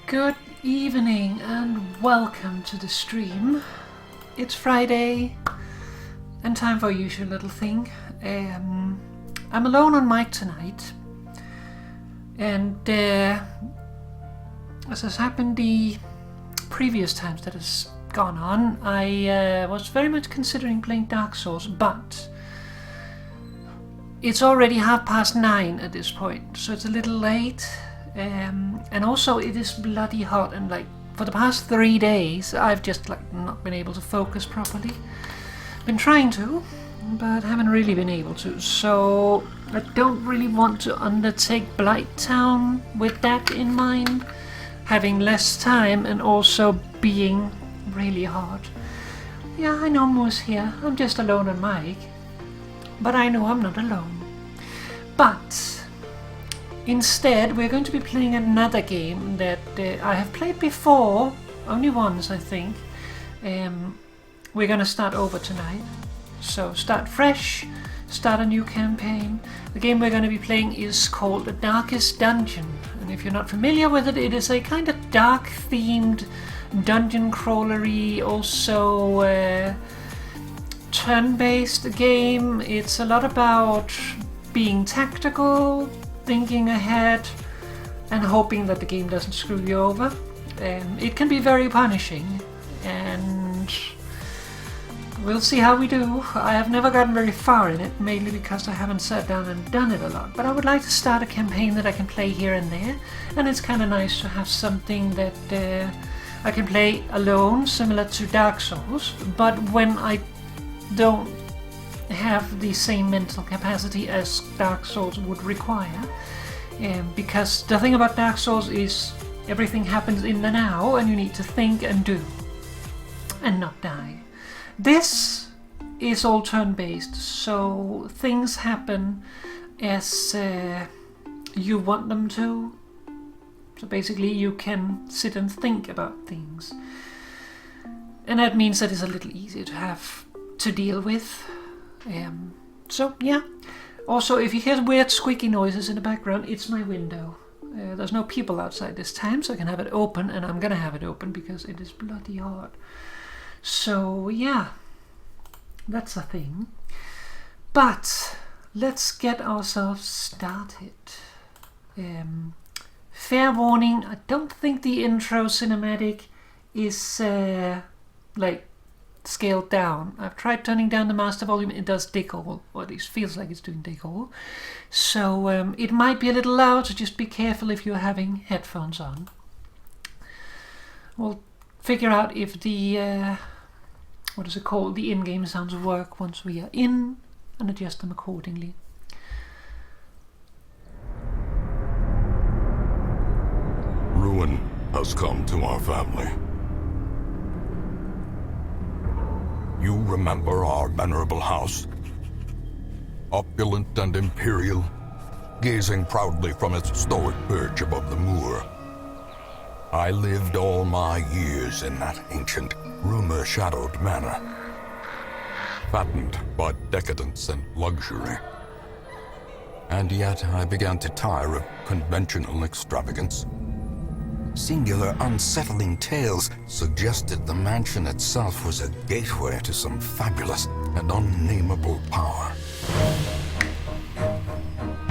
Good evening and welcome to the stream. It's Friday and time for our usual little thing. I'm alone on mic tonight, and as has happened the previous times that has gone on, I was very much considering playing Dark Souls, but it's already 9:30 at this point, so it's a little late. And also it is bloody hot, and like for the past 3 days I've just not been able to focus properly. Been trying to, but haven't really been able to, so I don't really want to undertake Blighttown with that in mind, having less time and also being really hot. Yeah, I know Moose here, I'm just alone on mic, but I know I'm not alone. But instead, we're going to be playing another game that I have played before, only once I think. We're going to start over tonight. So start fresh, start a new campaign. The game we're going to be playing is called The Darkest Dungeon. And if you're not familiar with it, it is a kind of dark themed dungeon crawlery, also turn-based game. It's a lot about being tactical, thinking ahead, and hoping that the game doesn't screw you over. It can be very punishing, and we'll see how we do. I have never gotten very far in it, mainly because I haven't sat down and done it a lot, but I would like to start a campaign that I can play here and there, and it's kind of nice to have something that I can play alone, similar to Dark Souls, but when I don't have the same mental capacity as Dark Souls would require, because the thing about Dark Souls is everything happens in the now and you need to think and do and not die. This is all turn-based, so things happen as you want them to, so basically you can sit and think about things, and that means that it's a little easier to have to deal with. So yeah, also if you hear weird squeaky noises in the background, it's my window. There's no people outside this time, so I can have it open, and I'm gonna have it open because it is bloody hot. So yeah, that's a thing. But let's get ourselves started. Fair warning, I don't think the intro cinematic is scaled down. I've tried turning down the master volume. It does dig all, or at least feels like it's doing dig all. So it might be a little loud, so just be careful if you're having headphones on. We'll figure out if the the in-game sounds work once we are in, and adjust them accordingly. Ruin has come to our family. You remember our venerable house? Opulent and imperial, gazing proudly from its stoic perch above the moor. I lived all my years in that ancient, rumor-shadowed manor, fattened by decadence and luxury. And yet I began to tire of conventional extravagance. Singular, unsettling tales suggested the mansion itself was a gateway to some fabulous and unnameable power.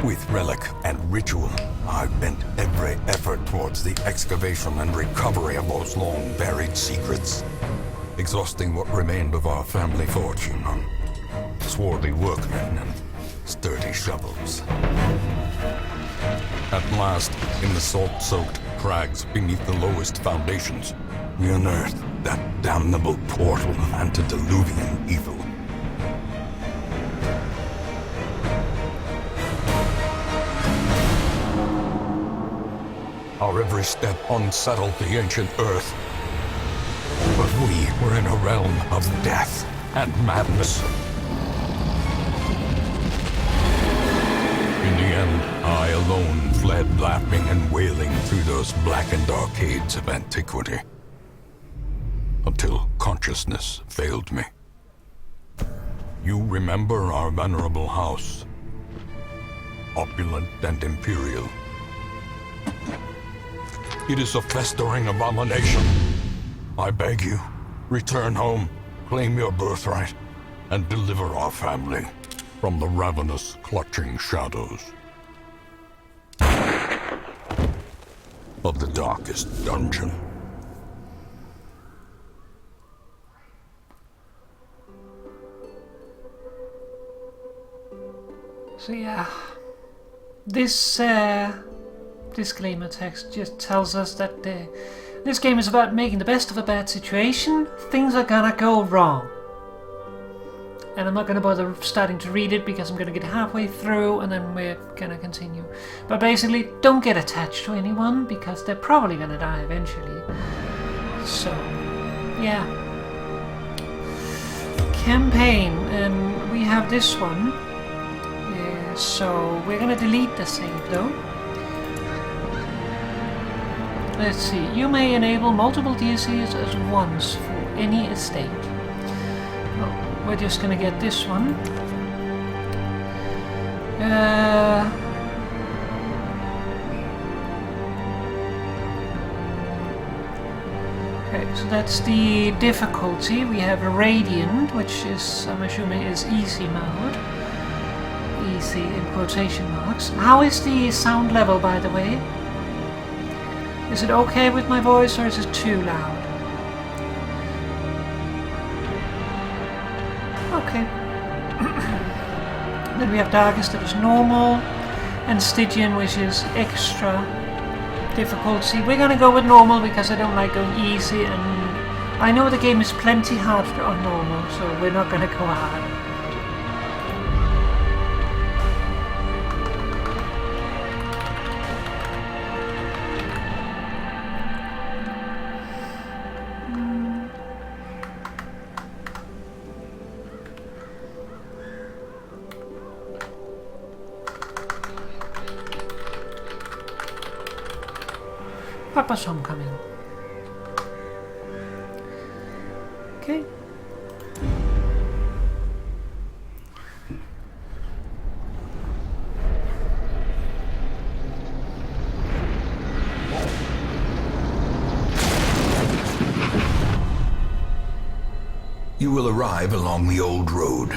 With relic and ritual, I bent every effort towards the excavation and recovery of those long-buried secrets, exhausting what remained of our family fortune on swarthy workmen and sturdy shovels. At last, in the salt-soaked crags beneath the lowest foundations, we unearthed that damnable portal antediluvian evil. Our every step unsettled the ancient earth, but we were in a realm of death and madness. In the end, I alone fled laughing and wailing through those blackened arcades of antiquity, until consciousness failed me. You remember our venerable house, opulent and imperial. It is a festering abomination. I beg you, return home, claim your birthright, and deliver our family from the ravenous, clutching shadows of the darkest dungeon. So yeah, this disclaimer text just tells us that this game is about making the best of a bad situation. Things are gonna go wrong. And I'm not gonna bother starting to read it because I'm gonna get halfway through and then we're gonna continue. But basically, don't get attached to anyone because they're probably gonna die eventually. So, yeah. Campaign, and we have this one. So we're gonna delete the save though. Let's see. You may enable multiple DLCs at once for any estate. Well, we're just gonna get this one. Okay, so that's the difficulty. We have a Radiant, which is, I'm assuming, is easy mode. Easy in quotation marks. How is the sound level, by the way? Is it okay with my voice or is it too loud? Okay. Then we have Darkest, that is normal, and Stygian, which is extra difficulty. We're gonna go with normal because I don't like going easy, and I know the game is plenty harder on normal, so we're not gonna go hard. Papa's homecoming. Okay. You will arrive along the old road.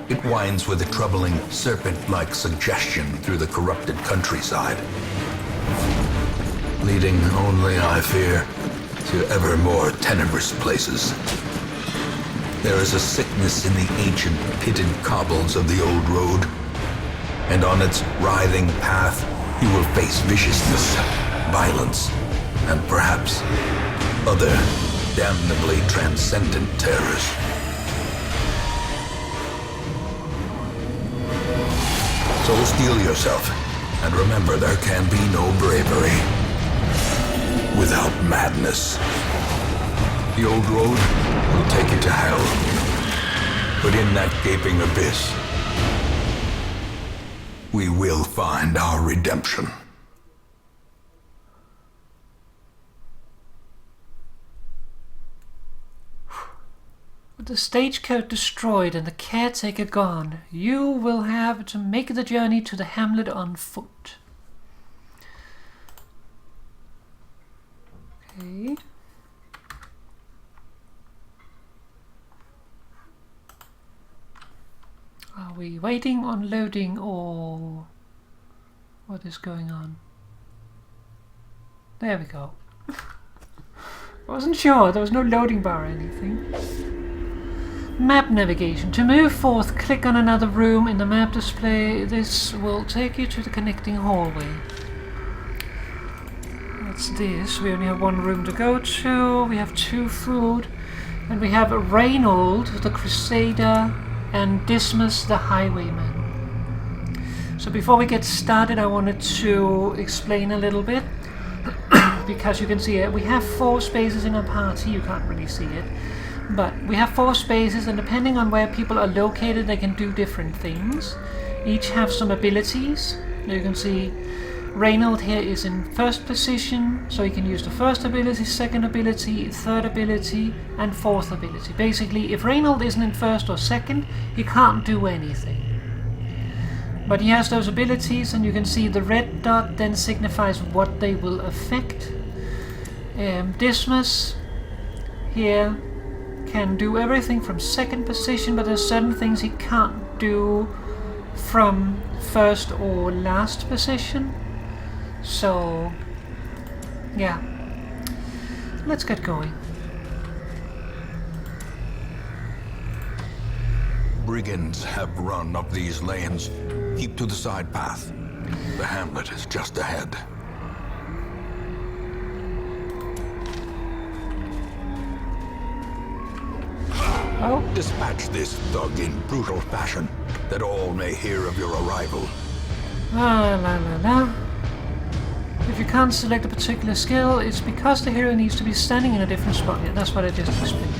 It winds with a troubling, serpent-like suggestion through the corrupted countryside, leading only, I fear, to ever more tenebrous places. There is a sickness in the ancient, pitted cobbles of the old road, and on its writhing path, you will face viciousness, violence, and perhaps other damnably transcendent terrors. So steel yourself, and remember there can be no bravery without madness. The old road will take you to hell, but in that gaping abyss, we will find our redemption. With the stagecoach destroyed and the caretaker gone, you will have to make the journey to the hamlet on foot. Okay. Are we waiting on loading or what is going on? There we go. I wasn't sure, there was no loading bar or anything. Map navigation. To move forth, click on another room in the map display. This will take you to the connecting hallway. That's this. We only have one room to go to. We have 2 food. And we have Reynold, the Crusader, and Dismas, the Highwayman. So before we get started, I wanted to explain a little bit. Because you can see it. We have 4 spaces in our party. You can't really see it. But we have 4 spaces, and depending on where people are located, they can do different things. Each have some abilities. You can see Reynold here is in first position, so he can use the first ability, second ability, third ability, and fourth ability. Basically, if Reynold isn't in first or second, he can't do anything. But he has those abilities, and you can see the red dot then signifies what they will affect. Dismas here can do everything from second position, but there's certain things he can't do from first or last position. So, yeah, let's get going. Brigands have run up these lanes. Keep to the side path. The hamlet is just ahead. Oh, Dispatch this thug in brutal fashion, that all may hear of your arrival. la la la la. If you can't select a particular skill, it's because the hero needs to be standing in a different spot. Yeah, that's what I just explained.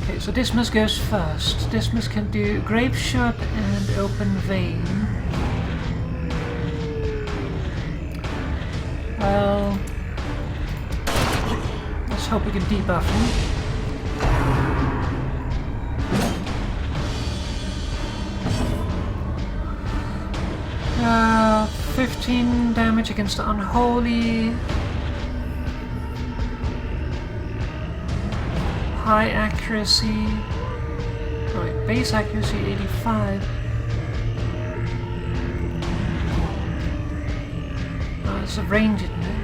Okay, so Dismas goes first. Dismas can do Grape Shot and Open Vein. Well, let's hope we can debuff him. 15 damage against the Unholy. High accuracy. Oh wait, base accuracy 85. Oh, it's a range, isn't it?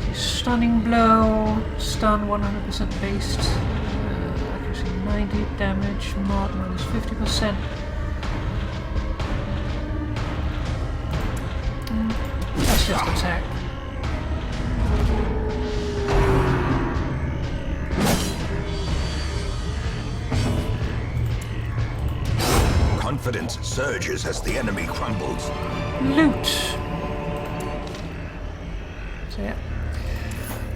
So stunning blow, stun 100% based. Accuracy 90, damage mod minus 50%. That's just attack. Confidence surges as the enemy crumbles. Loot. So yeah,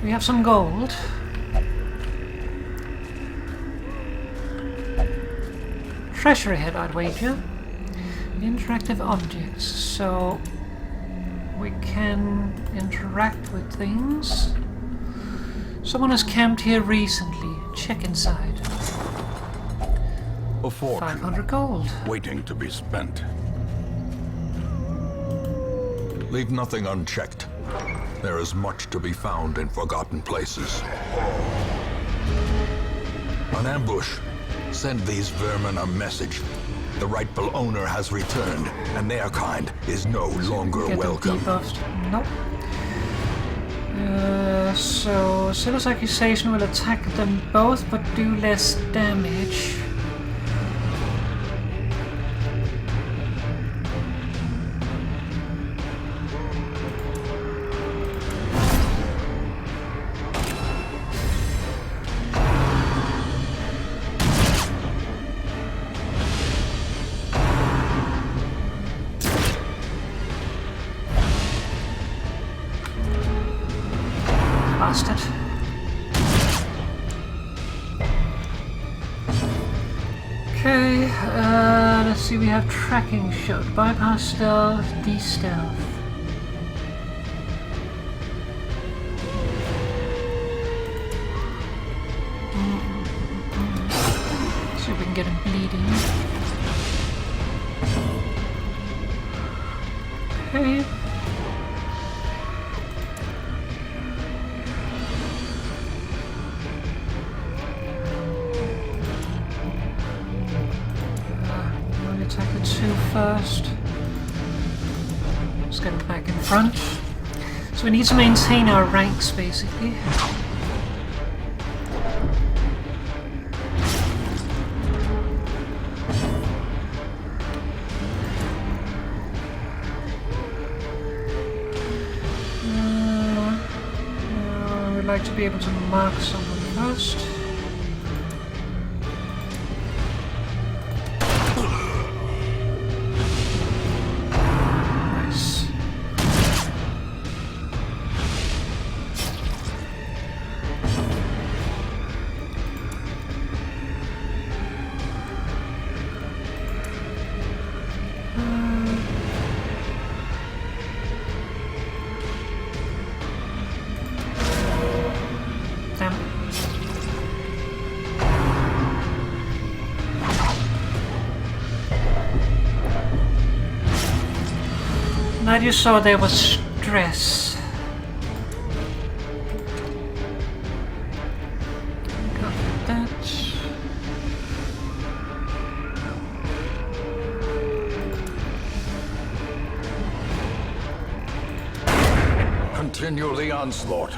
we have some gold. Treasure ahead, I'd wager. Interactive objects, so we can interact with things. Someone has camped here recently. Check inside. A fortune 500 gold. waiting to be spent. Leave nothing unchecked. There is much to be found in forgotten places. An ambush. Send these vermin a message. The rightful owner has returned, and their kind is no longer Get welcome. them debuffed. Nope. So Silas Accusation will attack them both, but do less damage. Bastard. Okay, let's see, we have tracking shot, bypass stealth, de-stealth. See if we can get him bleeding. Okay. Attack the two first. Let's get him back in front. So we need to maintain our ranks, basically. We'd like to be able to mark someone first. you saw there was stress. Got that. Continue the onslaught.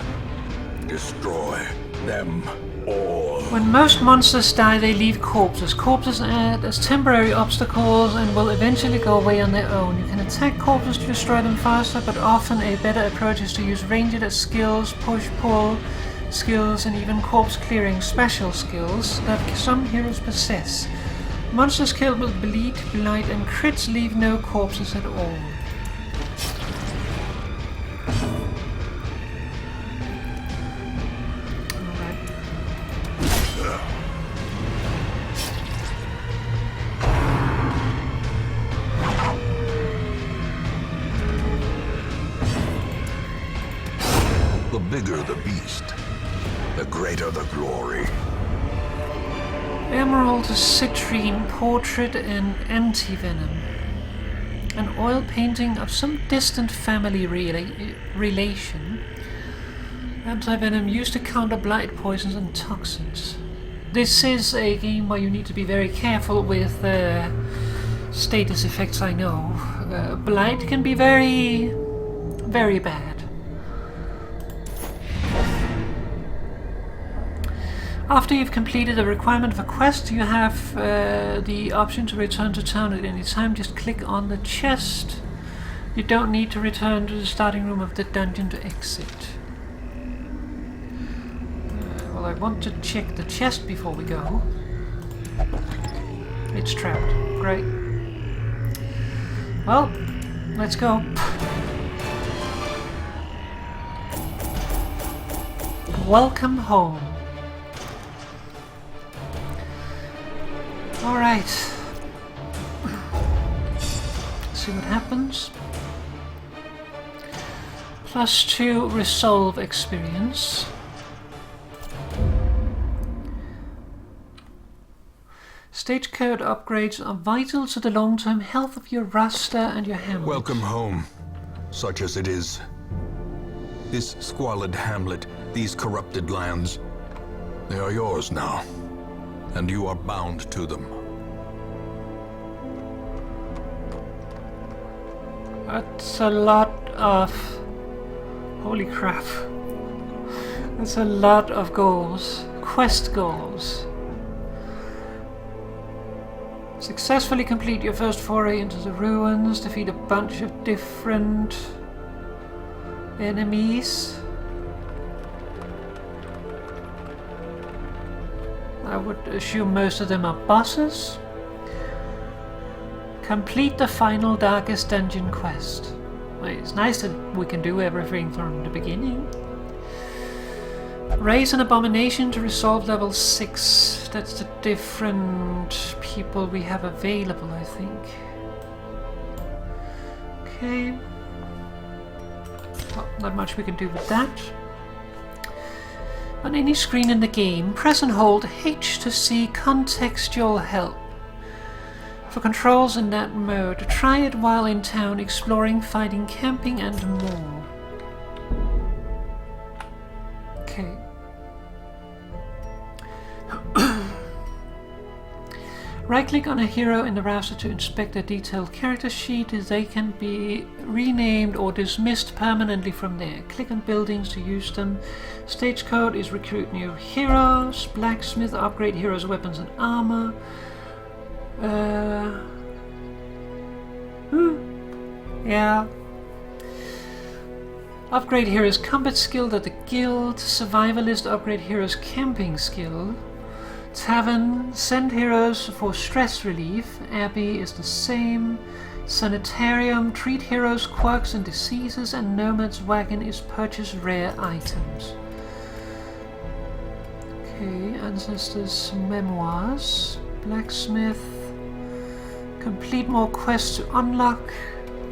Destroy them all. When most monsters die, they leave corpses. Corpses act as temporary obstacles and will eventually go away on their own. You can attack corpses to destroy them faster, but often a better approach is to use ranged skills, push-pull skills, and even corpse clearing special skills that some heroes possess. Monsters killed with bleed, blight, and crits leave no corpses at all. The bigger the beast, the greater the glory. Emerald citrine portrait and anti-venom. An oil painting of some distant family relation. Anti-venom used to counter blight poisons and toxins. This is a game where you need to be very careful with status effects, I know. Blight can be very, very bad. After you've completed the requirement of a quest, you have the option to return to town at any time. Just click on the chest. You don't need to return to the starting room of the dungeon to exit. Well, I want to check the chest before we go. It's trapped. Great. Well, let's go. Welcome home. Alright. See what happens. +2 resolve experience. Stage code upgrades are vital to the long-term health of your roster and your hamlet. Welcome home, such as it is. This squalid hamlet, these corrupted lands, they are yours now, and you are bound to them. That's a lot of... Holy crap. That's a lot of goals. Quest goals. Successfully complete your first foray into the ruins. Defeat a bunch of different enemies. I would assume most of them are bosses. Complete the final Darkest Dungeon quest. Well, it's nice that we can do everything from the beginning. Raise an abomination to resolve level 6. That's the different people we have available, I think. Okay. Well, not much we can do with that. On any screen in the game, press and hold H to see contextual help. For controls in that mode, try it while in town, exploring, fighting, camping, and more. Okay. Right-click on a hero in the browser to inspect a detailed character sheet. They can be renamed or dismissed permanently from there. Click on buildings to use them. Stage code is recruit new heroes. Blacksmith, upgrade heroes' weapons and armor. Yeah. Upgrade heroes' combat skill at the guild. Survivalist, upgrade heroes' camping skill. Tavern, send heroes for stress relief. Abbey is the same. Sanitarium, treat heroes' quirks and diseases. And Nomad's wagon is purchase rare items. Okay, Ancestors' memoirs. Blacksmith. Complete more quests to unlock.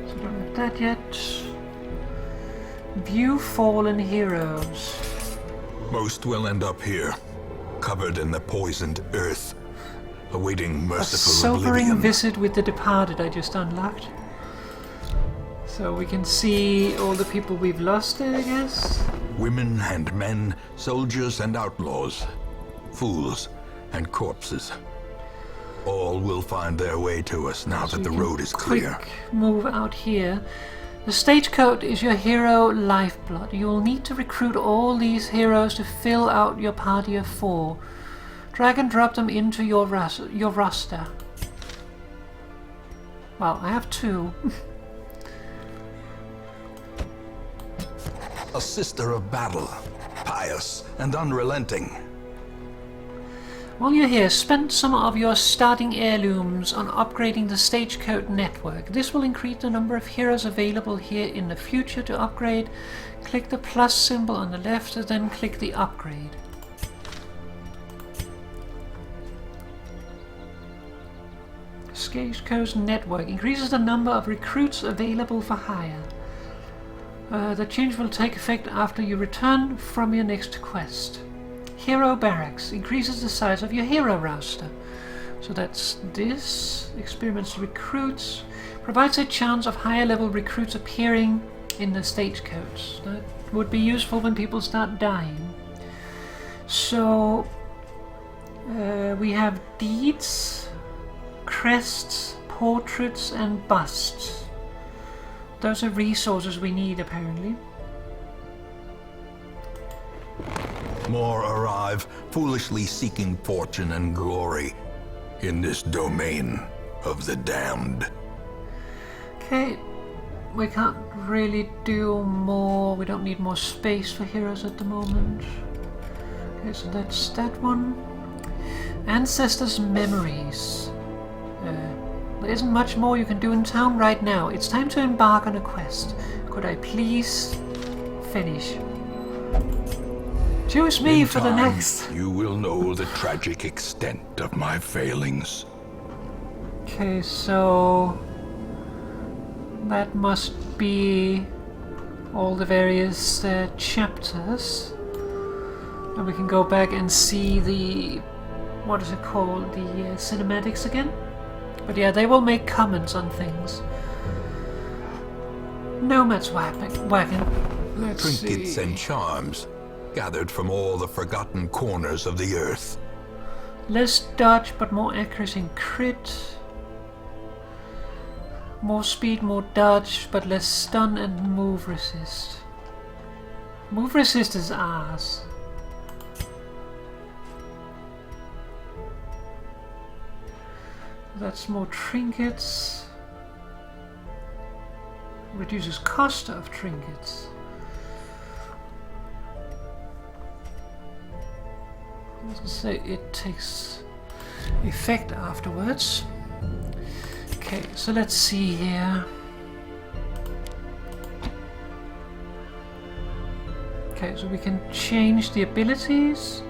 So I don't have that yet. View fallen heroes. Most will end up here, covered in the poisoned earth, awaiting A merciful sobering oblivion. visit with the departed I just unlocked. So we can see all the people we've lost there, I guess. Women and men, soldiers and outlaws, fools and corpses. All will find their way to us now that the road is clear. Quick move out here. The stagecoach is your hero lifeblood. You will need to recruit all these heroes to fill out your party of 4. Drag and drop them into your roster. Well, I have 2. A sister of battle, pious and unrelenting. While you're here, spend some of your starting heirlooms on upgrading the stagecoach network. This will increase the number of heroes available here in the future to upgrade. Click the plus symbol on the left and then click the upgrade. Stagecoach network increases the number of recruits available for hire. The change will take effect after you return from your next quest. Hero Barracks increases the size of your hero roster. So that's this. Experiments recruits. Provides a chance of higher level recruits appearing in the stagecoach. That would be useful when people start dying. So we have deeds, crests, portraits and busts. Those are resources we need apparently. More arrive, foolishly seeking fortune and glory in this domain of the damned. Okay, we can't really do more. We don't need more space for heroes at the moment. Okay, so that's that one. Ancestors' memories. There isn't much more you can do in town right now. It's time to embark on a quest. Could I please finish? Choose me for the next. You will know the tragic extent of my failings. Okay, so that must be all the various chapters. And we can go back and see the, what is it called, the cinematics again. But yeah, they will make comments on things. Nomad's wagon. Let's Trinkets see. and charms, gathered from all the forgotten corners of the earth. Less dodge, but more accuracy and crit. More speed, more dodge, but less stun and move resist. Move resist is ours. That's more trinkets. Reduces cost of trinkets. Doesn't say it takes effect afterwards. Okay, so let's see here. Okay, so we can change the abilities.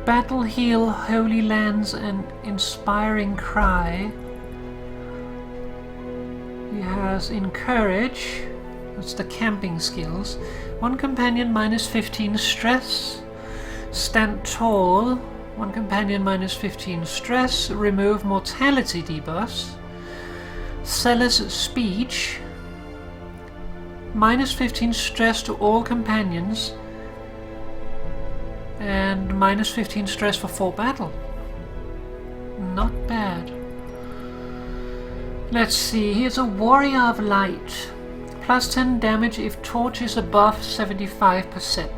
Battle Heal, Holy Lands and Inspiring Cry. He has Encourage, that's the camping skills. One companion minus 15 stress. Stand Tall, one companion minus 15 stress. Remove mortality debuffs. Zealous Speech, minus 15 stress to all companions. And minus 15 stress for 4 battle. Not bad. Let's see, here's a Warrior of Light. Plus 10 damage if torch is above 75%.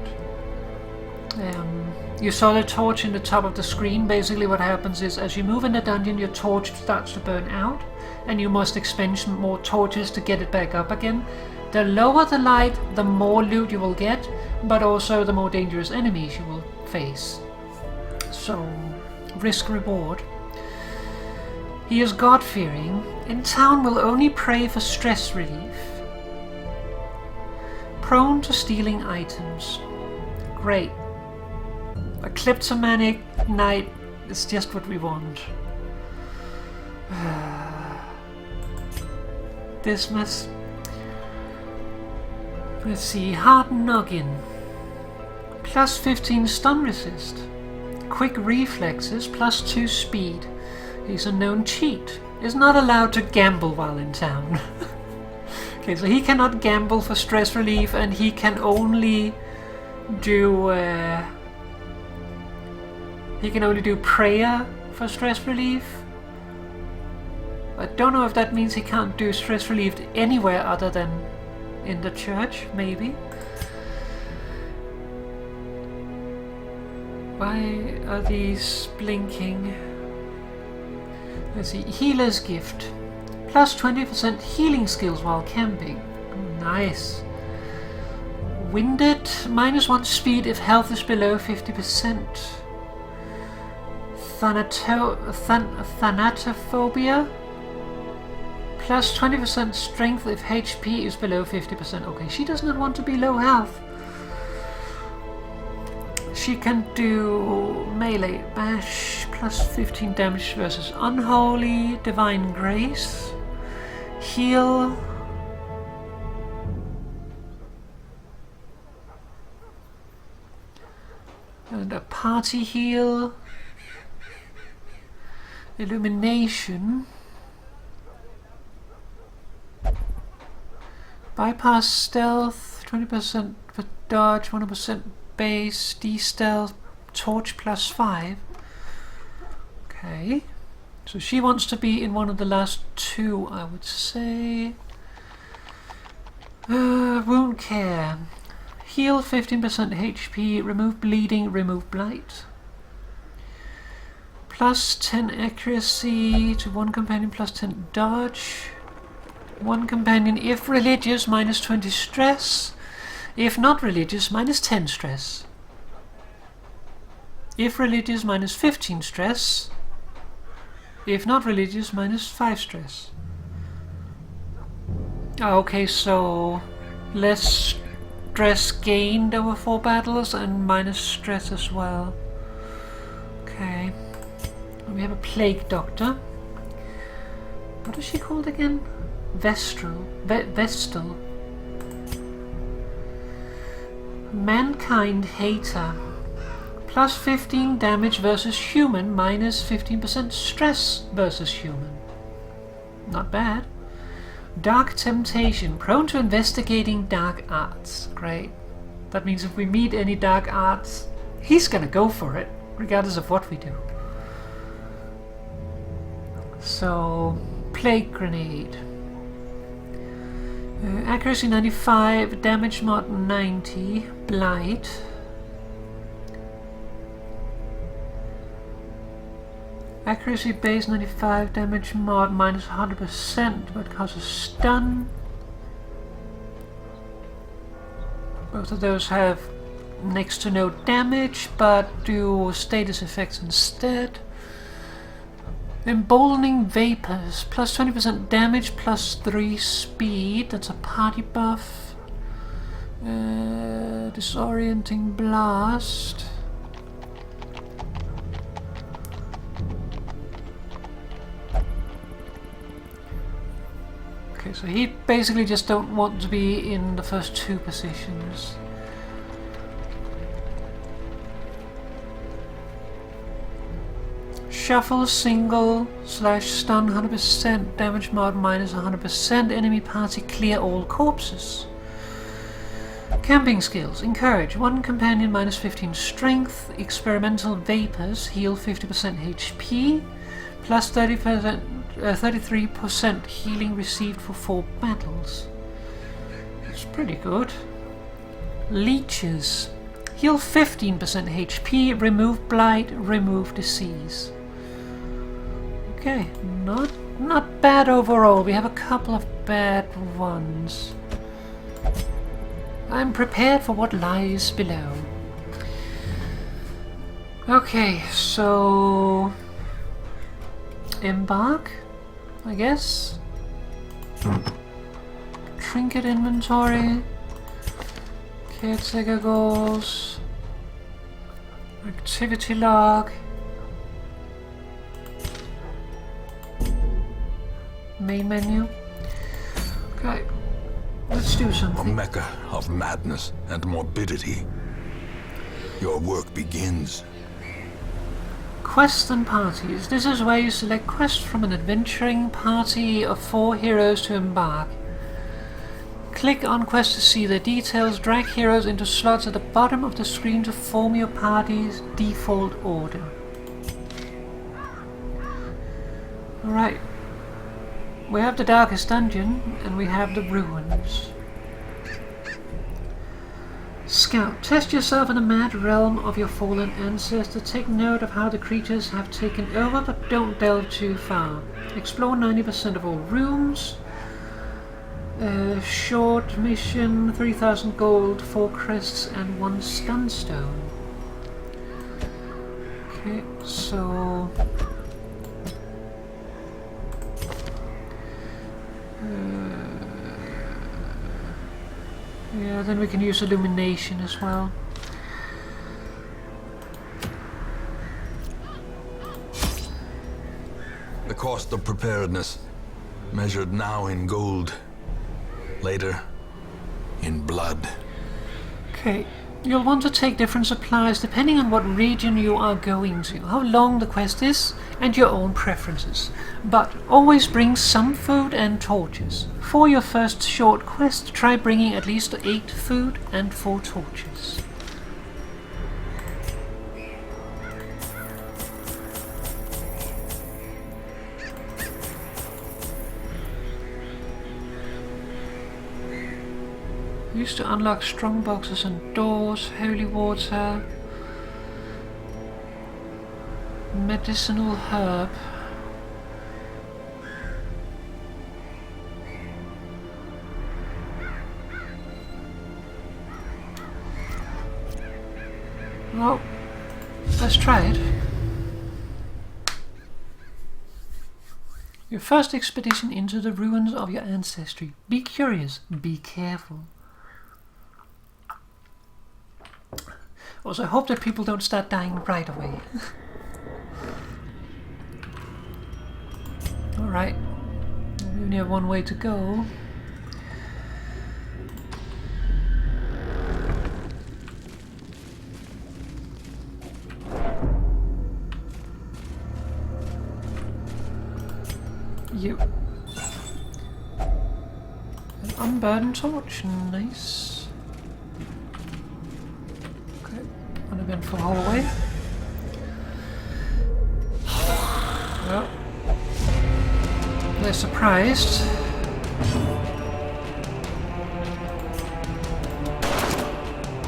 You saw the torch in the top of the screen. Basically what happens is as you move in the dungeon your torch starts to burn out and you must expend more torches to get it back up again. The lower the light, the more loot you will get, but also the more dangerous enemies you will face. So, risk reward. He is God-fearing. In town will only pray for stress relief. Prone to stealing items. Great. A kleptomanic knight is just what we want. This must... Let's see, Hard Noggin. Plus 15 stun resist. Quick reflexes, plus 2 speed. He's a known cheat. Is not allowed to gamble while in town. Okay, so he cannot gamble for stress relief, and he can only do prayer for stress relief. I don't know if that means he can't do stress relief anywhere other than in the church, maybe. Why are these blinking? Let's see, Healer's Gift. Plus 20% healing skills while camping. Nice. Winded, -1 speed if health is below 50%. Thanatophobia. Plus 20% strength if HP is below 50%. Okay, she does not want to be low health. She can do melee bash, plus 15 damage versus unholy, divine grace, heal, and a party heal, illumination, bypass stealth, 20% for dodge, 100% base, de-stealth, torch plus 5. Okay, so she wants to be in one of the last two, I would say. Wound care. Heal 15% HP, remove bleeding, remove blight. Plus 10 accuracy to one companion, plus 10 dodge. One companion if religious, minus 20 stress. If not religious, minus 10 stress. If religious, minus 15 stress. If not religious, minus 5 stress. Okay, so less stress gained over 4 battles and minus stress as well. Okay. We have a plague doctor. What is she called again? Vestal. Mankind Hater. Plus 15 damage versus human, minus 15% stress versus human. Not bad. Dark Temptation. Prone to investigating dark arts. Great. That means if we meet any dark arts, he's gonna go for it, regardless of what we do. So, Plague Grenade. Accuracy 95, damage mod 90, blight. Accuracy base 95, damage mod minus 100%, but causes stun. Both of those have next to no damage, but do status effects instead. Emboldening Vapors, plus 20% damage, plus 3 speed, that's a party buff. Disorienting Blast. Okay, so he basically just don't want to be in the first 2 positions. Shuffle single / stun 100%, damage mod minus 100%, enemy party clear all corpses. Camping skills. Encourage. One companion minus 15 strength. Experimental vapors. Heal 50% HP. Plus 33% healing received for 4 battles. That's pretty good. Leeches. Heal 15% HP. Remove blight. Remove disease. Okay, not bad overall. We have a couple of bad ones. I'm prepared for what lies below. Okay, so embark, I guess. Trinket inventory. Caretaker goals. Activity log. Main menu. Okay, let's do A something. mecca of madness and morbidity. Your work begins. Quests and parties. This is where you select quests from an adventuring party of 4 heroes to embark. Click on quest to see the details. Drag heroes into slots at the bottom of the screen to form your party's default order. Alright. We have the Darkest Dungeon and we have the Ruins. Scout. Test yourself in the mad realm of your fallen ancestor. Take note of how the creatures have taken over, but don't delve too far. Explore 90% of all rooms. Short mission, 3,000 gold, 4 crests and 1 stunstone. Okay, so... yeah, then we can use illumination as well. The cost of preparedness, measured now in gold. Later, in blood. Okay, you'll want to take different supplies depending on what region you are going to, how long the quest is, and your own preferences. But always bring some food and torches. For your first short quest, try bringing at least 8 food and 4 torches. Used to unlock strong boxes and doors, holy water, medicinal herb. Well, let's try it. Your first expedition into the ruins of your ancestry. Be curious, be careful. Also, I hope that people don't start dying right away. Alright, we only have one way to go. You. An unburdened torch, nice. Uneventful hallway. Well, they're surprised.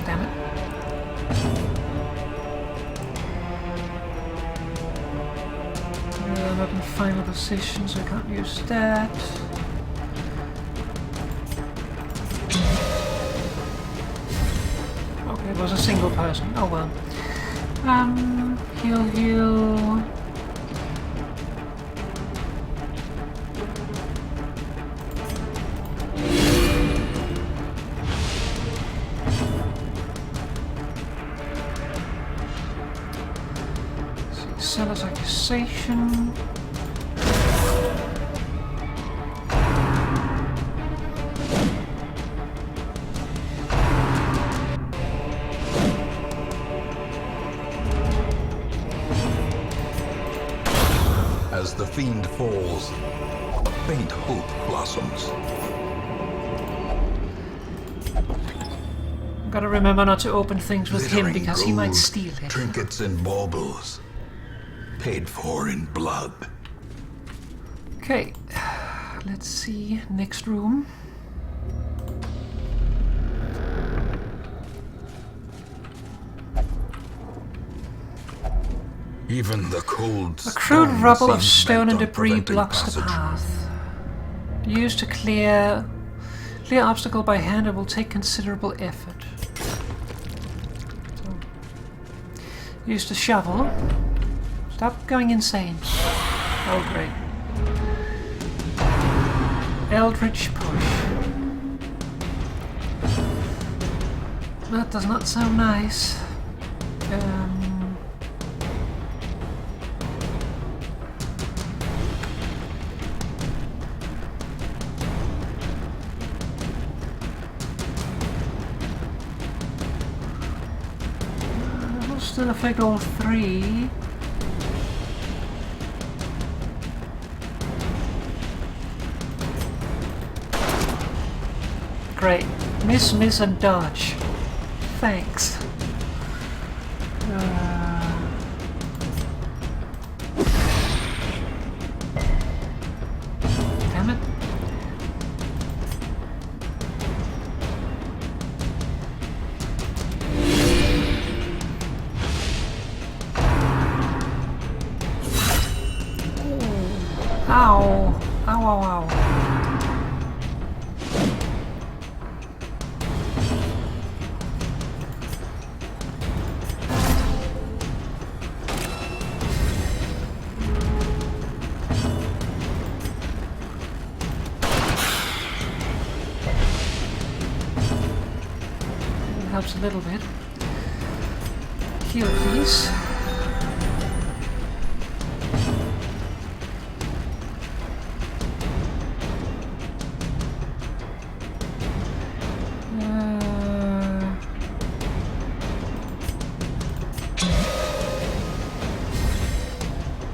Damn it. I'm not in final position, so I can't use that. It was a single person. Oh well. Heal. Seller's accusation. As the fiend falls, a faint hope blossoms. Gotta remember not to open things with him Glittering because he might gold, steal it. Trinkets and baubles, paid for in blood. Okay, let's see. Next room. Even the cold A crude stone rubble of seems stone bent and on debris preventing blocks the passage. path. Used to clear obstacle by hand, it will take considerable effort. So, use the shovel. Stop going insane. Oh great. Eldritch push. That does not sound nice. Still affect all 3. Great. Miss, miss, and dodge. Thanks. Damn it. Ow. Ow, ow, ow. Helps a little bit. Heal, please.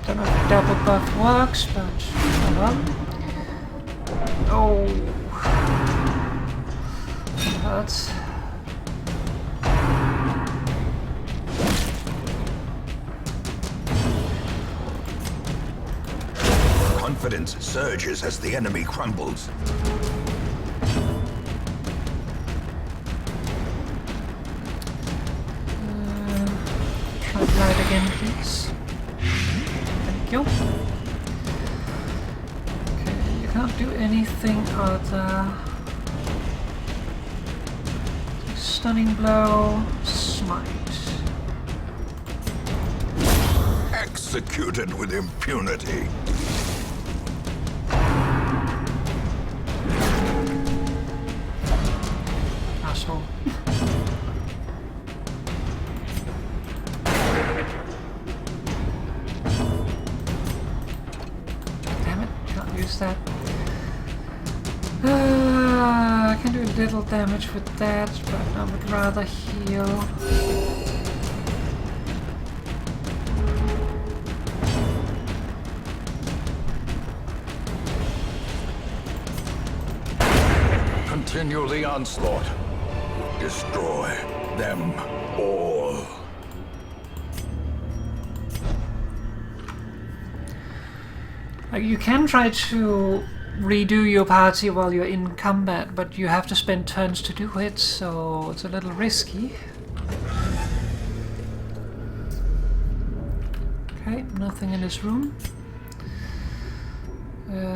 Don't know if double buff works, but oh well. Oh, that hurts. Confidence surges as the enemy crumbles. Try glide again, please. Thank you. Okay, you can't do anything other. Stunning blow, smite. Executed with impunity. Asshole. Damn it, can't use that. I can do a little damage with that, but I would rather heal. Continue the onslaught. Destroy them all. You can try to redo your party while you're in combat, but you have to spend turns to do it, so it's a little risky. Okay, nothing in this room.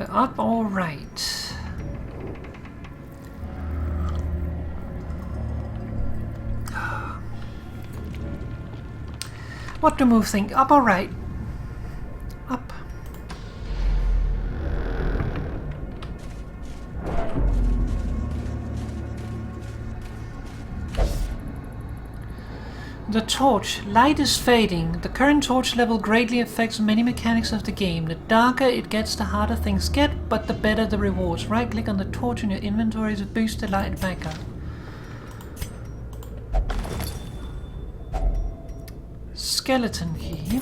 Up or right? What do move think? Up or right? Up. The torch. Light is fading. The current torch level greatly affects many mechanics of the game. The darker it gets, the harder things get, but the better the rewards. Right click on the torch in your inventory to boost the light back up. Skeleton key.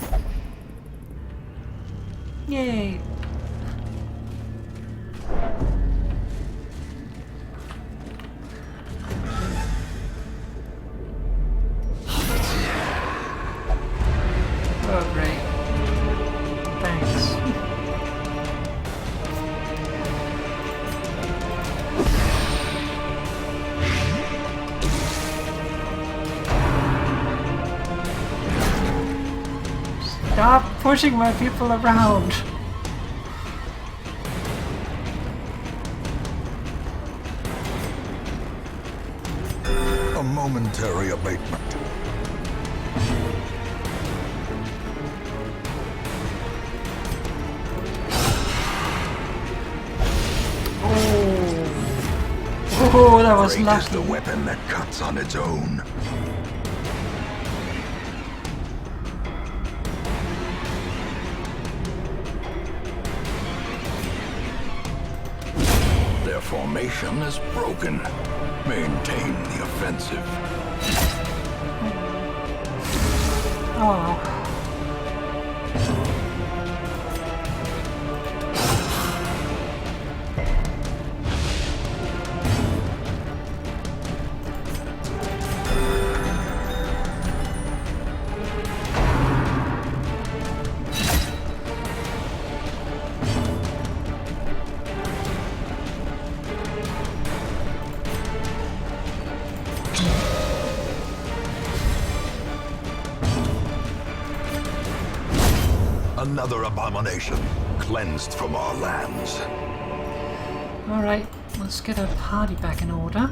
Yay. Oh, great. Thanks. Stop pushing my people around. A momentary abatement. Oh, that was Great lucky. is the weapon that cuts on its own. Their formation is broken. Maintain the offensive. Oh. Another abomination cleansed from our lands. Alright, let's get our party back in order.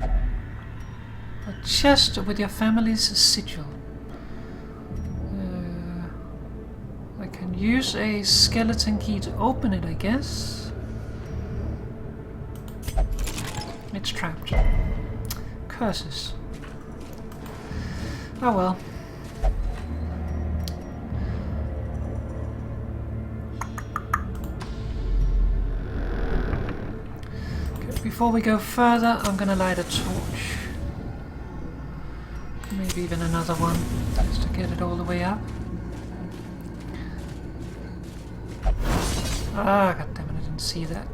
A chest with your family's sigil. I can use a skeleton key to open it, I guess. It's trapped. Curses. Oh well. Okay, before we go further, I'm gonna light a torch. Maybe even another one, just to get it all the way up. Ah, goddammit, I didn't see that.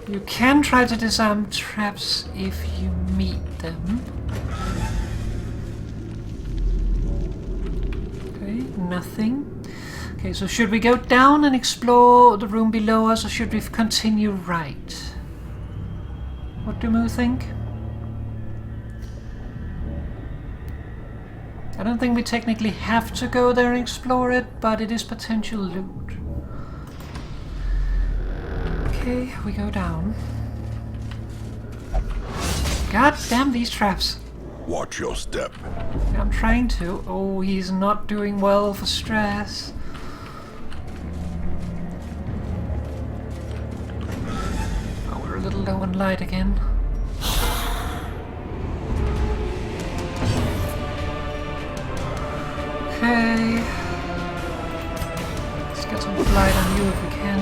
You can try to disarm traps if you meet them. Okay, nothing. Okay, so should we go down and explore the room below us, or should we continue right? What do you think? I don't think we technically have to go there and explore it, but it is potential loot. Okay, we go down. God damn these traps. Watch your step. I'm trying to. Oh, he's not doing well for stress. Oh, we're a little low on light again. Okay. Let's get some light on you if we can.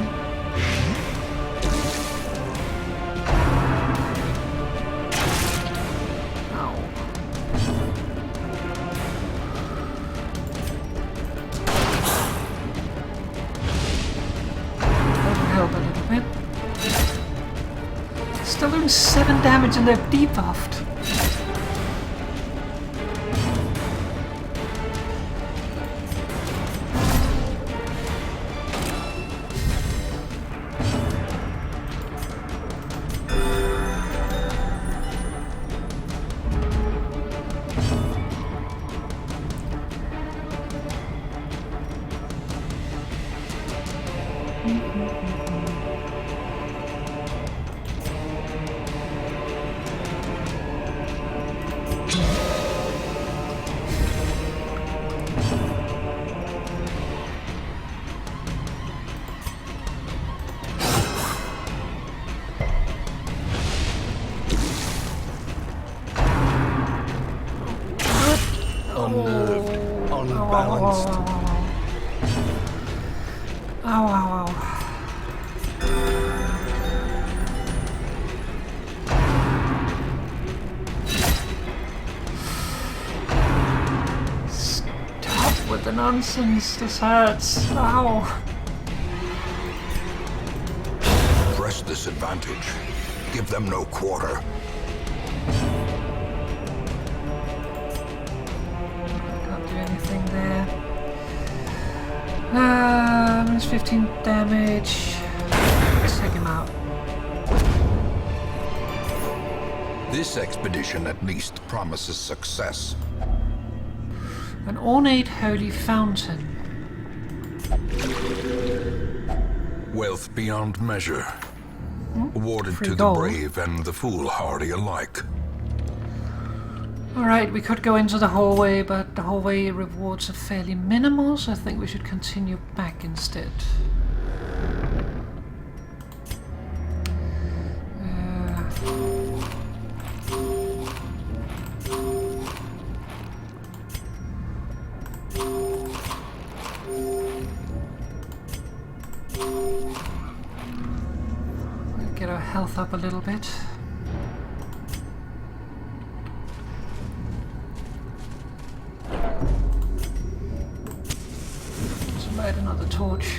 Still doing 7 damage and they're debuffed. Unbalanced. Ow, ow, ow. Stop with the nonsense. This hurts. Ow. Press this advantage. Give them no quarter. Can't do anything there. Minus 15 damage. Let's take him out. This expedition at least promises success. An ornate holy fountain. Wealth beyond measure. Awarded Free to gold. the brave and the foolhardy alike. Alright, we could go into the hallway, but the hallway rewards are fairly minimal, so I think we should continue back instead. We'll get our health up a little bit. Light another torch.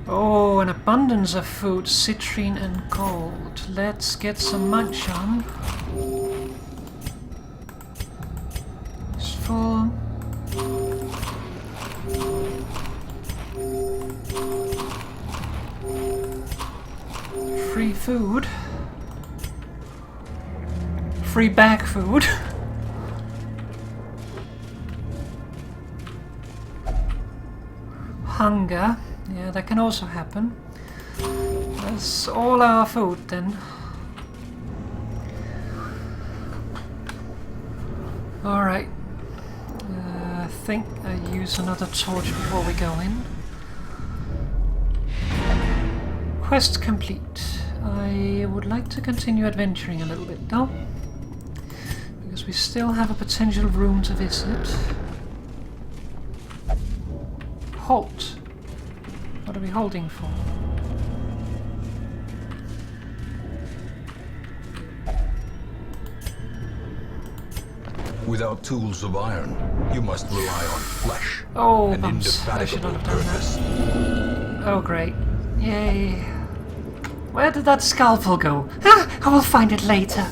Oh, an abundance of food, citrine and gold. Let's get some munch on. Rifle. Free food. Free bag food. Hunger. Yeah, that can also happen. That's all our food then. Alright. I think I use another torch before we go in. Quest complete. I would like to continue adventuring a little bit though, because we still have a potential room to visit. Halt. What are we holding for? Without tools of iron, you must rely on flesh. Oh, an bumps. I should not indefatigable have done purpose. that. Oh, great. Yay. Where did that scalpel go? Ah, I will find it later.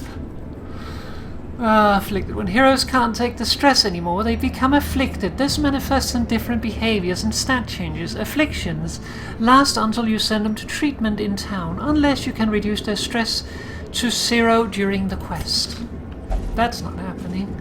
Afflicted. When heroes can't take the stress anymore, they become afflicted. This manifests in different behaviors and stat changes. Afflictions last until you send them to treatment in town, unless you can reduce their stress to 0 during the quest. That's not happening.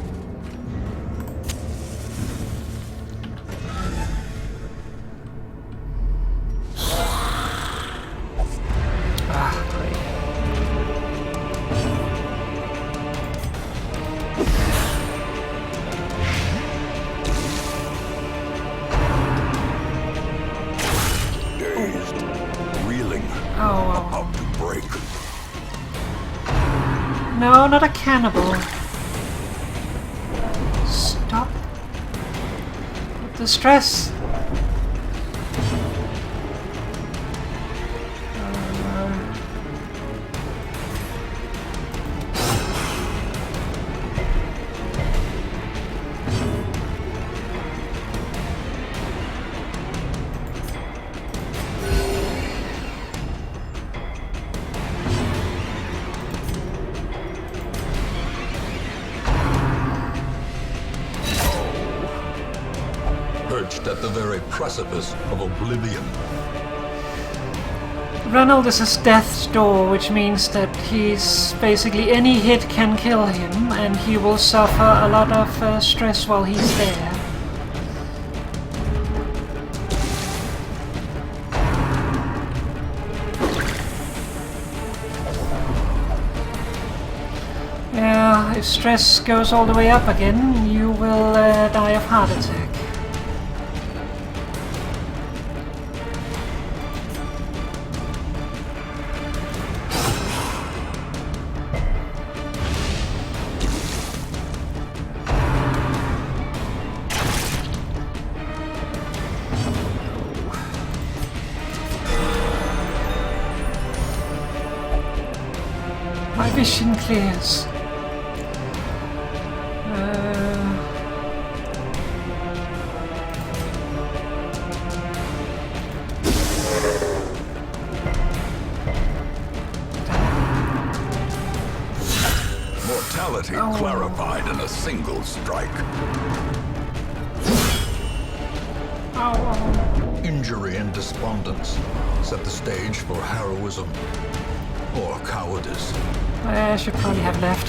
No, not a cannibal. Stop. With the stress. At the very precipice of oblivion. Ranald is his death's door, which means that he's basically any hit can kill him, and he will suffer a lot of stress while he's there. Yeah, if stress goes all the way up again, you will die of heart attack. My vision clears. Mortality clarified in a single strike. Injury and despondence set the stage for heroism or cowardice. I should probably have left.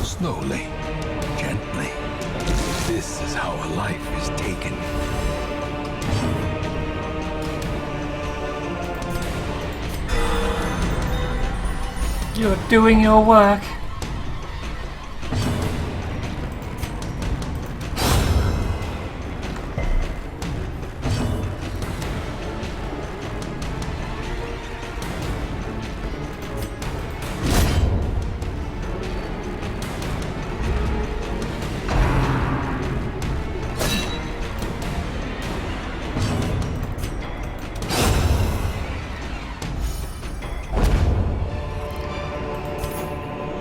Slowly, gently. This is how a life is taken. You're doing your work.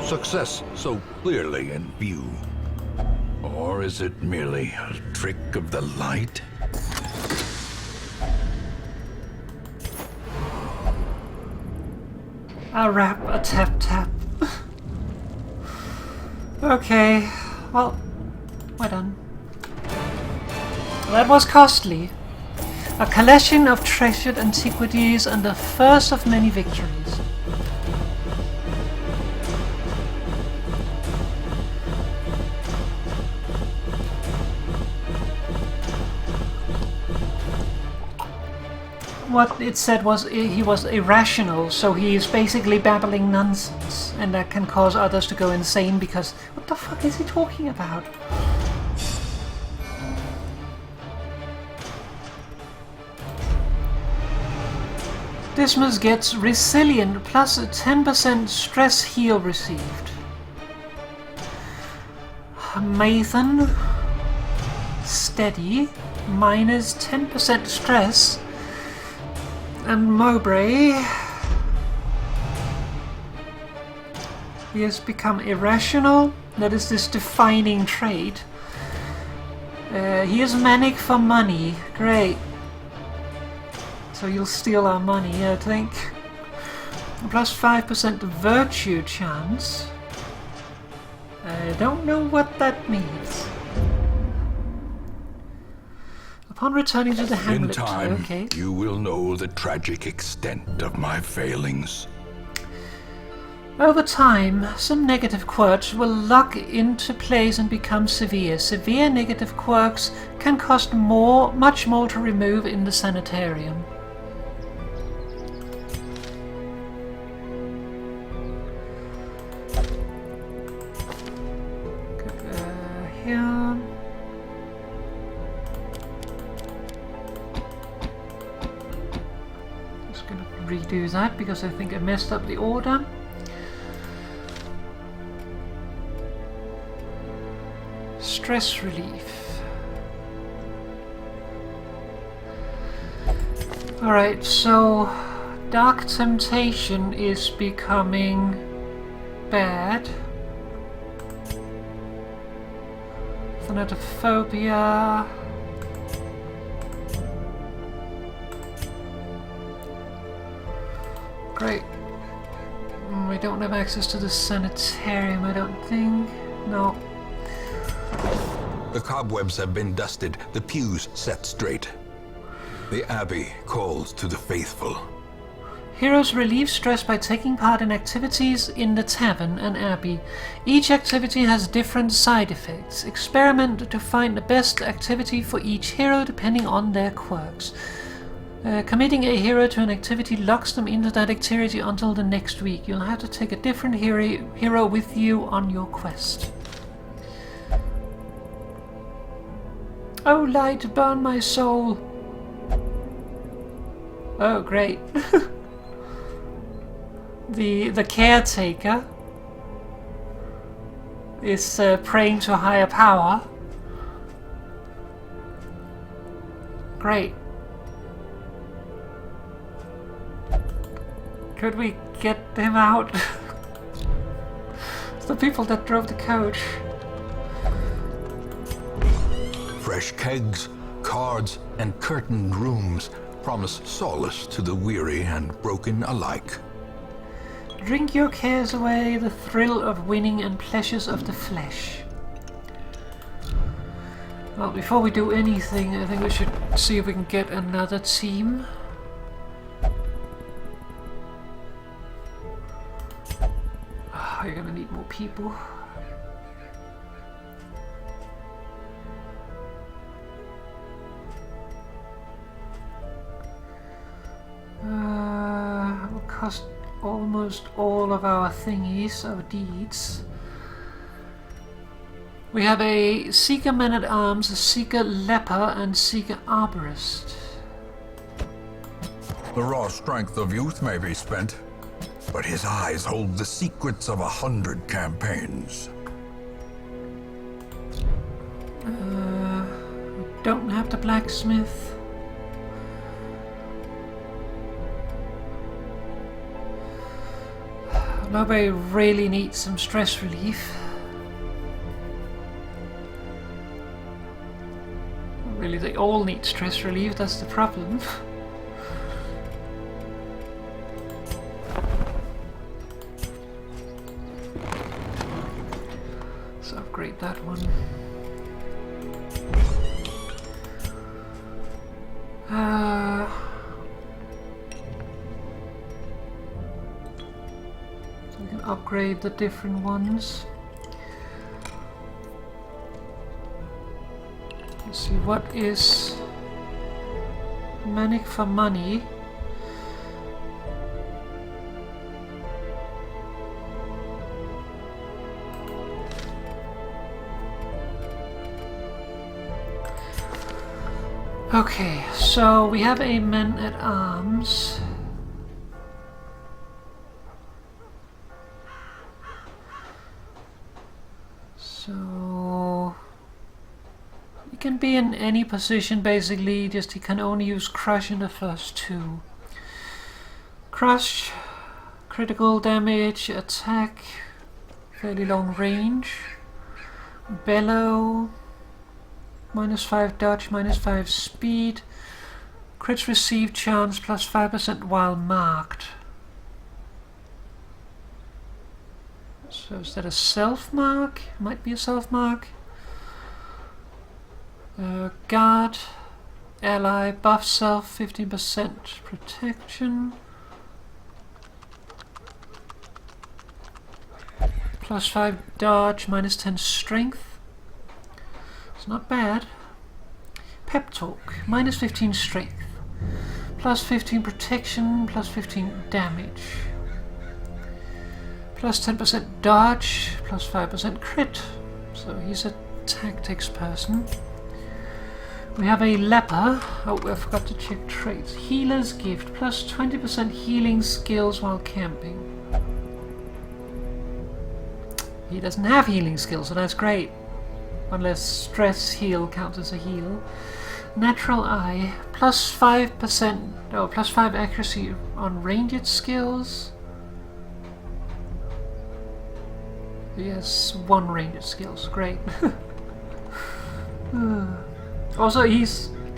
Success so clearly in view. Or is it merely a trick of the light? A rap, a tap tap. Okay, well, we're done. That was costly. A collection of treasured antiquities and the first of many victories. What it said was he was irrational, so he is basically babbling nonsense, and that can cause others to go insane because what the fuck is he talking about? Dismas gets resilient plus a 10% stress heal received. Mathan steady minus 10% stress. And Mowbray, he has become irrational. That is this defining trait. He is manic for money. Great. So you'll steal our money, I think. Plus 5% virtue chance. I don't know what that means. Upon returning to the hamlet, in time, okay. You will know the tragic extent of my failings. Over time, some negative quirks will lock into place and become severe. Severe negative quirks can cost much more to remove in the sanitarium. Here. Redo that because I think I messed up the order. Stress relief. Alright, so Dark Temptation is becoming bad. Thanatophobia. Great. We don't have access to the sanitarium, I don't think. No. The cobwebs have been dusted, the pews set straight. The Abbey calls to the faithful. Heroes relieve stress by taking part in activities in the tavern and abbey. Each activity has different side effects. Experiment to find the best activity for each hero depending on their quirks. Committing a hero to an activity locks them into that activity until the next week. You'll have to take a different hero with you on your quest. Oh, light, burn my soul. Oh, great. The caretaker is praying to a higher power. Great. Could we get him out? It's the people that drove the coach. Fresh kegs, cards, and curtained rooms promise solace to the weary and broken alike. Drink your cares away, the thrill of winning and pleasures of the flesh. Well, before we do anything, I think we should see if we can get another team. You're gonna need more people. Will cost almost all of our thingies, our deeds. We have a Seeker Man-at-Arms, a Seeker Leper, and Seeker Arborist. The raw strength of youth may be spent, but his eyes hold the secrets of 100 campaigns. We don't have the blacksmith. Nobody really needs some stress relief. Really, they all need stress relief, that's the problem. Let's upgrade that one. So we can upgrade the different ones. Let's see, what is Manic for money? Okay, so we have a man-at-arms. So he can be in any position basically, just he can only use Crush in the first two. Crush, critical damage, attack, fairly long range. Bellow, -5 dodge, -5 speed. Crits received chance +5% while marked. So is that a self-mark? Might be a self-mark. Guard, ally, buff self, 15% protection. +5 dodge, -10 strength. It's not bad. Pep talk, -15 strength, +15 protection, +15 damage, +10% dodge, +5% crit. So he's a tactics person. We have a leper. Oh, I forgot to check traits. Healer's gift, +20% healing skills while camping. He doesn't have healing skills, so that's great. Unless stress heal counts as a heal. Natural eye, +5%, oh, +5 accuracy on ranged skills. Yes, 1 ranged skills, great. Also, he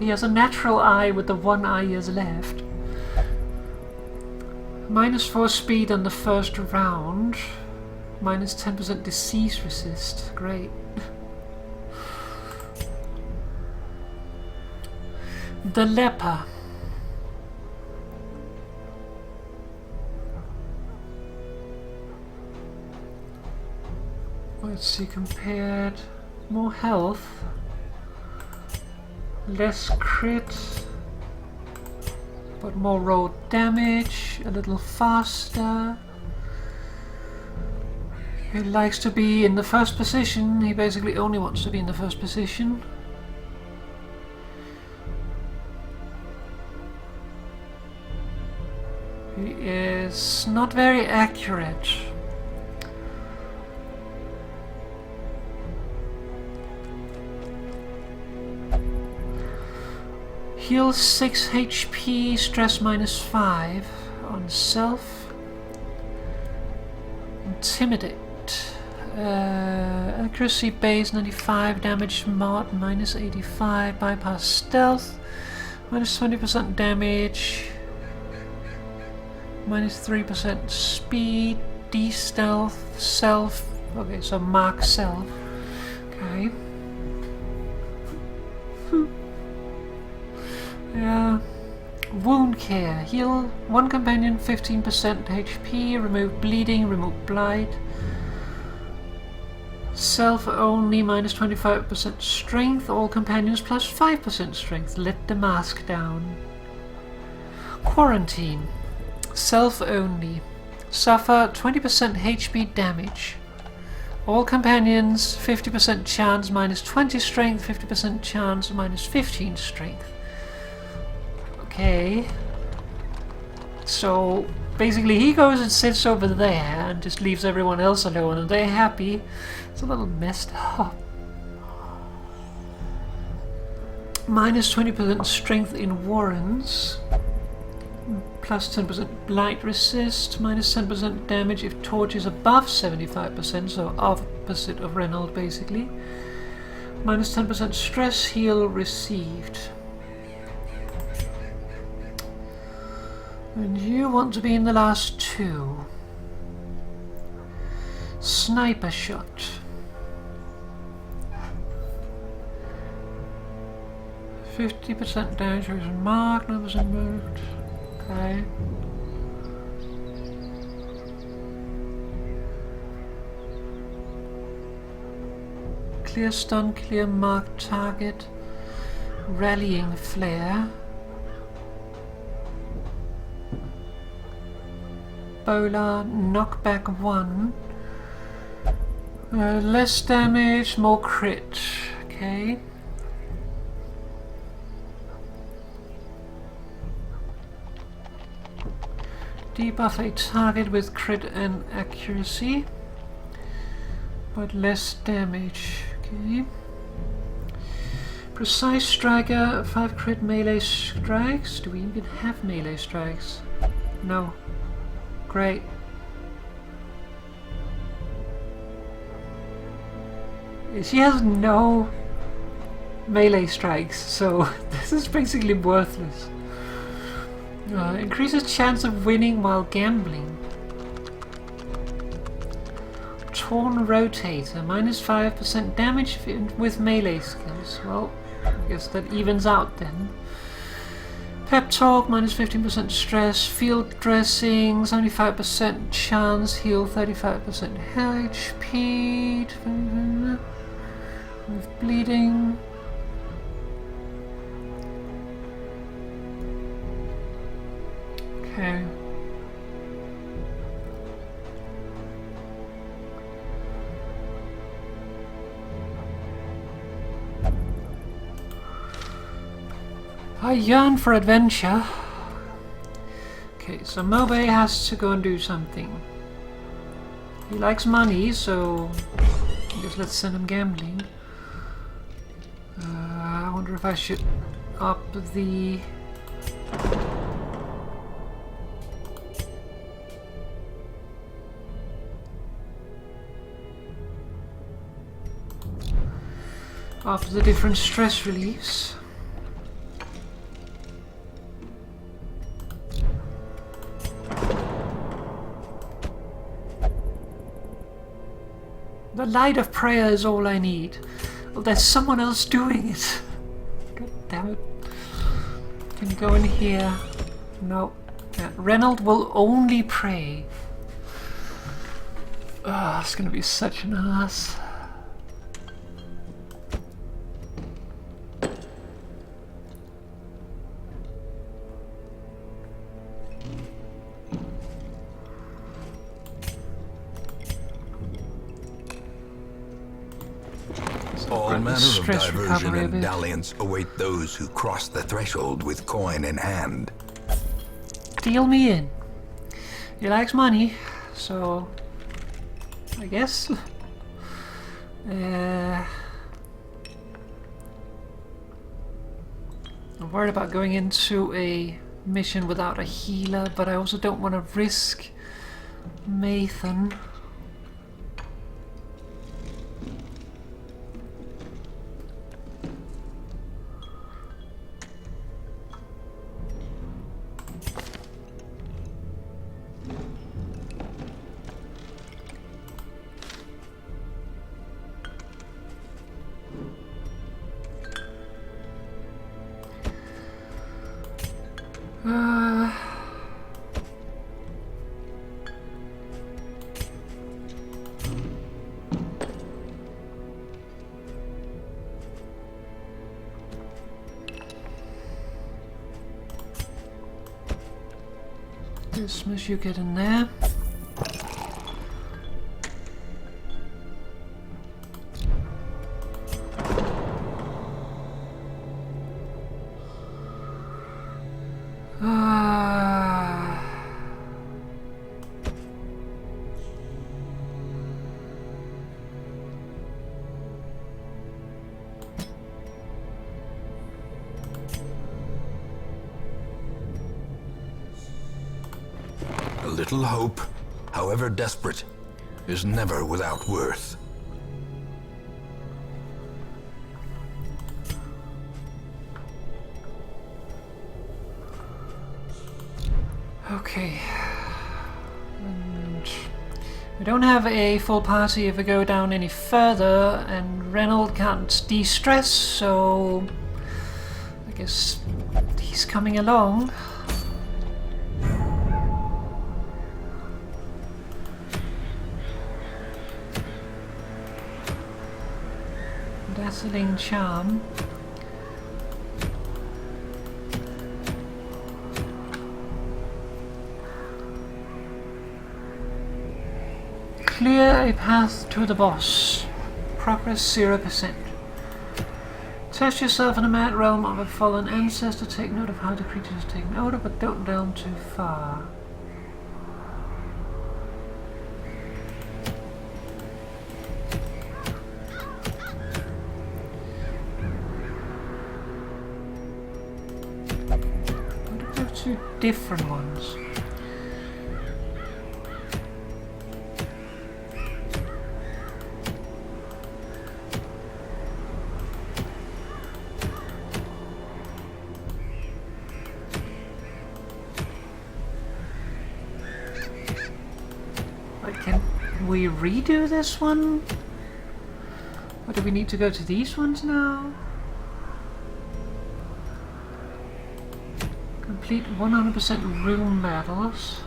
has a natural eye with the 1 eye he has left. -4 speed on the first round. -10% disease resist, great. The leper. Let's see, compared. More health. Less crit. But more roll damage. A little faster. He likes to be in the first position. He basically only wants to be in the first position. He is not very accurate. Heal 6 HP, stress -5 on self. Intimidate. Accuracy base 95, damage mod -85, bypass stealth, -20% damage. -3% speed, de-stealth, self. Okay, so mark self. Okay. Yeah. Wound care. Heal 1 companion 15% HP, remove bleeding, remove blight. Self only -25% strength, all companions +5% strength. Let the mask down. Quarantine. Self only. Suffer 20% HP damage. All companions 50% chance -20 strength, 50% chance -15 strength. Okay. So basically he goes and sits over there and just leaves everyone else alone and they're happy. It's a little messed up. -20% strength in warrens. Plus 10% blight resist, minus 10% damage if torch is above 75%, so opposite of Reynold basically. Minus 10% stress heal received. And you want to be in the last two. Sniper shot. 50% damage is marked, 9% moved. Okay. Clear stun, clear marked target. Rallying flare. Bowler, knockback 1. Less damage, more crit. Okay. Debuff a target with crit and accuracy, but less damage. Okay. Precise striker, 5 crit melee strikes. Do we even have melee strikes? No. Great. She has no melee strikes, so this is basically worthless. Increases chance of winning while gambling. Torn Rotator, minus 5% damage with melee skills. Well, I guess that evens out then. Pep Talk, minus 15% stress. Field Dressing, 75% chance. Heal, 35% HP. With bleeding. Okay. I yearn for adventure. Okay, so Mobe has to go and do something. He likes money, so I guess let's send him gambling. I wonder if I should up the... After the different stress reliefs. The light of prayer is all I need. Well, there's someone else doing it. God damn it. Can you go in here? No. Yeah, Reynold will only pray. Oh, it's gonna be such an ass. All manner of diversion and dalliance await those who cross the threshold with coin in hand. Deal me in. He likes money, so I guess. I'm worried about going into a mission without a healer, but I also don't want to risk Mathan. Christmas, you get in there. little hope, however desperate, is never without worth. Okay. And we don't have a full party if we go down any further, and Reynold can't de-stress, so I guess he's coming along. Dazzling charm. Clear a path to the boss. Progress 0%. Test yourself in the mad realm of a fallen ancestor. Take note of how the creature is taken over, but don't delve too far. What about two different ones? Can we redo this one? Or do we need to go to these ones now? Complete 100% room battles.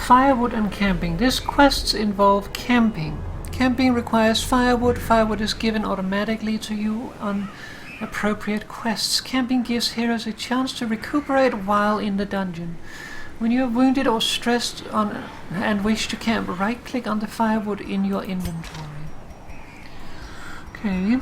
Firewood and camping. These quests involve camping. Camping requires firewood. Firewood is given automatically to you on appropriate quests. Camping gives heroes a chance to recuperate while in the dungeon. When you are wounded or stressed and wish to camp, right-click on the firewood in your inventory. Okay.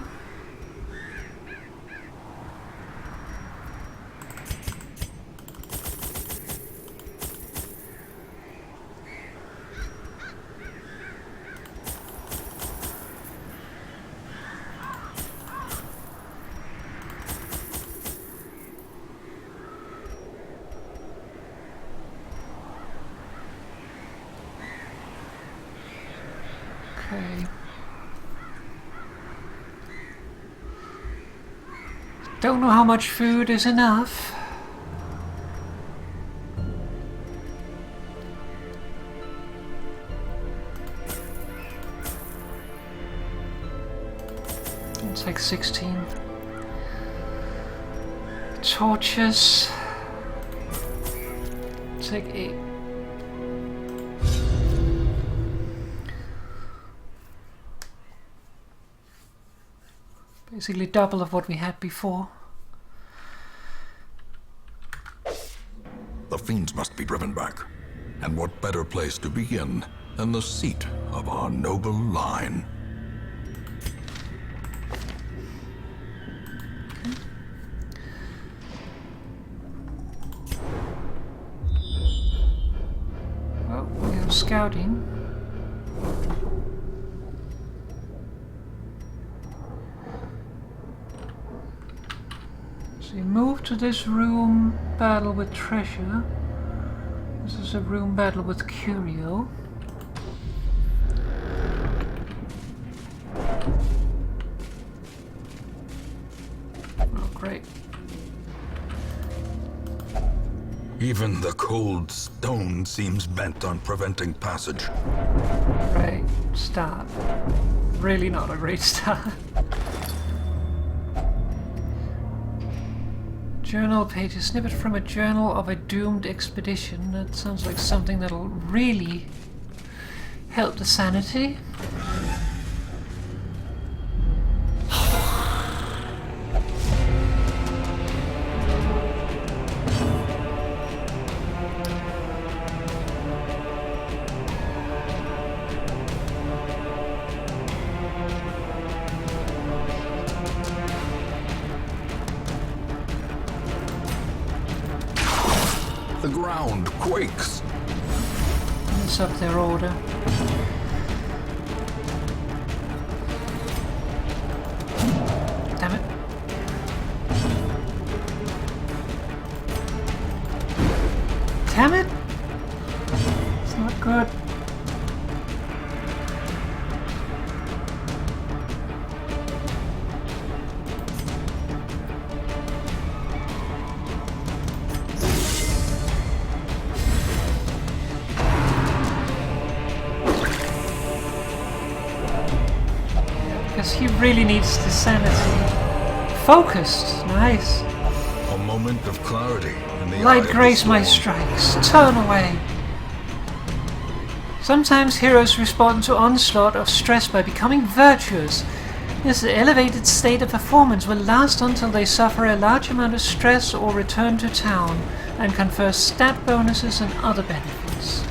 Okay. Don't know how much food is enough. It's like 16. Torches. Take 8. Basically double of what we had before. The fiends must be driven back. And what better place to begin than the seat of our noble line? Well, we have scouting. So you move to this room, battle with treasure. This is a room battle with curio. Oh, great. Even the cold stone seems bent on preventing passage. Great start. Really not a great start. Journal page, a snippet from a journal of a doomed expedition. That sounds like something that'll really help the sanity. The ground quakes. It's up their order. Damn it. Damn it! It's not good. Because he really needs the sanity. Focused. Nice. A moment of clarity in the eye Light of the grace my storm. strikes. Turn away. Sometimes heroes respond to onslaught of stress by becoming virtuous. This elevated state of performance will last until they suffer a large amount of stress or return to town and confer stat bonuses and other benefits.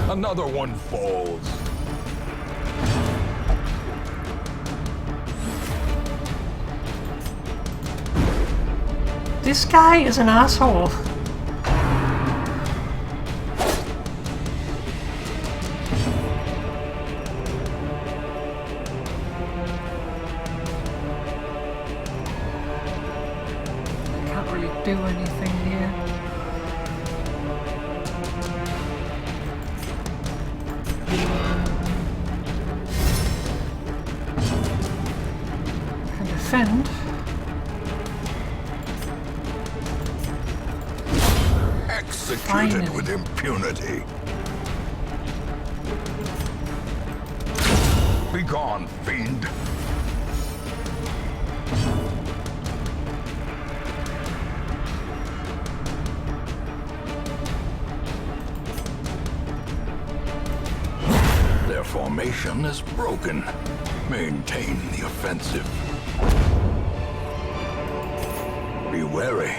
Another one falls. This guy is an asshole. Can't really do anything here. Can defend. Executed Finally. with impunity. Begone, fiend. Their formation is broken. Maintain the offensive. Be wary.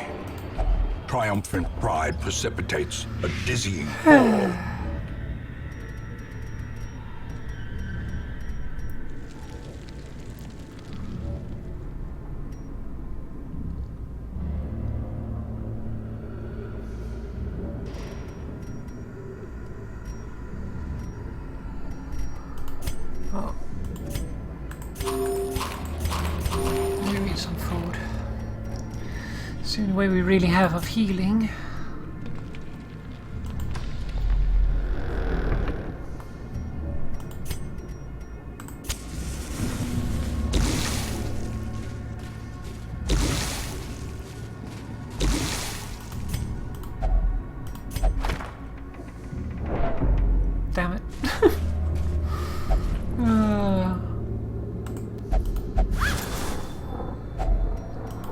Triumphant pride precipitates a dizzying fall. Oh. Let me eat some food. It's the only way we really have of healing.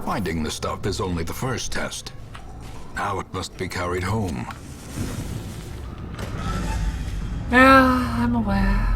Finding the stuff is only the first test. Now it must be carried home. Yeah, I'm aware.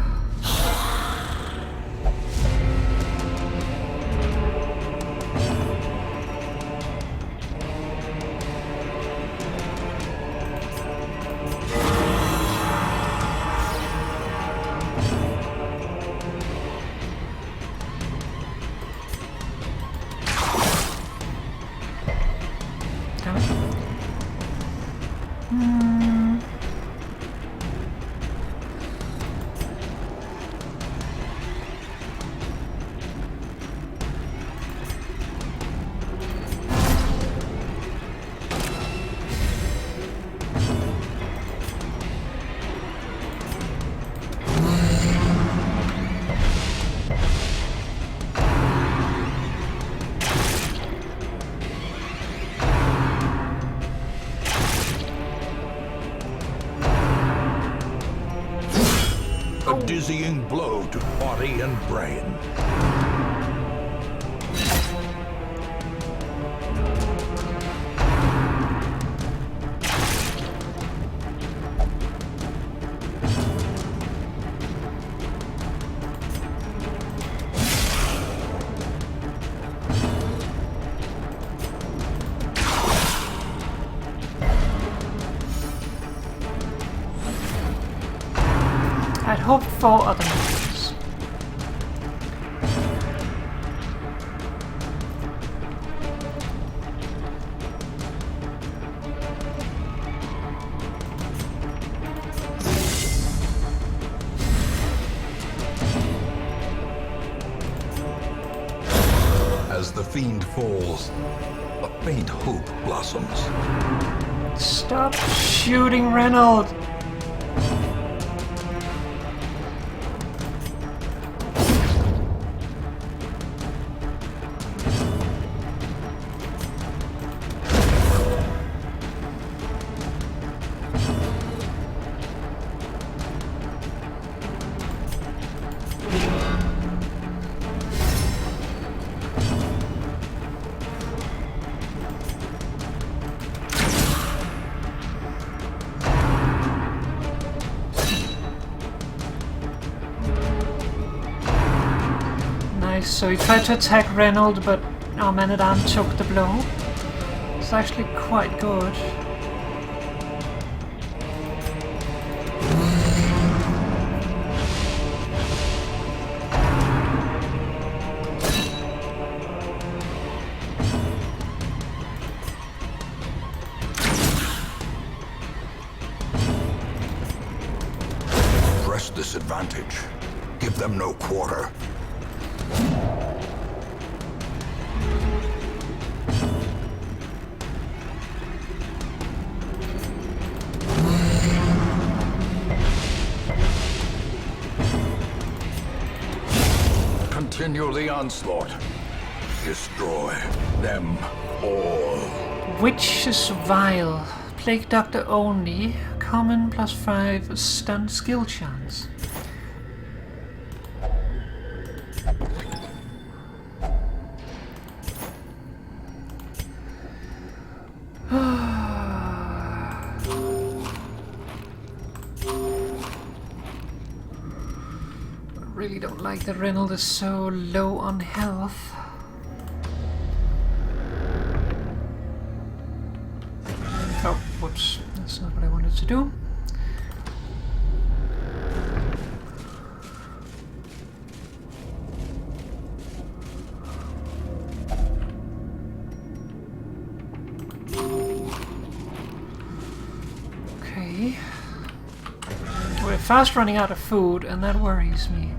A dizzying blow to body and brain. I'd hoped for other moves. As the fiend falls, a faint hope blossoms. Stop shooting, Reynolds! So he tried to attack Reynolds, but our man-at-arm took the blow. It's actually quite good. Press this advantage. Give them no quarter. Continue the onslaught. Destroy them all. Witch is vile. Plague Doctor only. Common +5 stun skill chance. Really don't like that Reynolds is so low on health. Oh, whoops. That's not what I wanted to do. Okay. We're fast running out of food, and that worries me.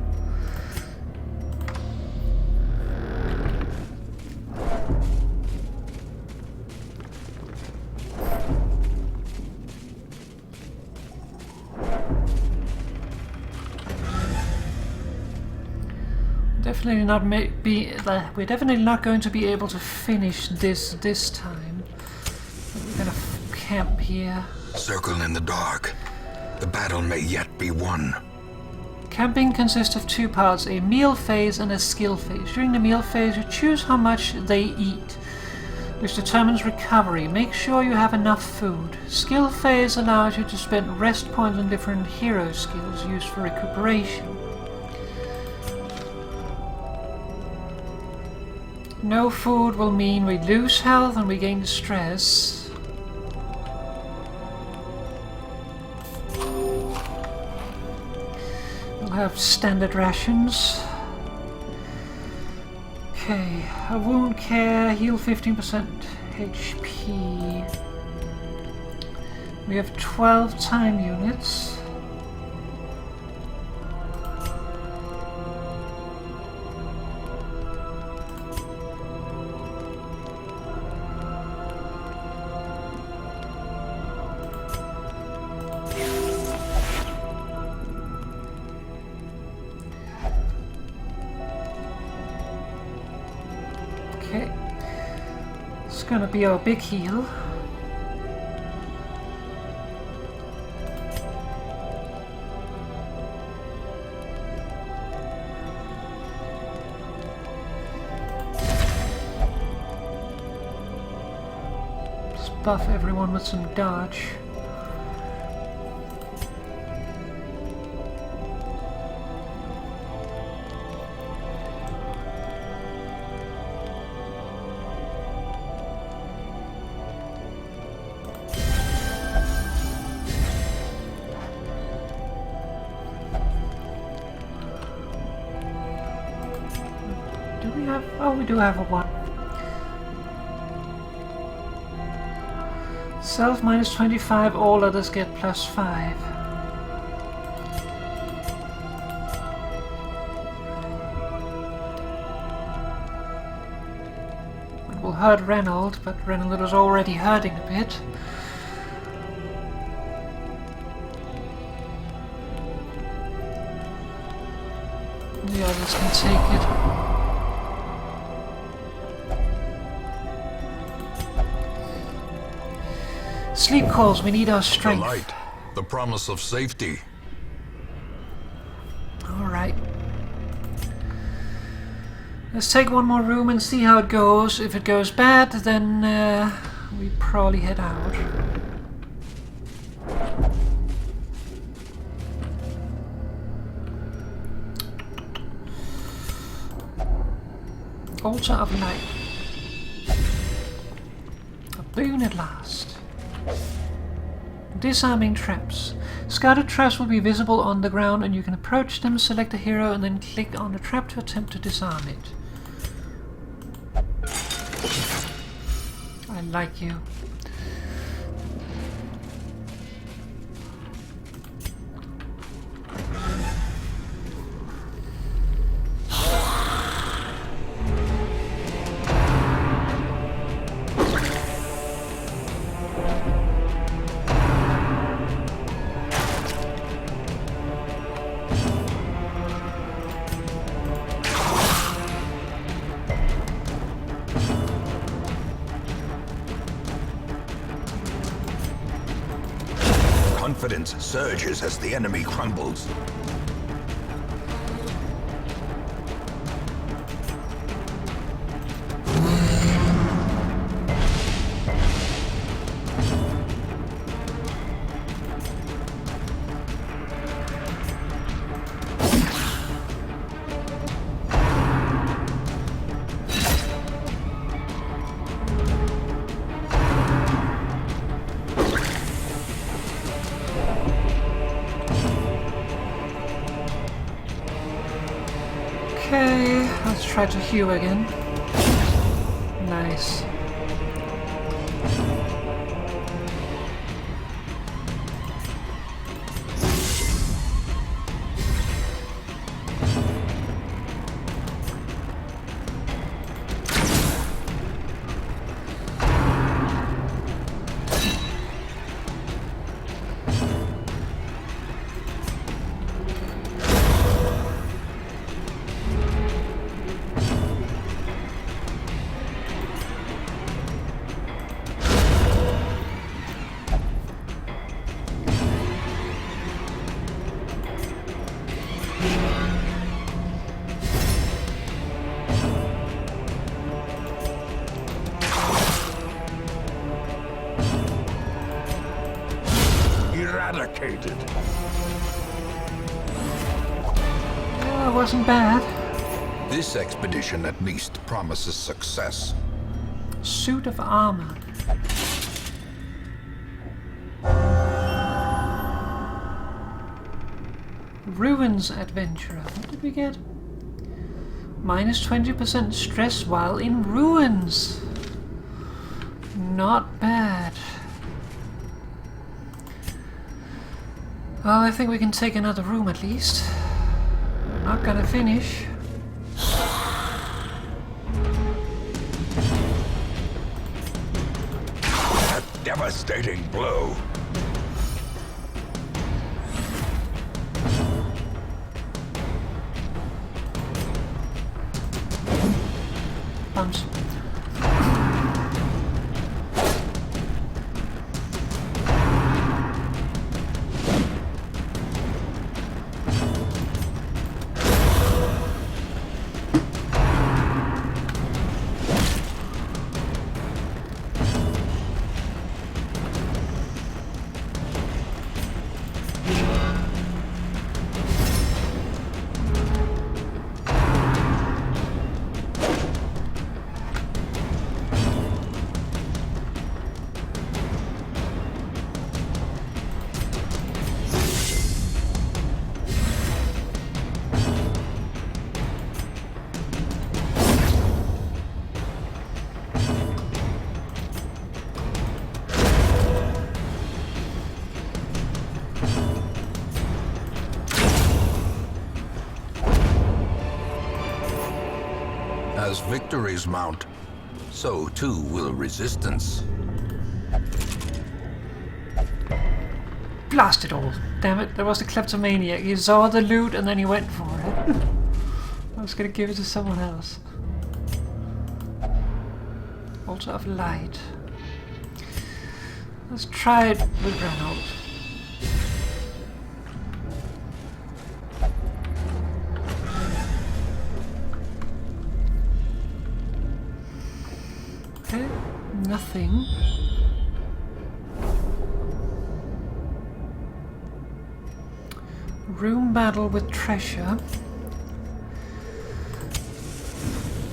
We're definitely not going to be able to finish this time. We're gonna camp here. Circle in the dark. The battle may yet be won. Camping consists of two parts, a meal phase and a skill phase. During the meal phase, you choose how much they eat. which determines recovery. Make sure you have enough food. Skill phase allows you to spend rest points on different hero skills used for recuperation. No food will mean we lose health and we gain stress. We'll have standard rations. Okay, a wound care, heal 15% HP. We have 12 time units. Okay, it's gonna be our big heal. Just buff everyone with some dodge. Do we have... oh, we do have a 1. Self minus 25, all others get plus 5. It will hurt Reynold, but Reynold is already hurting a bit. The others can take it. Sleep calls, we need our The strength. light, the promise of safety. Alright. Let's take one more room and see how it goes. If it goes bad, then we probably head out. Altar of Light. A boon at last. Disarming traps. Scattered traps will be visible on the ground and you can approach them, select a hero and then click on the trap to attempt to disarm it. I like you. Confidence surges as the enemy crumbles. Okay, let's try to heal again. Nice. eradicated. It wasn't bad. This expedition at least promises success. Suit of armor. Ruins adventurer. What did we get? Minus 20% stress while in ruins. Not bad. Well, I think we can take another room at least. We're not gonna finish. A devastating blow. Bumps. As victories mount, so too will resistance. Blast it all. Damn it, there was the kleptomaniac. He saw the loot and then he went for it. I was gonna give it to someone else. Altar of Light. Let's try it with Reynolds. Okay, nothing. Room battle with treasure.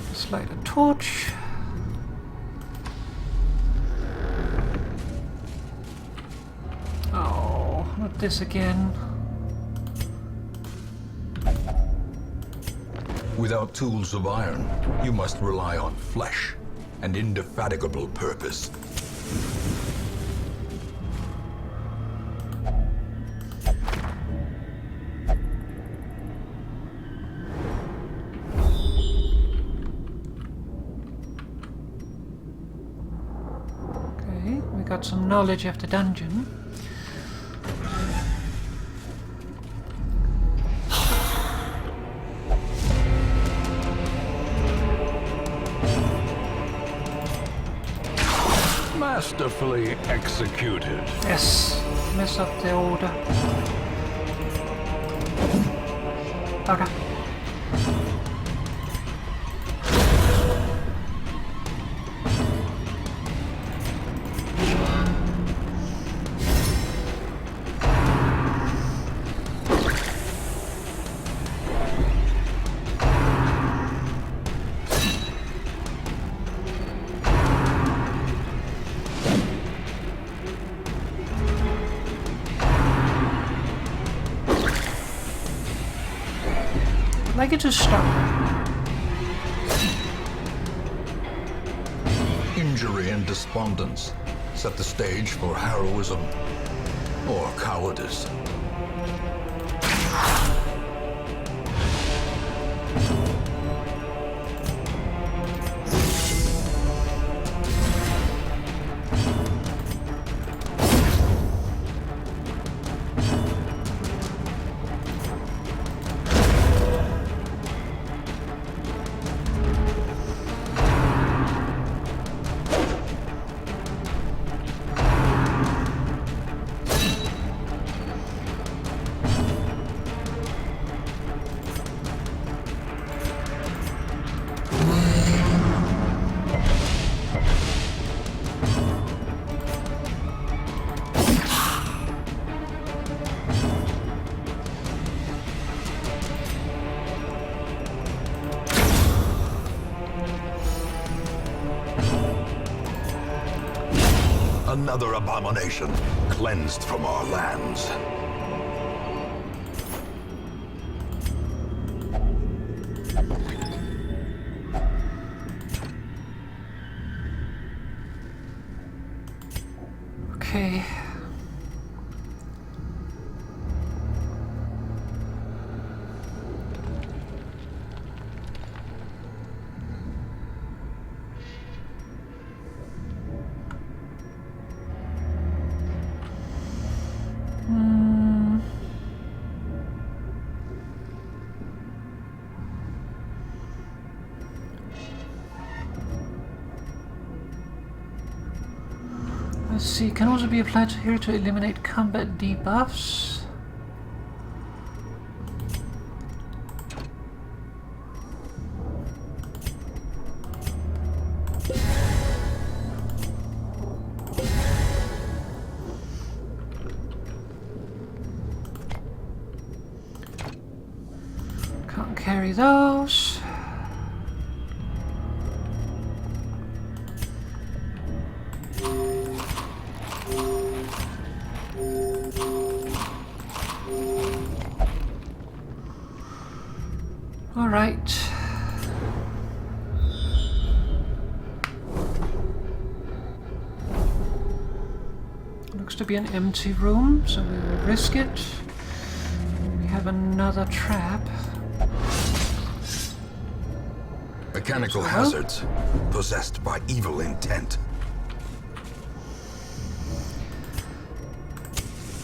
Let's light a torch. Oh, not this again. Without tools of iron, you must rely on flesh and indefatigable purpose. Okay, we got some knowledge of the dungeon. Masterfully executed. Yes, mess up the order. Okay. I'd like it to stop. Injury and despondence set the stage for heroism or cowardice. Another abomination cleansed from our lands. Okay. Let's see, can also be applied here to eliminate combat debuffs. Can't carry those. All right. Looks to be an empty room, so we will risk it. We have another trap. Mechanical hazards, possessed by evil intent.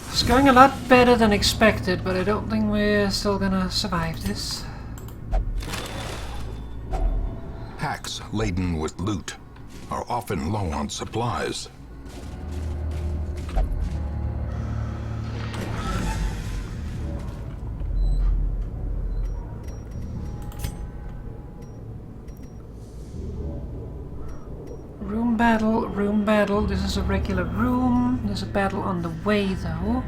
It's going a lot better than expected, but I don't think we're still gonna survive this. Hacks laden with loot are often low on supplies. Room battle, room battle. This is a regular room. There's a battle on the way though.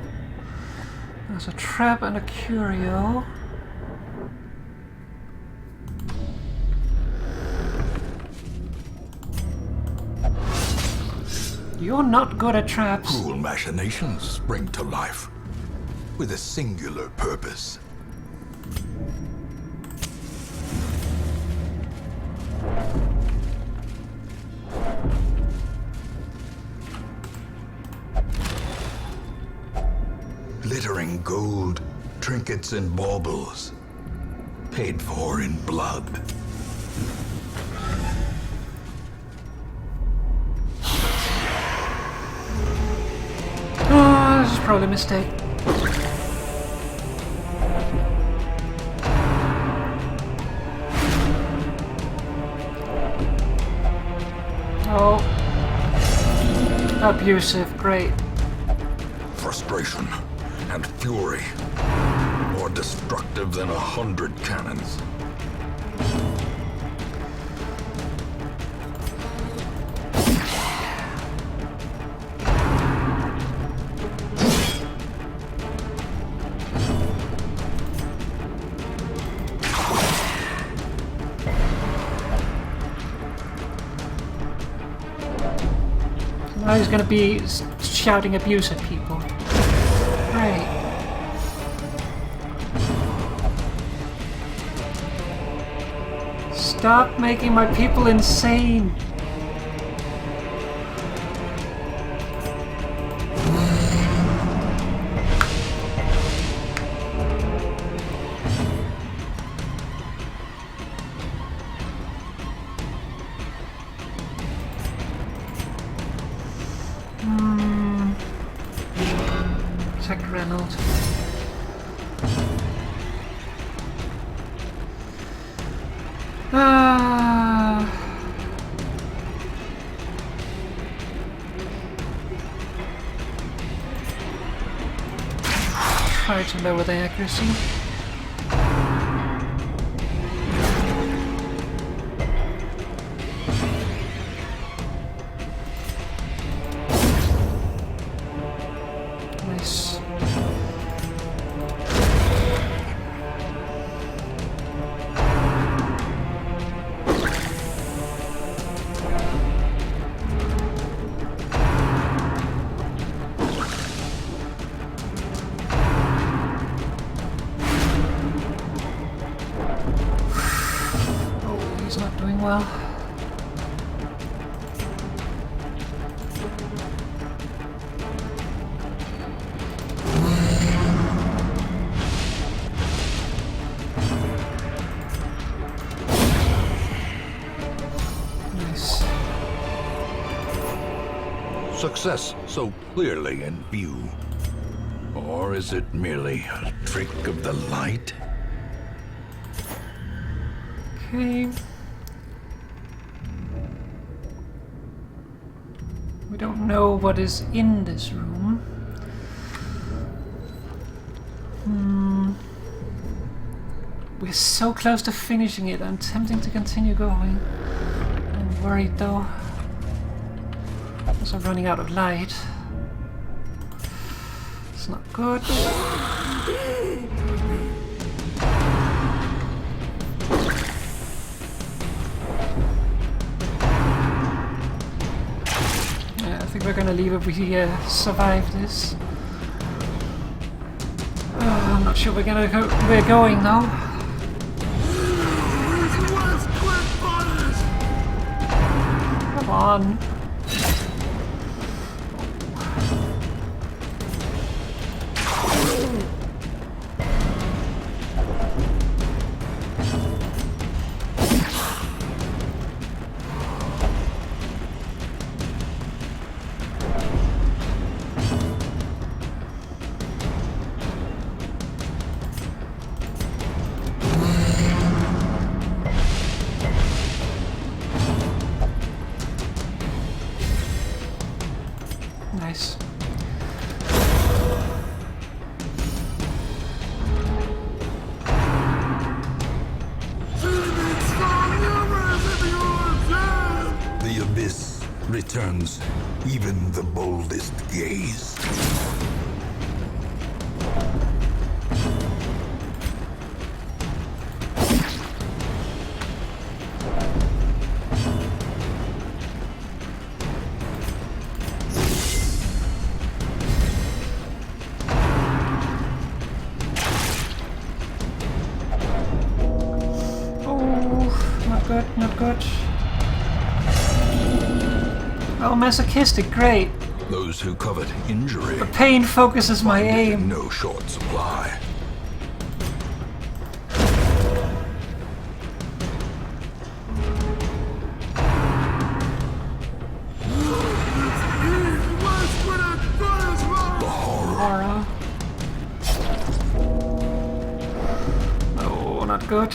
There's a trap and a curio. You're not good at traps. Cruel machinations spring to life with a singular purpose. Glittering gold, trinkets and baubles, paid for in blood. Oh, this is probably a mistake. Oh. Abusive, great. Frustration and fury, more destructive than 100 cannons. Now he's gonna be shouting abuse at people. Great. Stop making my people insane. Check Reynolds. Try to lower the accuracy. Nice. success so clearly in view? Or is it merely a trick of the light? Okay. We don't know what is in this room. We're so close to finishing it. I'm tempting to continue going. I'm worried though. Also running out of light. It's not good. Yeah, I think we're gonna leave if we survive this. I'm not sure we're going though. Come on. Nice. The abyss returns even the boldest gaze. Not good. Oh, masochistic, great. Those who covet injury The pain focuses my find it in aim. no short supply. The horror. Horror. Oh, not good.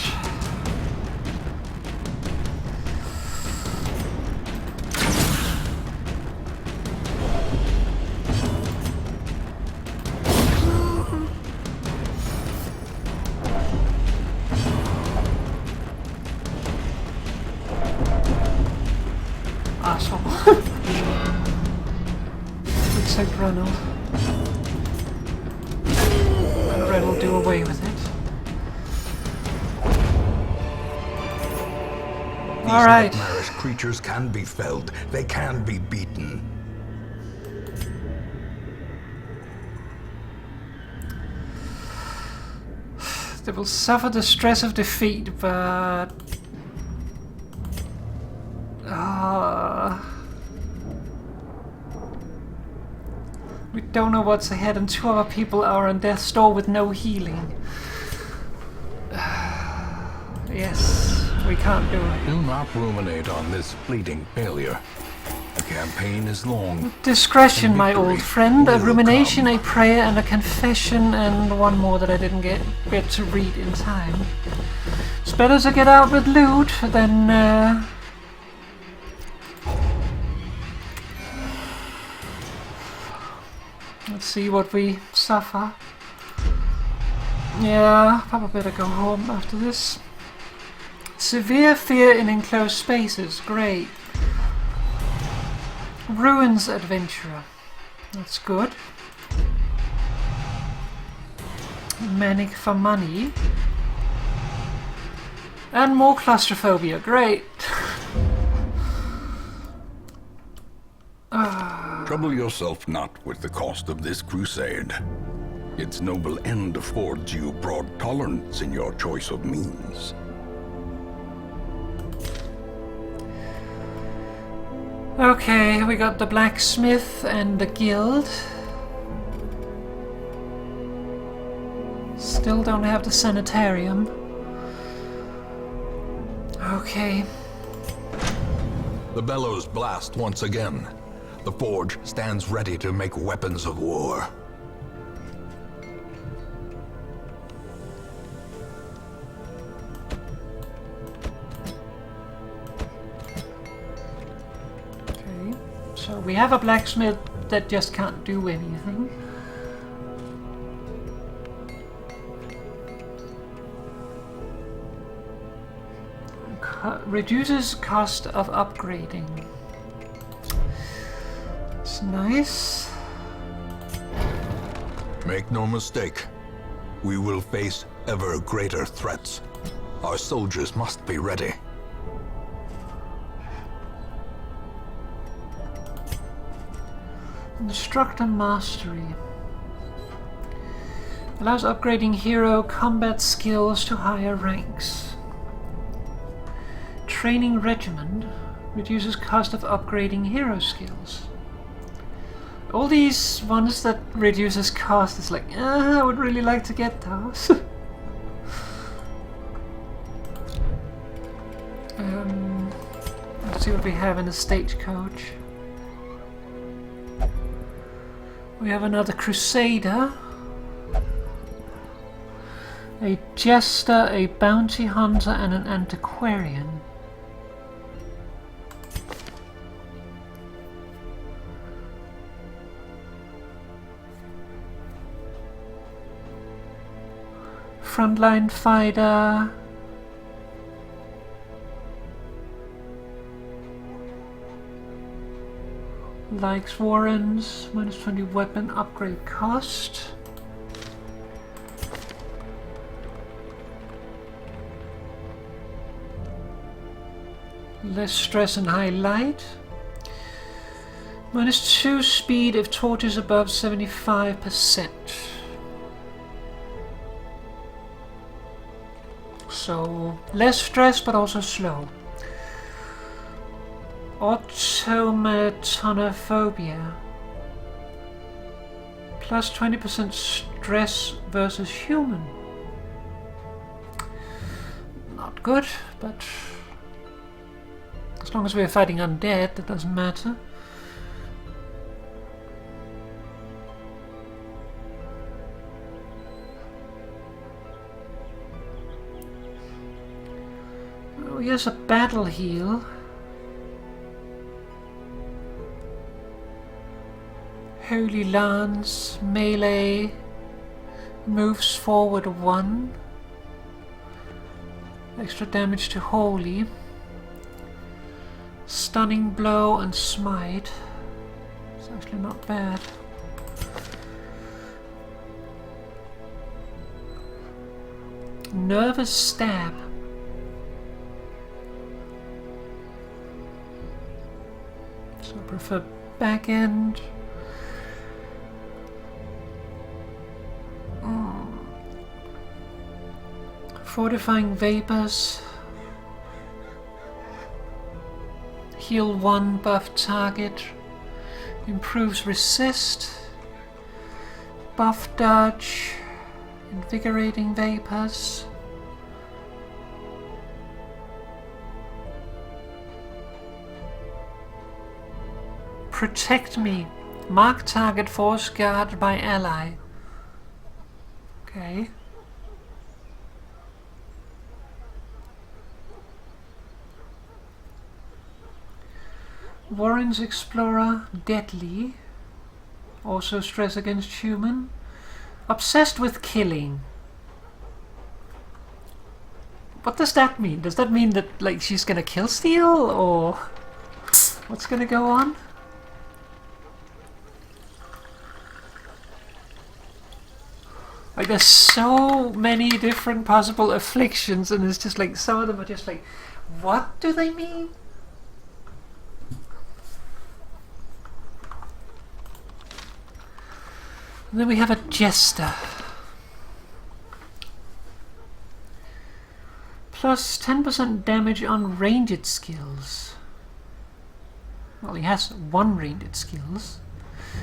Asshole. Looks like Ronald. And Red will do away with it. These Alright. nightmarish creatures can be felled. They can be beaten. They will suffer the stress of defeat, but... we don't know what's ahead, and 2 other people are on death's door with no healing. Yes, we can't do it. Do not ruminate on this fleeting failure. The campaign is long. Discretion, my Victory old friend. A will rumination, come. a prayer, and a confession, and one more that I didn't get to read in time. It's better to get out with loot than... Let's see what we suffer. Yeah, probably better go home after this. Severe fear in enclosed spaces. Great. Ruins adventurer. That's good. Manic for money. And more claustrophobia. Great. Trouble yourself not with the cost of this crusade. Its noble end affords you broad tolerance in your choice of means. Okay, we got the blacksmith and the guild. Still don't have the sanitarium. Okay. The bellows blast once again. the forge stands ready to make weapons of war. Okay, so we have a blacksmith that just can't do anything. Reduces cost of upgrading. It's nice. Make no mistake, we will face ever greater threats. Our soldiers must be ready. Instructor Mastery. Allows upgrading hero combat skills to higher ranks. Training Regiment reduces cost of upgrading hero skills. All these ones that reduces cost is like, I would really like to get those. Let's see what we have in the stagecoach. We have another Crusader, a Jester, a Bounty Hunter, and an Antiquarian. Frontline Fighter. Likes Warrens, minus 20 weapon upgrade cost. Less stress and high light. Minus 2 speed if torch is above 75%. So less stress but also slow. Automatonophobia. Plus 20% stress versus human. Not good, but as long as we're fighting undead, that doesn't matter. Oh, here's a battle heal. Holy Lance, melee, moves forward 1. Extra damage to Holy. Stunning blow and smite. It's actually not bad. Nervous stab. So I prefer back end. Fortifying vapors. Heal 1, buff target. Improves resist. Buff dodge. Invigorating vapors. Protect me. Mark target force guard by ally. Okay. Warren's Explorer, deadly. Also stress against human. Obsessed with killing. What does that mean? Does that mean that like she's gonna kill steal, or what's gonna go on? Like there's so many different possible afflictions, and it's just like some of them are just like, what do they mean? And then we have a Jester. Plus 10% damage on ranged skills. Well, he has 1 ranged skills,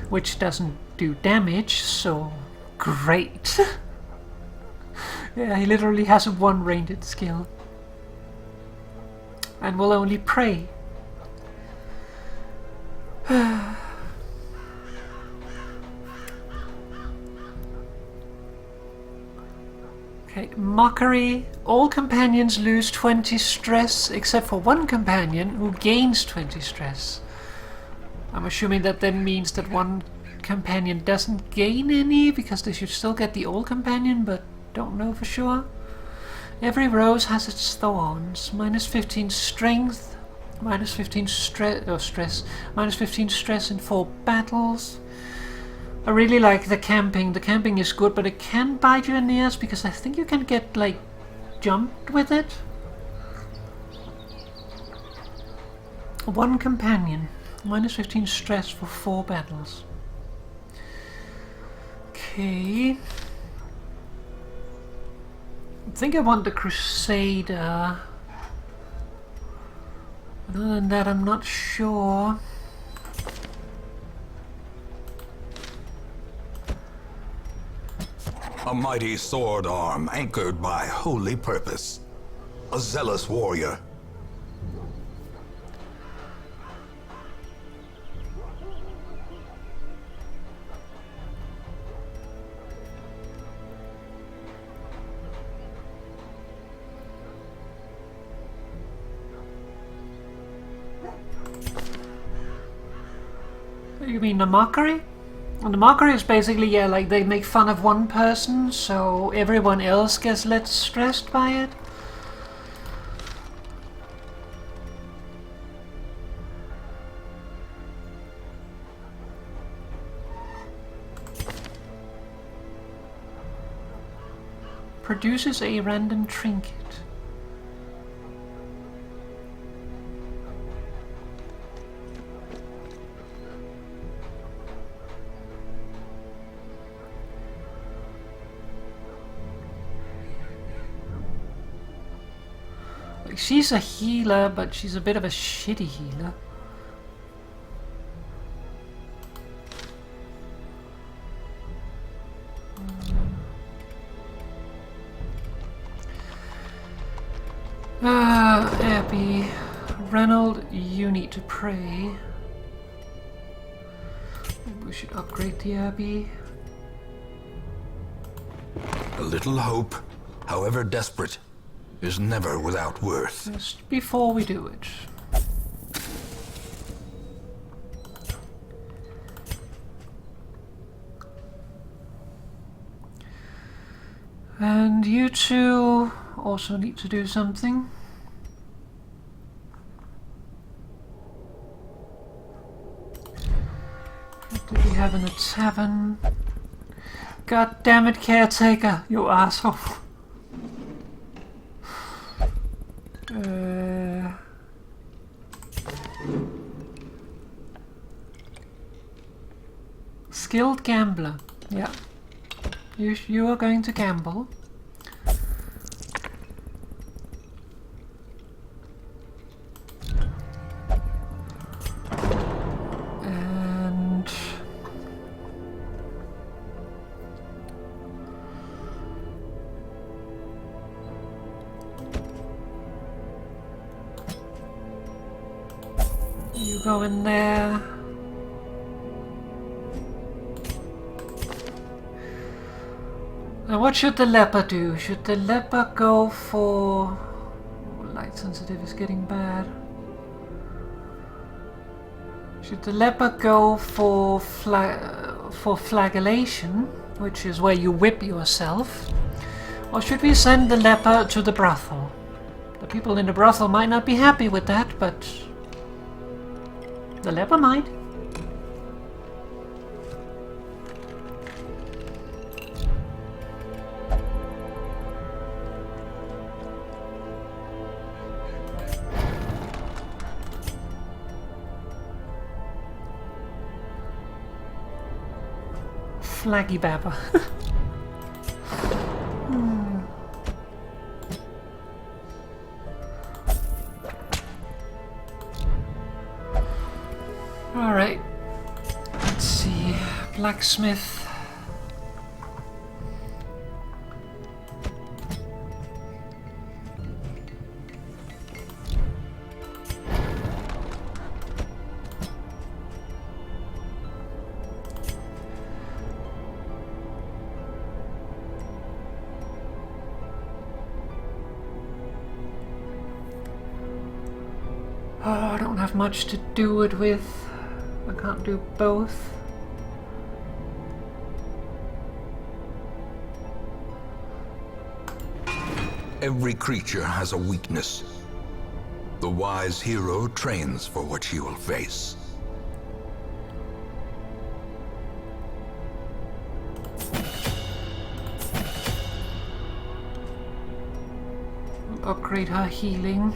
which doesn't do damage, so great. Yeah, he literally has 1 ranged skill. And will only pray. Okay, Mockery. All companions lose 20 stress except for one companion who gains 20 stress. I'm assuming that then means that one companion doesn't gain any, because they should still get the old companion, but don't know for sure. Every rose has its thorns. Minus 15 strength, minus 15 stress, minus 15 stress in 4 battles. I really like the camping. The camping is good, but it can bite you in the ass because I think you can get like jumped with it. One companion, minus 15 stress for 4 battles. Okay. I think I want the Crusader. Other than that, I'm not sure. A mighty sword arm anchored by holy purpose. A zealous warrior. You mean the Mockery? And the Mockery is basically, yeah, like they make fun of one person, so everyone else gets less stressed by it. Produces a random trinket. She's a healer, but she's a bit of a shitty healer. Abby. Reynold, you need to pray. Maybe we should upgrade the Abbey. A little hope, however desperate, is never without worth. Just before we do it. And you two also need to do something. What do we have in the tavern? God damn it, caretaker, you asshole. Skilled gambler. Yeah. You are going to gamble. And you go in there. Now what should the leper do? Should the leper go for... Light sensitive is getting bad. Should the leper go for flagellation, which is where you whip yourself? Or should we send the leper to the brothel? The people in the brothel might not be happy with that, but the leper might. Flaggy Babber. Alright. Let's see. Blacksmith. have much to do it with. I can't do both. Every creature has a weakness. The wise hero trains for what she will face. Upgrade her healing.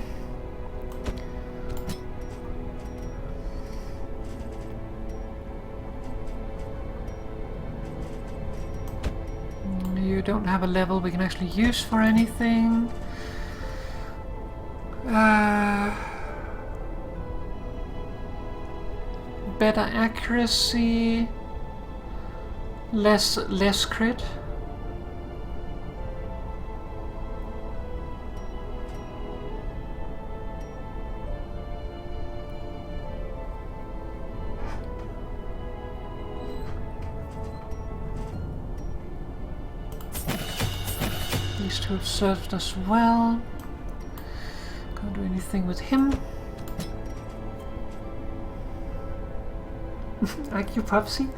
You don't have a level we can actually use for anything. Better accuracy, less crit. These two have served us well. Can't do anything with him. IQ Pupsy?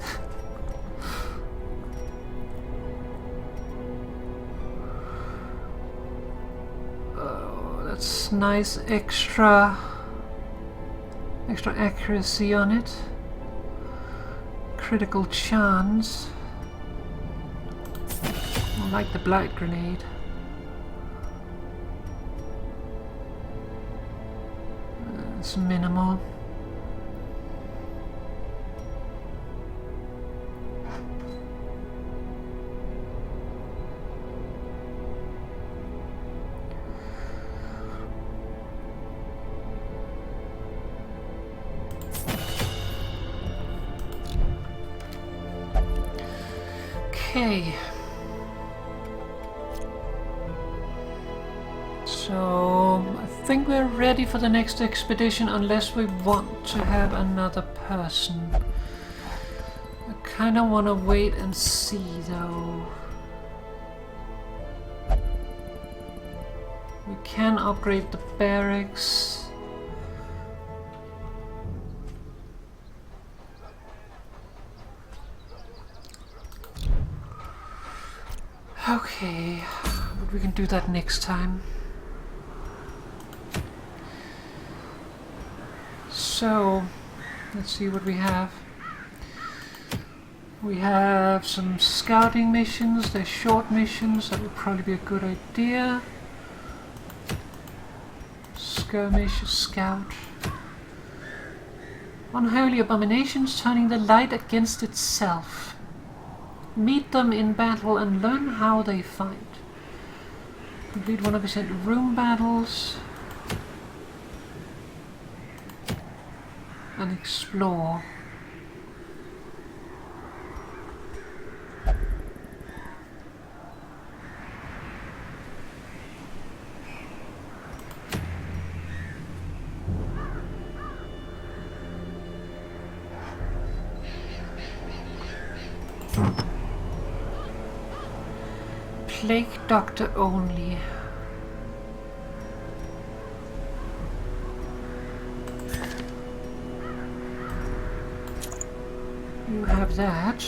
Oh, that's nice extra accuracy on it. Critical chance. I like the blight grenade. It's minimal. Okay. So, I think we're ready for the next expedition unless we want to have another person. I kinda wanna wait and see though. We can upgrade the barracks. Okay, but we can do that next time. So, let's see what we have. We have some scouting missions. They're short missions. That would probably be a good idea. Skirmish, scout. Unholy abominations turning the light against itself. Meet them in battle and learn how they fight. Complete 100% room battles. And explore. Plague Doctor only. You have that.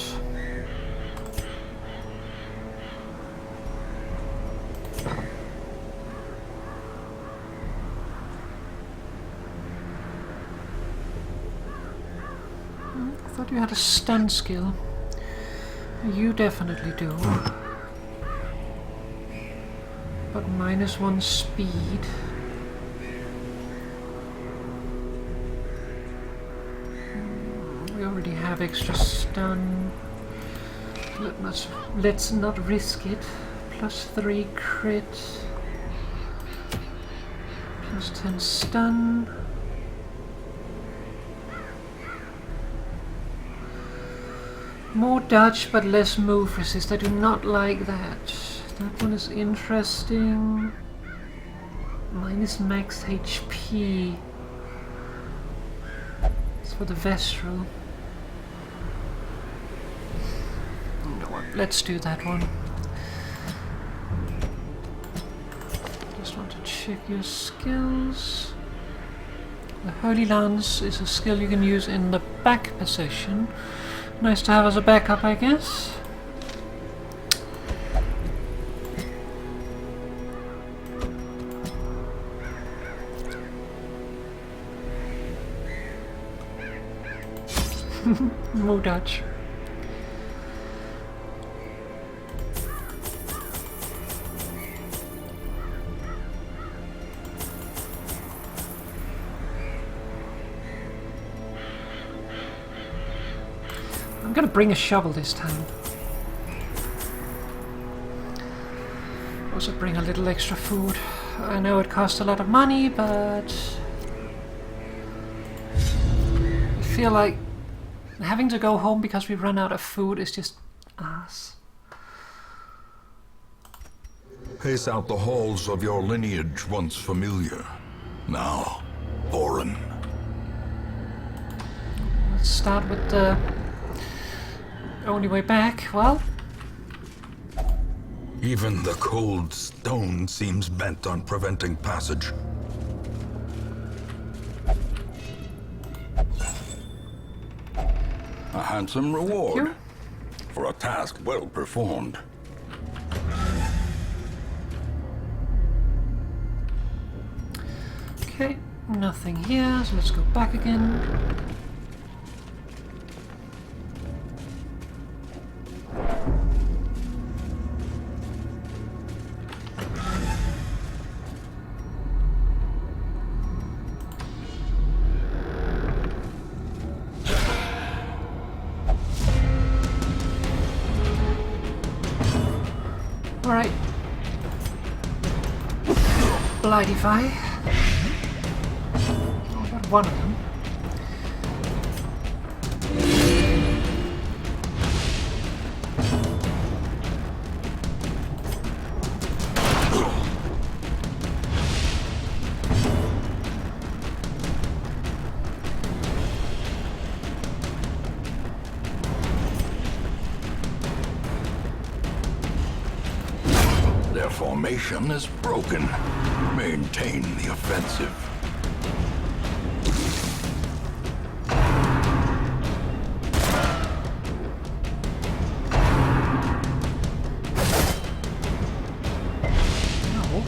I thought you had a stun skill. You definitely do. But -1 speed. We already have extra stun. Let's not risk it. +3 crit. +10 stun. More dodge but less move resist. I do not like that. That one is interesting. Minus max HP. It's for the Vestral. You know what? Let's do that one. Just want to check your skills. The Holy Lance is a skill you can use in the back position. Nice to have as a backup, I guess. More Dutch. I'm gonna bring a shovel this time. Also bring a little extra food. I know it costs a lot of money, but I feel like having to go home because we run out of food is just ass. Pace out the halls of your lineage once familiar, now foreign. Let's start with the only way back. Well, Even the cold stone seems bent on preventing passage. A handsome reward you. for a task well performed. Okay, nothing here, so let's go back again. Alright. Blightify. Oh, got one of them. Their formation is broken. Maintain the offensive. No.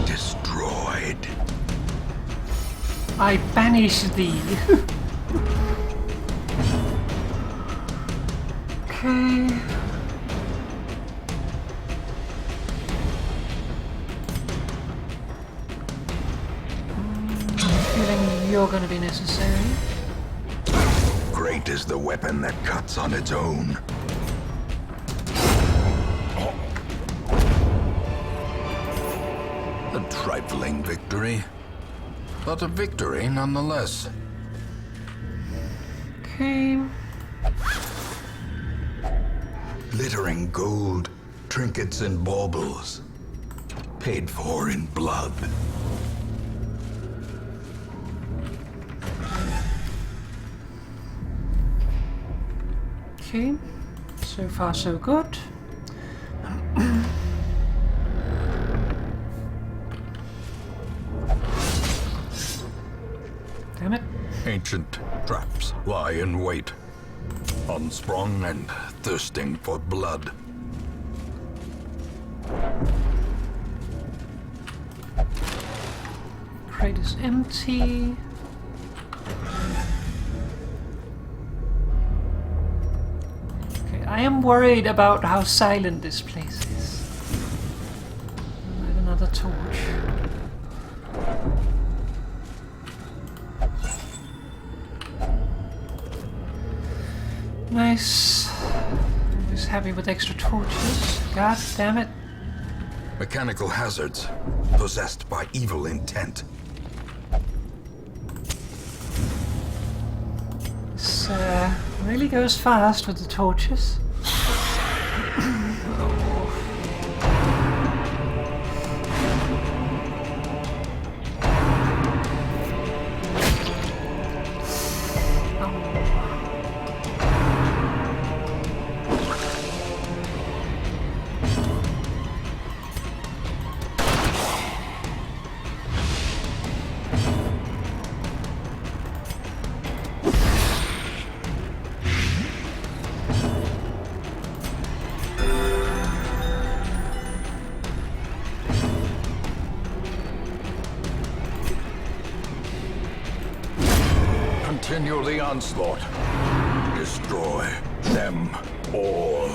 Destroyed. I banish thee. Okay. I'm feeling you're gonna be necessary. Great is the weapon that cuts on its own. A trifling victory, but a victory nonetheless. Okay. Glittering gold, trinkets and baubles, paid for in blood. Okay. So far so good. Damn it. Ancient traps lie in wait, unsprung and thirsting for blood. Crate is empty. Okay, I am worried about how silent this place is. I have another torch. Nice. Always happy with extra torches. God damn it. Mechanical hazards. Possessed by evil intent. This really goes fast with the torches. Continue the onslaught. Destroy them all.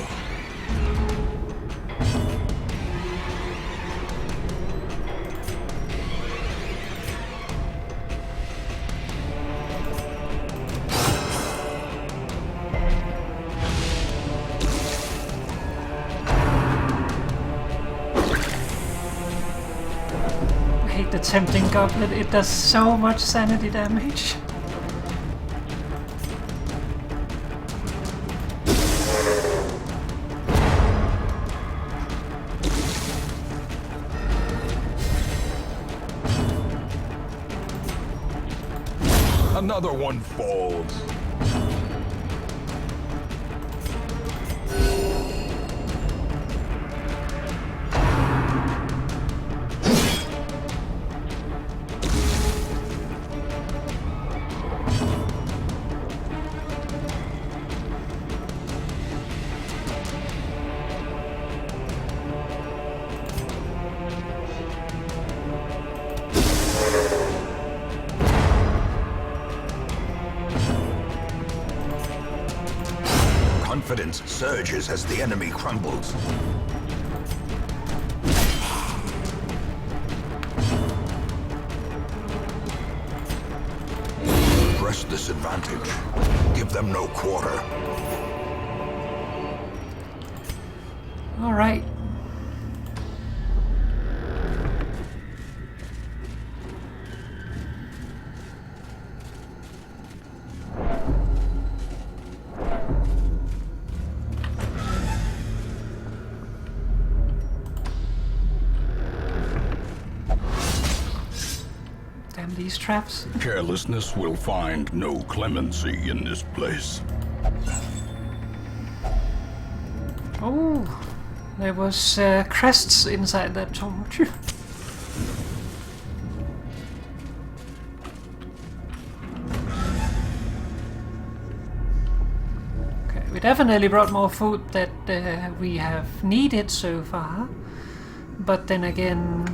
I hate the tempting goblet, it does so much sanity damage. Another one falls. Confidence surges as the enemy crumbles. Press this advantage. Give them no quarter. All right. Damn these traps. Carelessness will find no clemency in this place. Oh, there was crests inside that torch. Okay, we definitely brought more food that we have needed so far. But then again,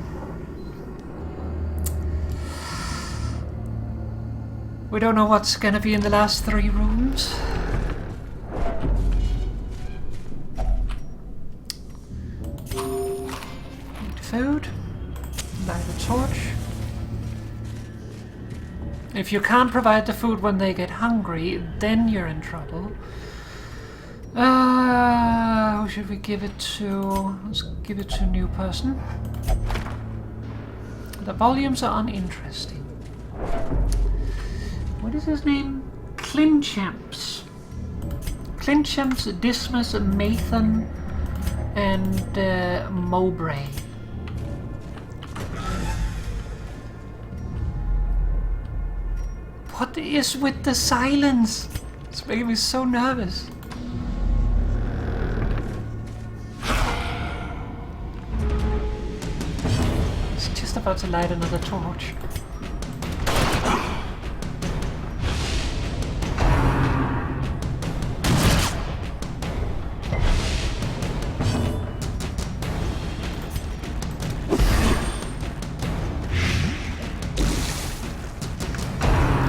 we don't know what's gonna be in the last 3 rooms. Need food. Light a torch. If you can't provide the food when they get hungry, then you're in trouble. Who should we give it to? Let's give it to a new person. The volumes are uninteresting. What is his name? Clinchamps. Clinchamps, Dismas, Mathan, and Mowbray. What is with the silence? It's making me so nervous. It's just about to light another torch.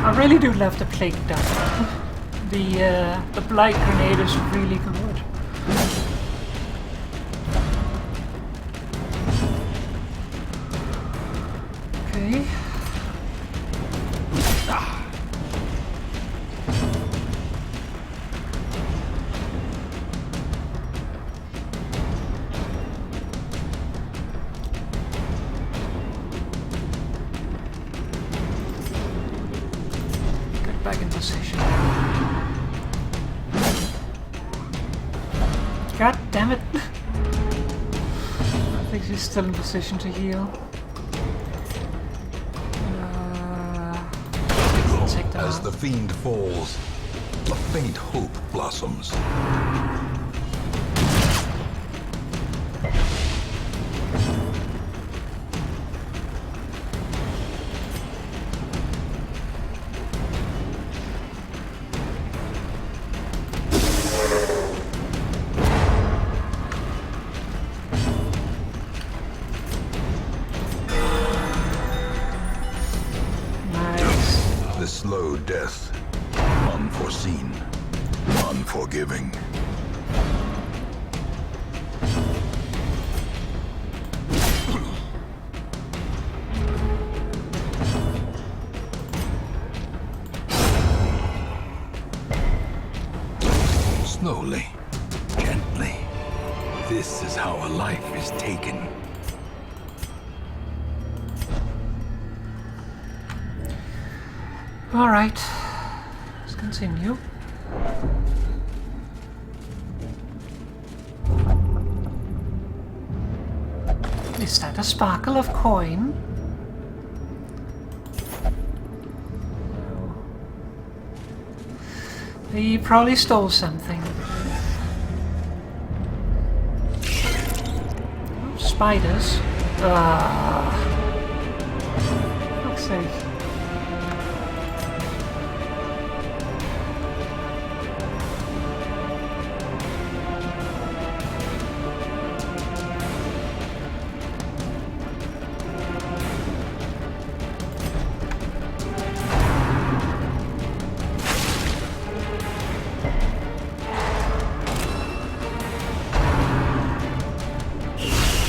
I really do love the plague dart. The blight grenade is really good. Okay. position. God damn it! I think she's still in position to heal. Take them As out. the fiend falls, a faint hope blossoms. The slow death, unforeseen, unforgiving. Slowly, gently. This is how a life is taken. Alright, let's continue. Is that a sparkle of coin? No. He probably stole something. Oh, spiders. Fuck's sake.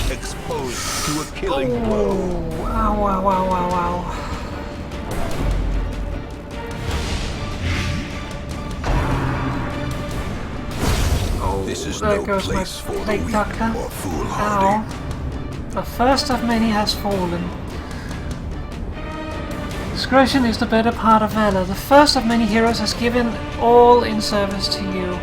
Exposed to a killing blow. Oh, ow, ow, ow, ow, ow. Oh, This is there no goes my place for the plague weak doctor. or foolhardy. Ow. The first of many has fallen. Discretion is the better part of valor. The first of many heroes has given all in service to you.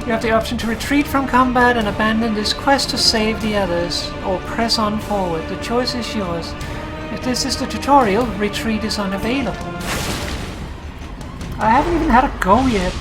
You have the option to retreat from combat and abandon this quest to save the others, or press on forward. The choice is yours. If this is the tutorial, retreat is unavailable. I haven't even had a go yet.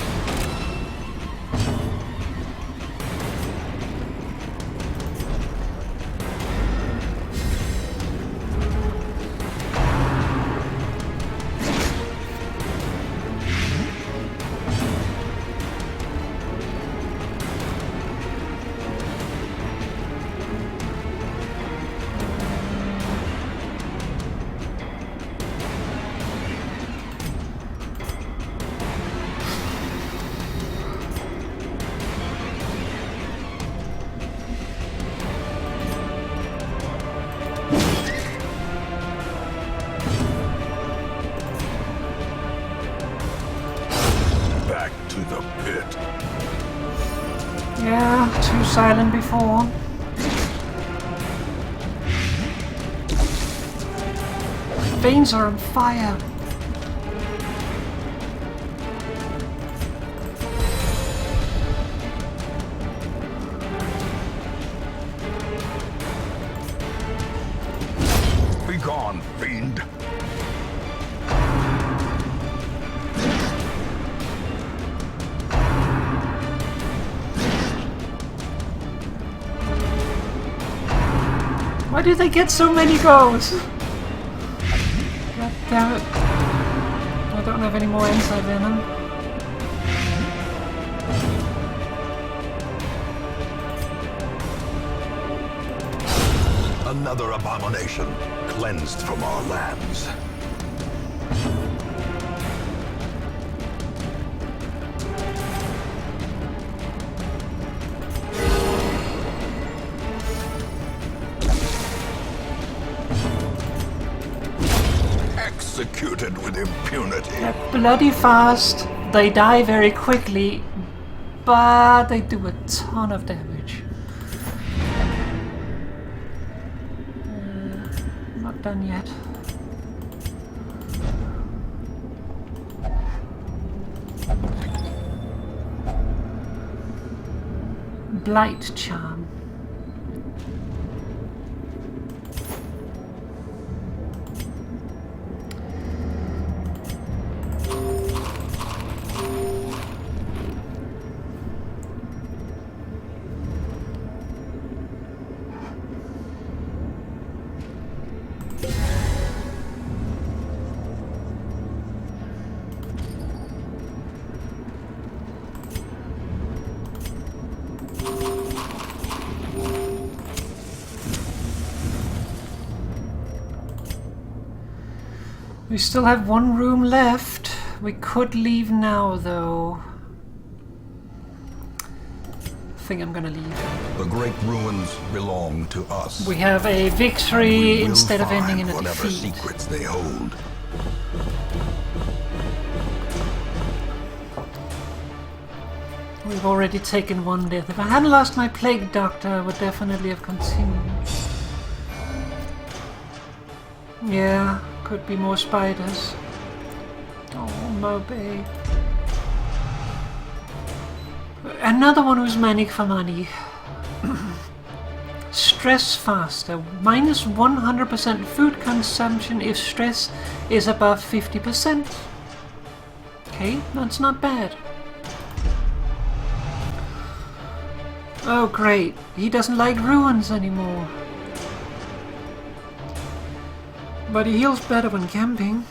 Back to the pit. Yeah, too silent before. My veins are on fire. Be gone, fiend. Why do they get so many goes? God damn it. I don't have any more anti-venom. Another abomination cleansed from our lands. Executed with impunity. They're bloody fast, they die very quickly, but they do a ton of damage. Not done yet. Blight charm. We still have one room left. We could leave now, though. I think I'm gonna leave. The great ruins belong to us. We have a victory instead of ending in a whatever defeat. secrets they hold. We've already taken one death. If I hadn't lost my plague doctor, I would definitely have continued. Yeah, could be more spiders. Oh, Mobe. Another one who's manic for money. Stress faster. Minus 100% food consumption if stress is above 50%. Okay, that's not bad. Oh great, he doesn't like ruins anymore. But he heals better when camping.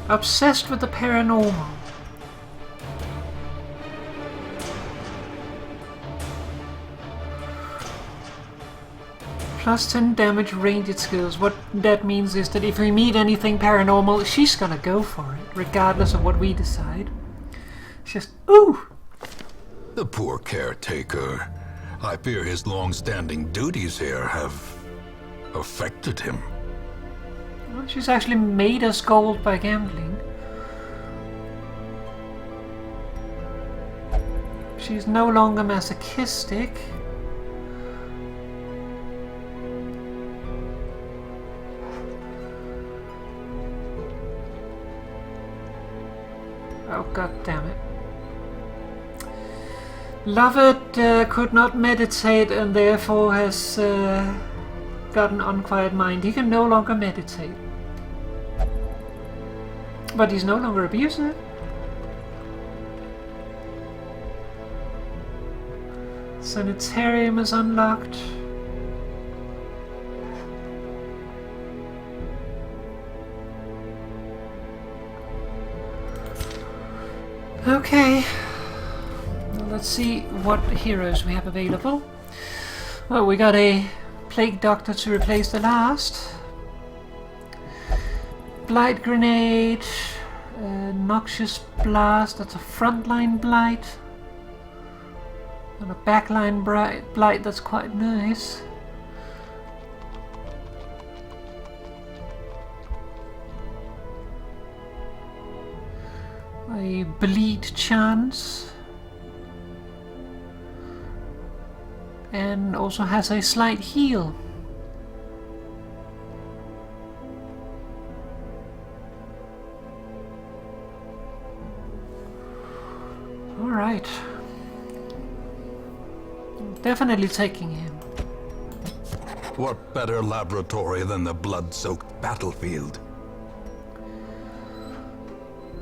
Obsessed with the paranormal. Plus 10 damage ranged skills. What that means is that if we meet anything paranormal, she's gonna go for it, regardless of what we decide. Just, ooh! The poor caretaker. I fear his long-standing duties here have affected him. Well, she's actually made us gold by gambling. She's no longer masochistic. Oh, god damn it. Lovett could not meditate and therefore has got an unquiet mind. He can no longer meditate. But he's no longer abusive. Sanitarium is unlocked. Okay. Let's see what heroes we have available. Well, we got a Plague Doctor to replace the last. Blight Grenade. Noxious Blast, that's a frontline Blight. And a backline Blight, that's quite nice. A Bleed Chance. And also has a slight heal. Alright. Definitely taking him. What better laboratory than the blood-soaked battlefield?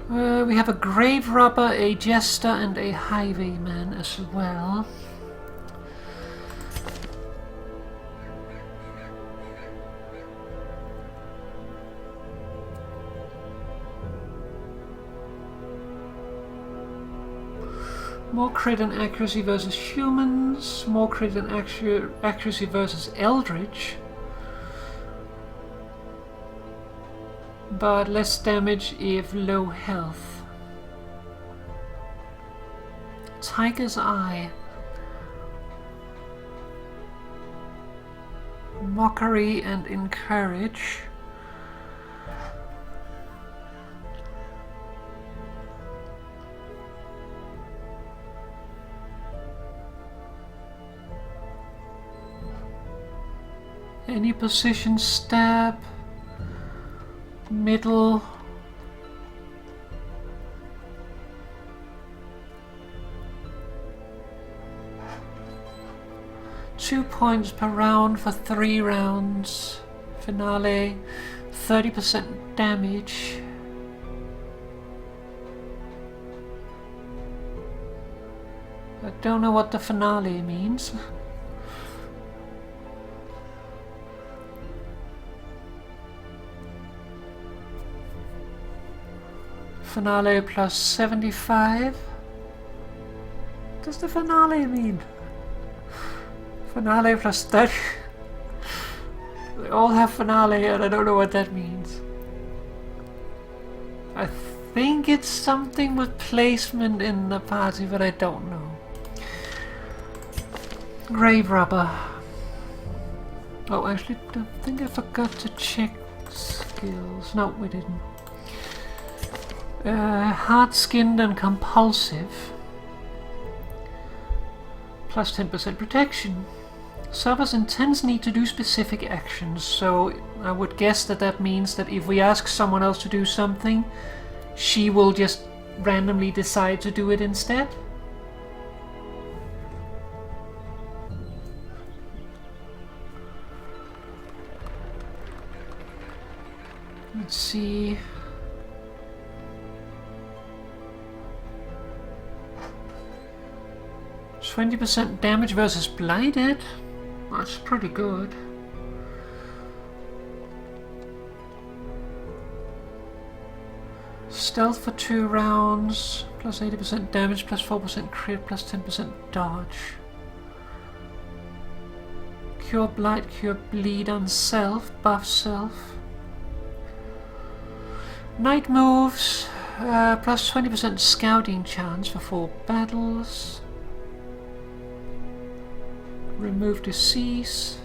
We have a Grave Robber, a Jester, and a Highwayman as well. More crit and accuracy versus humans, more crit and accuracy versus Eldritch, but less damage if low health. Tiger's Eye, Mockery and Encourage. Any position, stab, middle, 2 points per round for 3 rounds. Finale, 30% damage. I don't know what the finale means. Finale plus 75. What does the finale mean? Finale plus 30. They all have finale and I don't know what that means. I think it's something with placement in the party, but I don't know. Grave Robber. Oh, actually, I think I forgot to check skills. No, we didn't. Hard-skinned and compulsive. Plus 10% protection. Suffers intense need to do specific actions, so I would guess that that means that if we ask someone else to do something, she will just randomly decide to do it instead. Let's see. %20 damage versus blighted. That's pretty good. Stealth for 2 rounds, plus 80% damage, plus 4% crit, plus 10% dodge. Cure blight, cure bleed on self, buff self. Night moves, plus 20% scouting chance for 4 battles. Remove disease.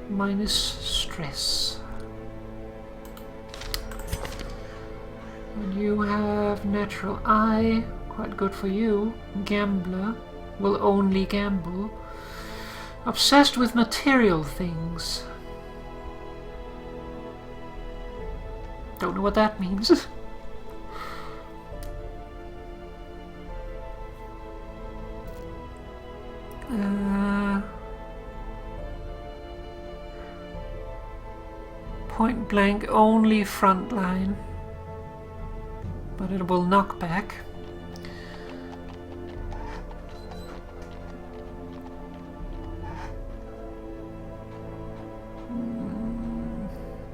Minus stress. And you have natural eye, quite good for you. Gambler, will only gamble. Obsessed with material things. Don't know what that means. Point blank only frontline, but it will knock back.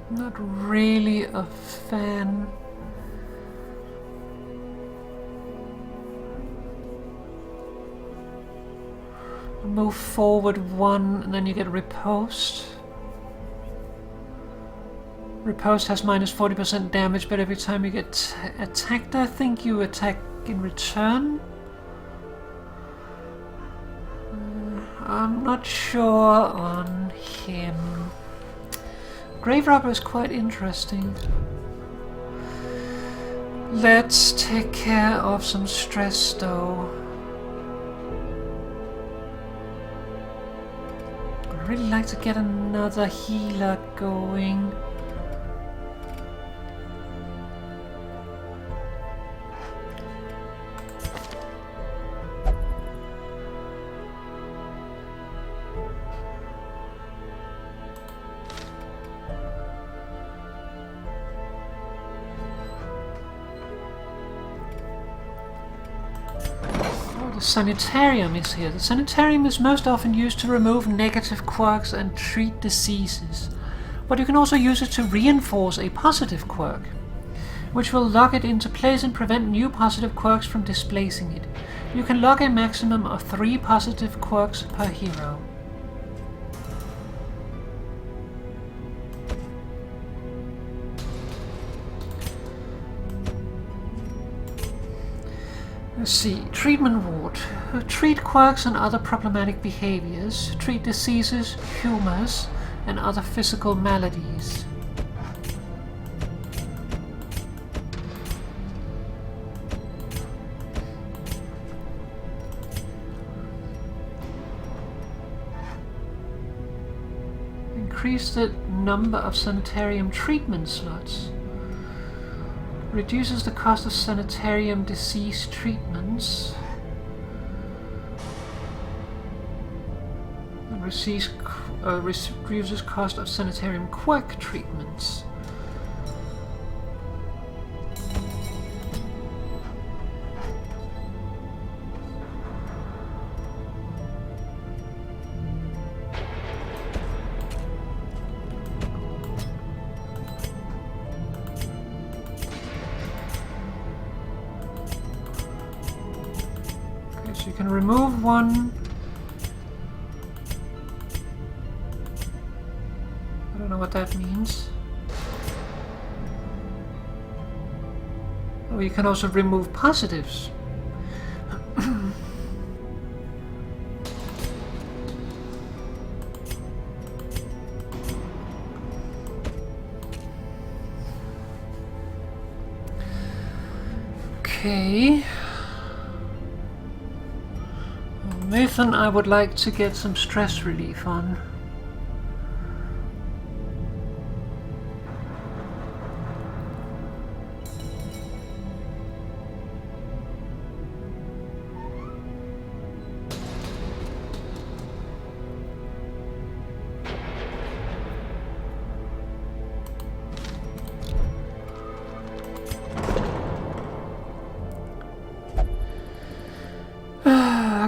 Not really a fan. Move forward 1 and then you get riposte. Riposte has minus 40% damage, but every time you get attacked, I think you attack in return. I'm not sure on him. Grave Robber is quite interesting. Let's take care of some stress though. I'd really like to get another healer going. The sanitarium is here. The sanitarium is most often used to remove negative quirks and treat diseases, but you can also use it to reinforce a positive quirk, which will lock it into place and prevent new positive quirks from displacing it. You can lock a maximum of 3 positive quirks per hero. Let's see, treatment ward. Treat quirks and other problematic behaviors. Treat diseases, humors, and other physical maladies. Increase the number of sanitarium treatment slots. Reduces the cost of sanitarium disease treatments. reduces cost of sanitarium quack treatments. Okay, so you can remove one. I don't know what that means. Oh, you can also remove positives. Okay. Nathan, I would like to get some stress relief on.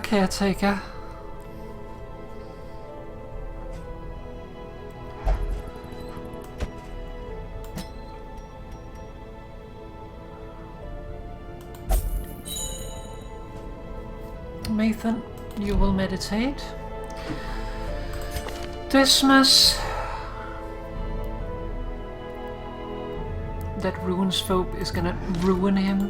Caretaker. Nathan, you will meditate. Dismas. That ruins phobe is gonna ruin him.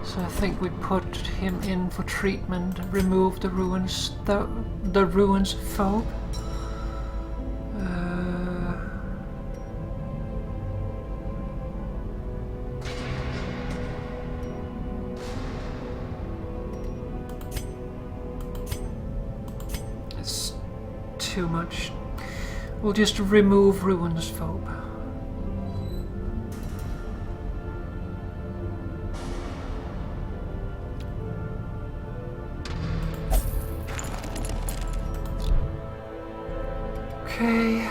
So I think we put him in for treatment, remove the ruins, the ruins phobe. It's too much. We'll just remove ruins phobe. Okay.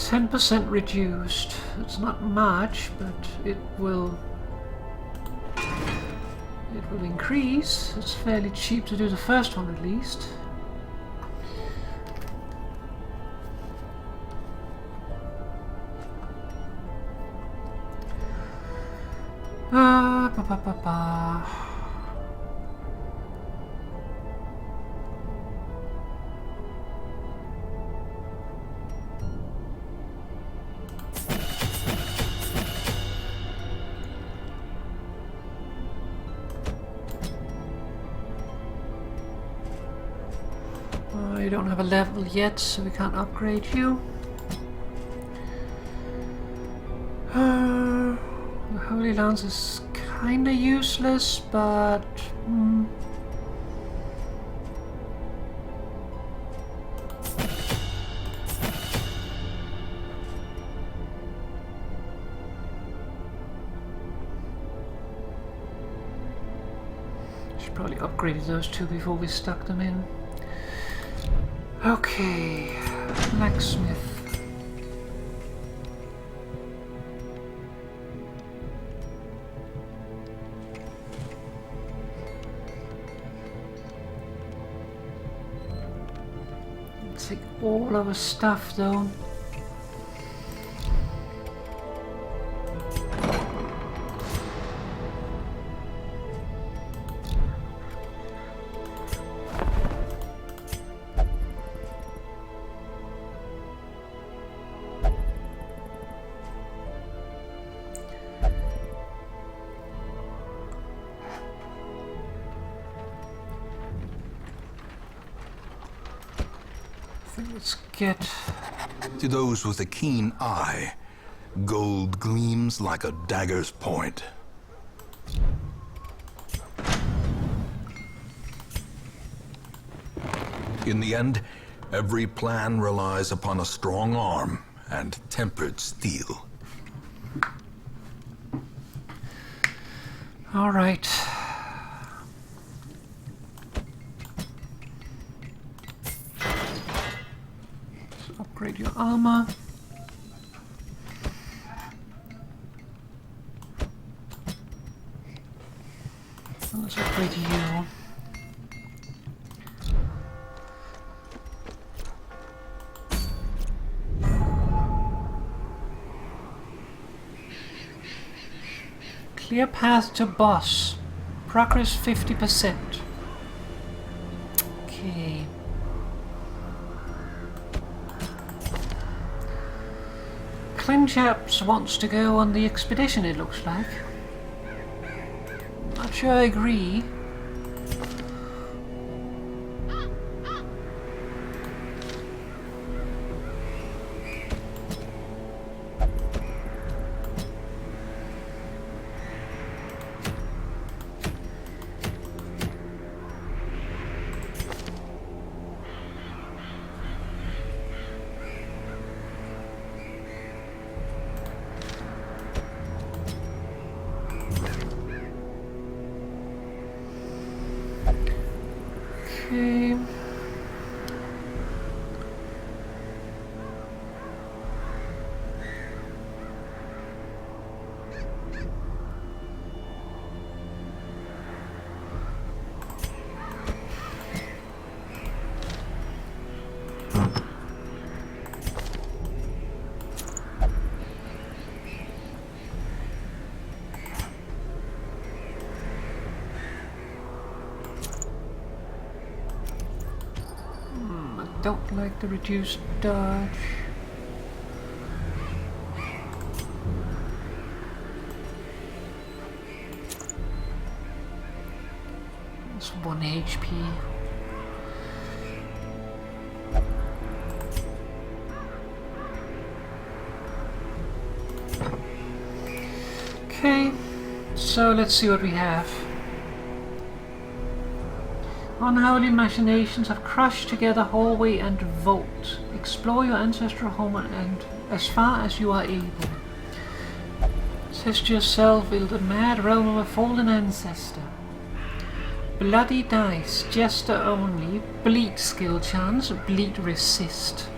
%, reduced. It's not much, but it will increase. It's fairly cheap to do the first one at least. You don't have a level yet, so we can't upgrade you. The Holy Lance is kinda useless, but should probably upgrade those two before we stuck them in. Okay, blacksmith. Take all our stuff though. Let's get... To those with a keen eye, gold gleams like a dagger's point. In the end, Every plan relies upon a strong arm and tempered steel. All right. Let's upgrade your armor. And let's upgrade you. Clear path to boss. Progress 50%. Okay. Clinchaps wants to go on the expedition, it looks like. Not sure I agree. Okay. Don't like the reduced dodge. It's 1 HP. Okay, so let's see what we have. Unholy machinations have crushed together hallway and vault. Explore your ancestral home and as far as you are able. Test yourself in the mad realm of a fallen ancestor. Bloody dice, jester only, bleed skill chance, bleed resist.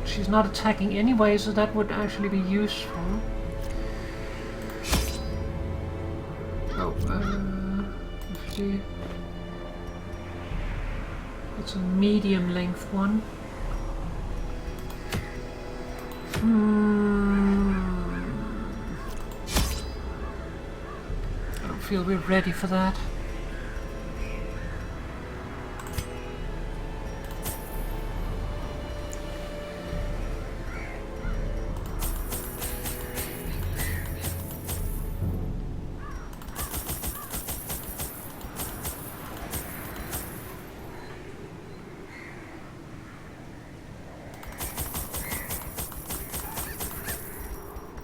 She's not attacking anyway, so that would actually be useful. Oh, 50. It's a medium length one. I don't feel we're ready for that.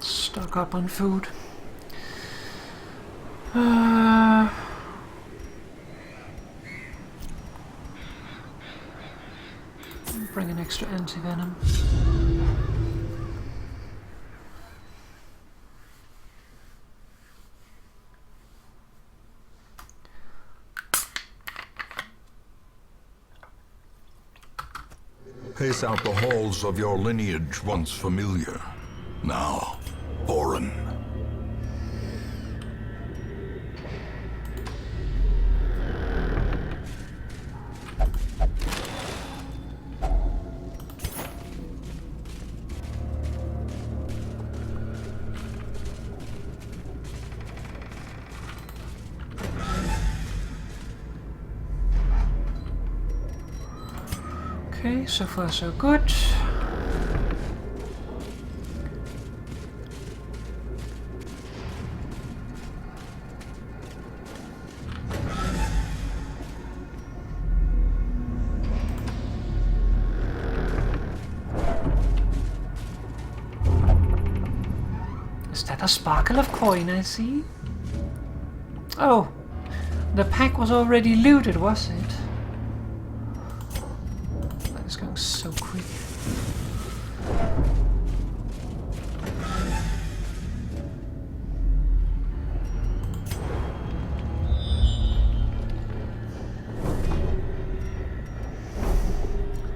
Stock up on food. Bring an extra anti-venom. Pace out the halls of your lineage once familiar, now foreign. Okay, so far so good. Is that A sparkle of coin, I see. Oh, the pack was already looted, was it? That is going so quick.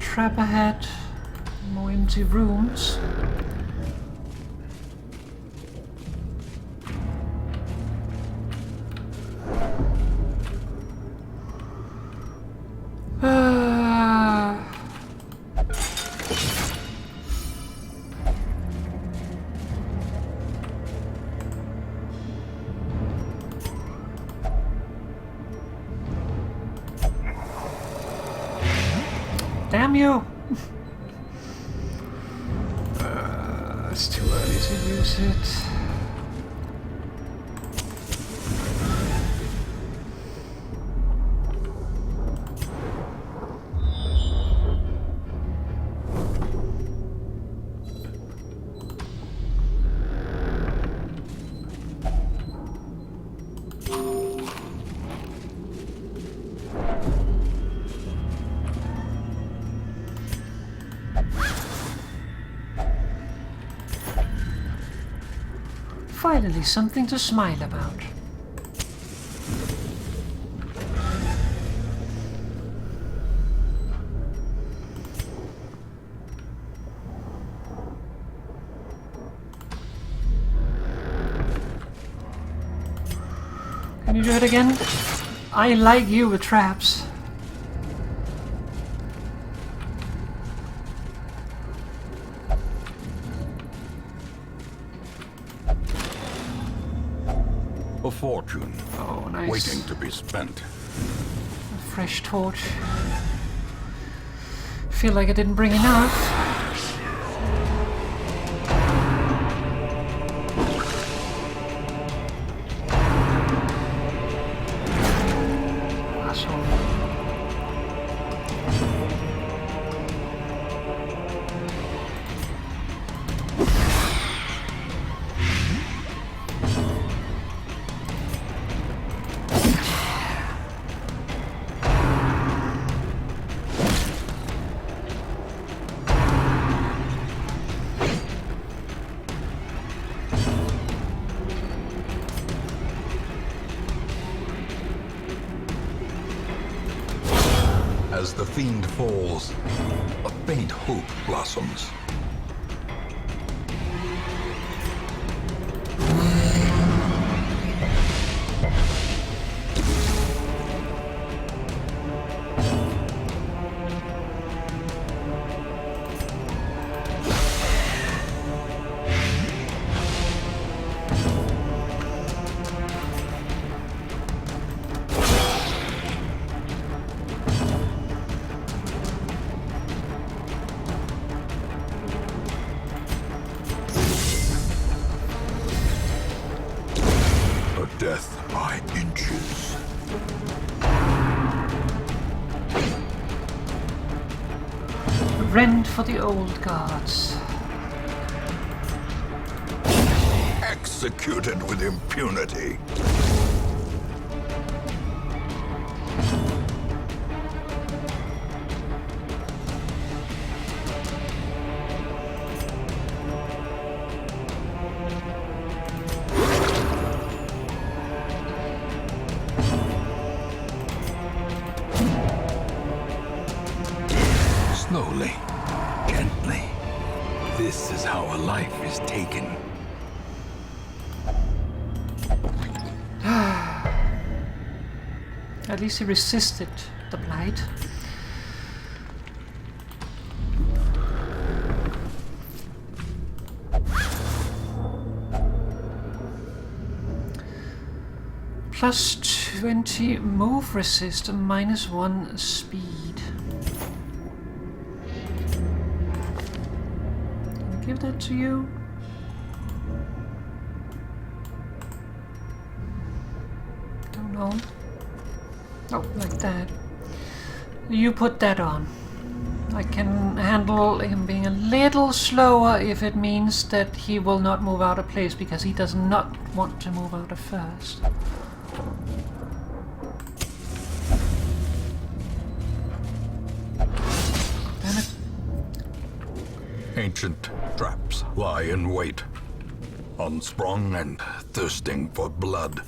Trap ahead. More empty rooms. Damn you! It's too early to use it. Finally, something to smile about. Can you do it again? I like you with traps. A fortune. Oh, nice. Waiting to be spent. A fresh torch. Feel like I didn't bring enough. Asshole. As the fiend falls, a faint hope blossoms. Death by inches. Rent for the old gods. Executed with impunity. Slowly, gently. This is how a life is taken. At least he resisted the blight. Plus 20 move resist, -1 speed. Can I give that to you? Don't know. Oh, like that. You put that on. I can handle him being a little slower if it means that he will not move out of place because he does not want to move out of first. Damn it. Ancient traps lie in wait, unsprung and thirsting for blood.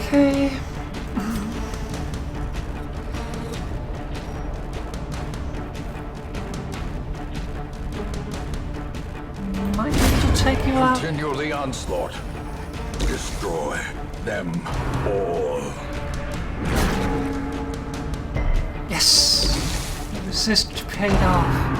Okay. Might need to take you out. Continue the onslaught. Destroy them all. Yes! The resist paid off.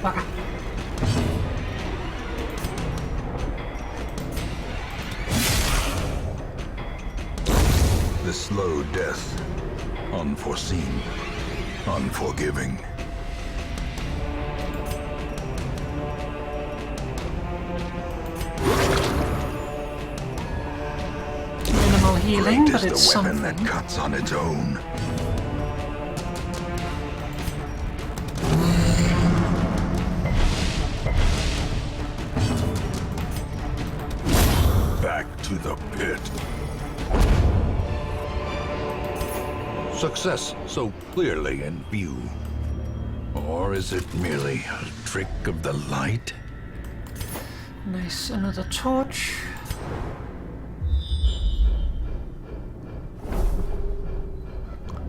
Bugger. The slow death. Unforeseen. Unforgiving. Minimal healing, Great but is it's the weapon something. that cuts on its own. Back to the pit. Success so clearly in view. Or is it merely a trick of the light? Nice, another torch.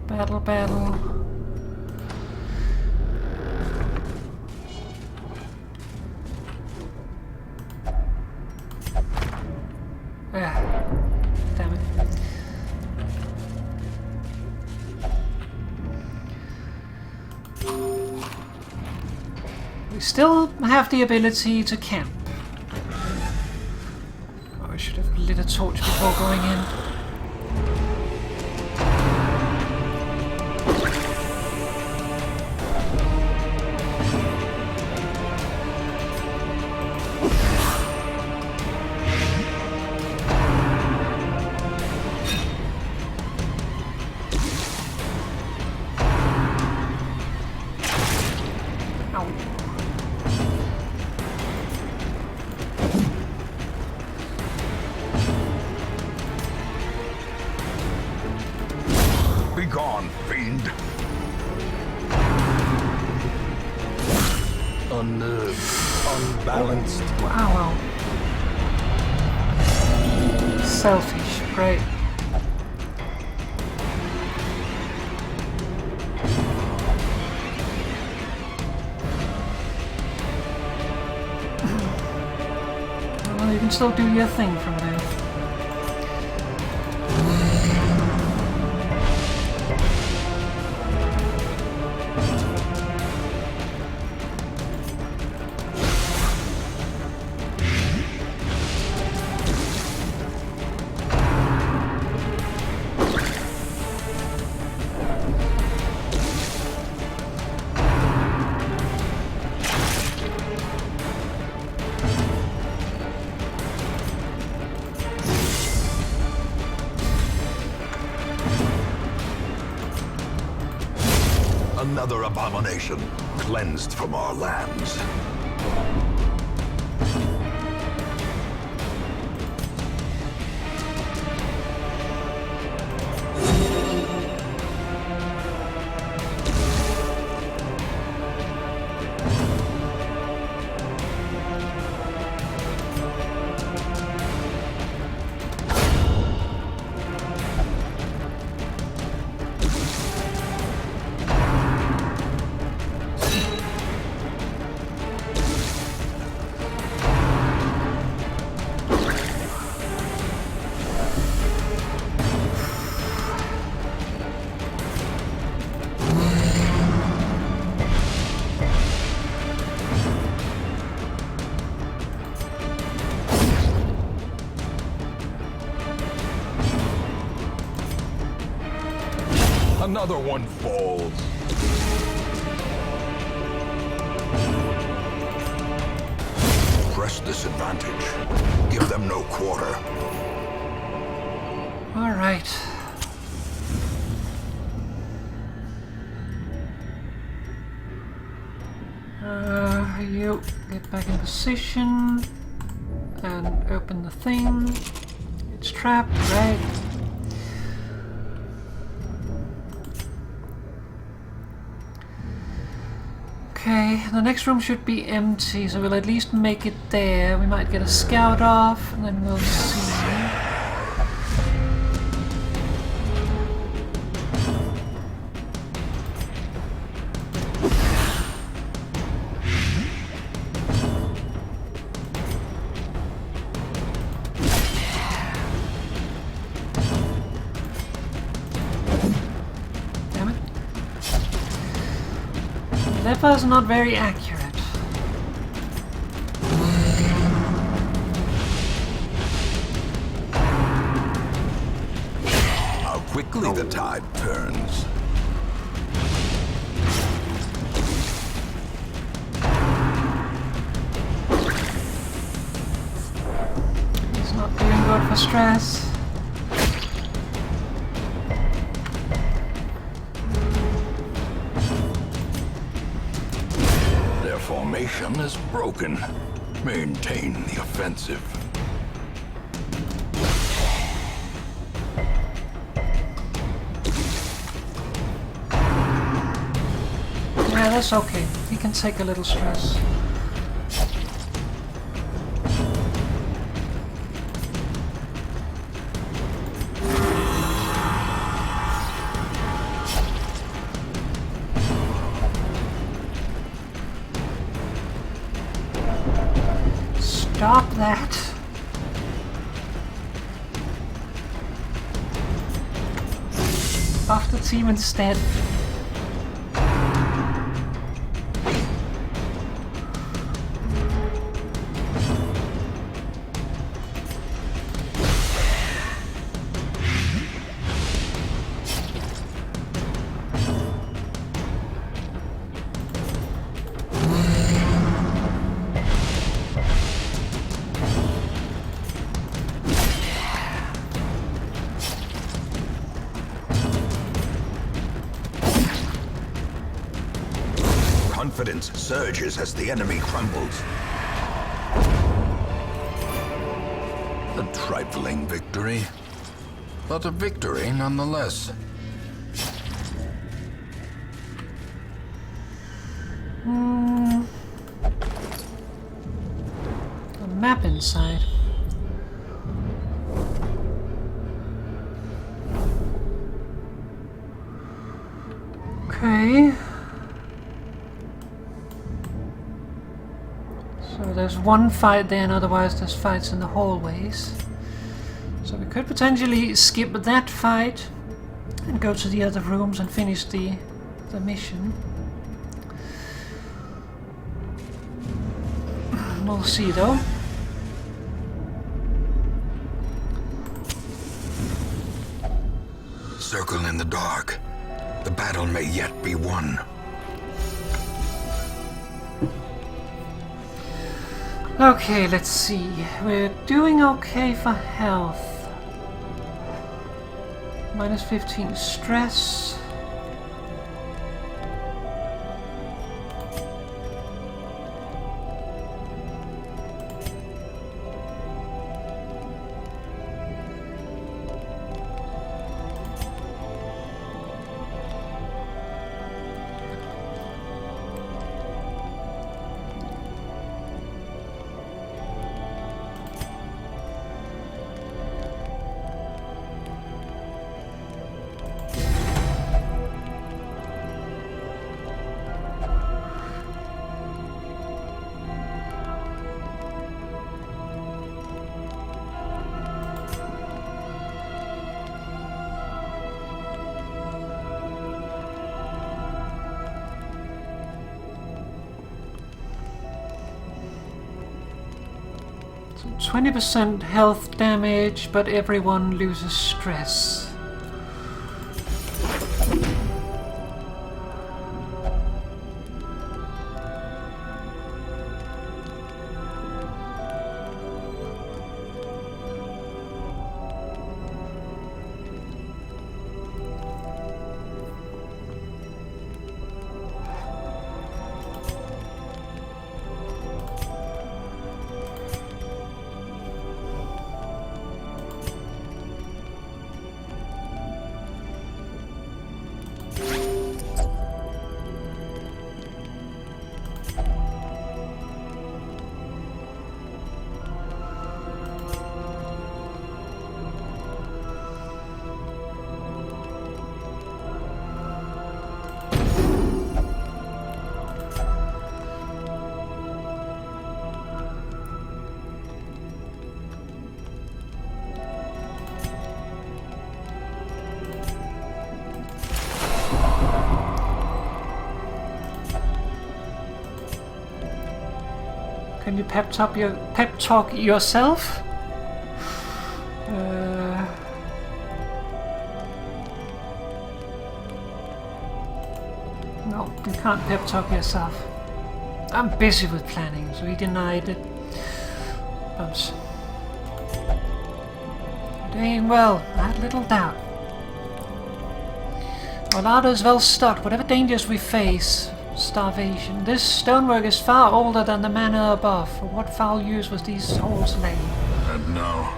Battle, battle. Ah, damn it. We still have the ability to camp. Oh, I should have lit a torch before going in. Begone, fiend! Unnerved. Unbalanced. Wow. Selfish. Great. Well, you can still do your thing from there. Another abomination cleansed from our lands. Another one falls. Press this advantage. Give them no quarter. All right. You get back in position and open the thing. It's trapped, right? Okay, the next room should be empty, so we'll at least make it there. We might get a scout off, and then we'll see. That was not very accurate. How quickly the tide turns. He's not doing good for stress. Formation is broken. Maintain the offensive. Yeah, that's okay. He can take a little stress. Stop that. Buff the team instead. Confidence surges as the enemy crumbles. A trifling victory, but a victory nonetheless. A map inside. Okay. So there's one fight there, and otherwise there's fights in the hallways. So we could potentially skip that fight and go to the other rooms and finish the mission. We'll see though. Circle in the dark. The battle may yet be won. Okay, let's see. We're doing okay for health. Minus 15 stress. So 20% health damage, but everyone loses stress. Can you pep talk yourself? No, you can't pep talk yourself. I'm busy with planning, so he denied it. But doing well, I had little doubt. Our larder is well stocked, whatever dangers we face. Starvation. This stonework is far older than the manor above. For what foul use was these halls laid? And now,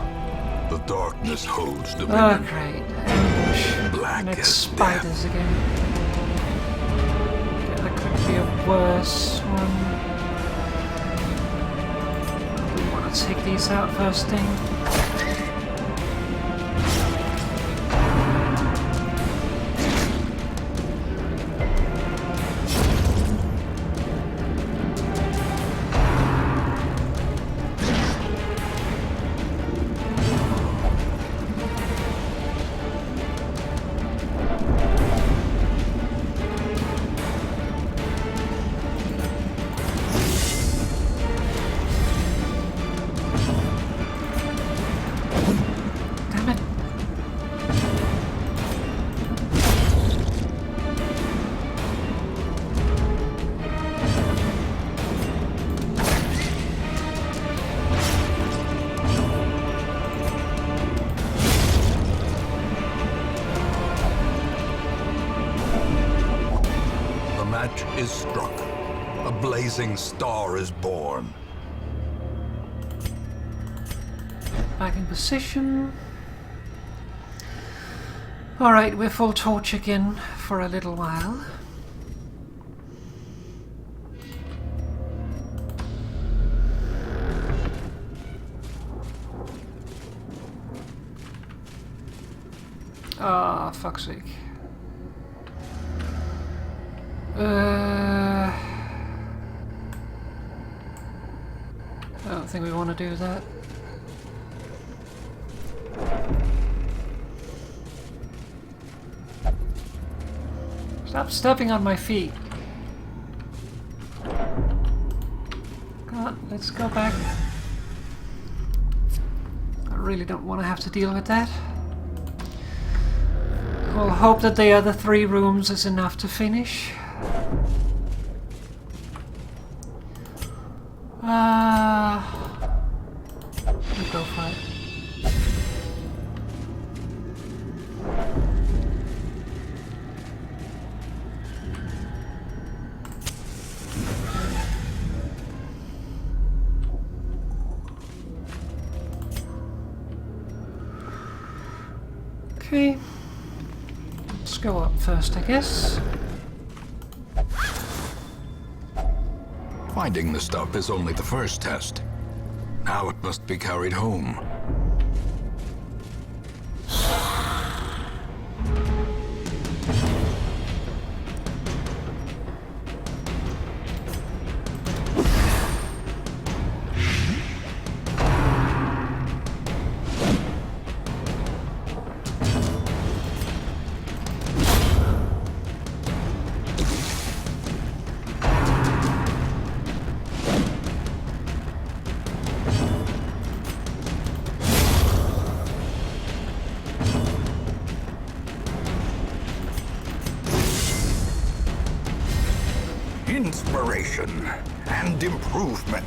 the darkness holds Oh, dominion. great. Ambush. Black Next as spiders again. Yeah, that could be a worse one. We want to take these out first thing. Is struck. A blazing star is born. Back in position. Alright, we're full torch again for a little while. Ah, fuck's sake. I don't think we want to do that. Stop stepping on my feet. Come on, let's go back. I really don't want to have to deal with that. We'll hope that the other 3 rooms is enough to finish. We'll go for it. Okay. Let's go up first, I guess. Finding the stuff is only the first test. Now it must be carried home. Inspiration and improvement.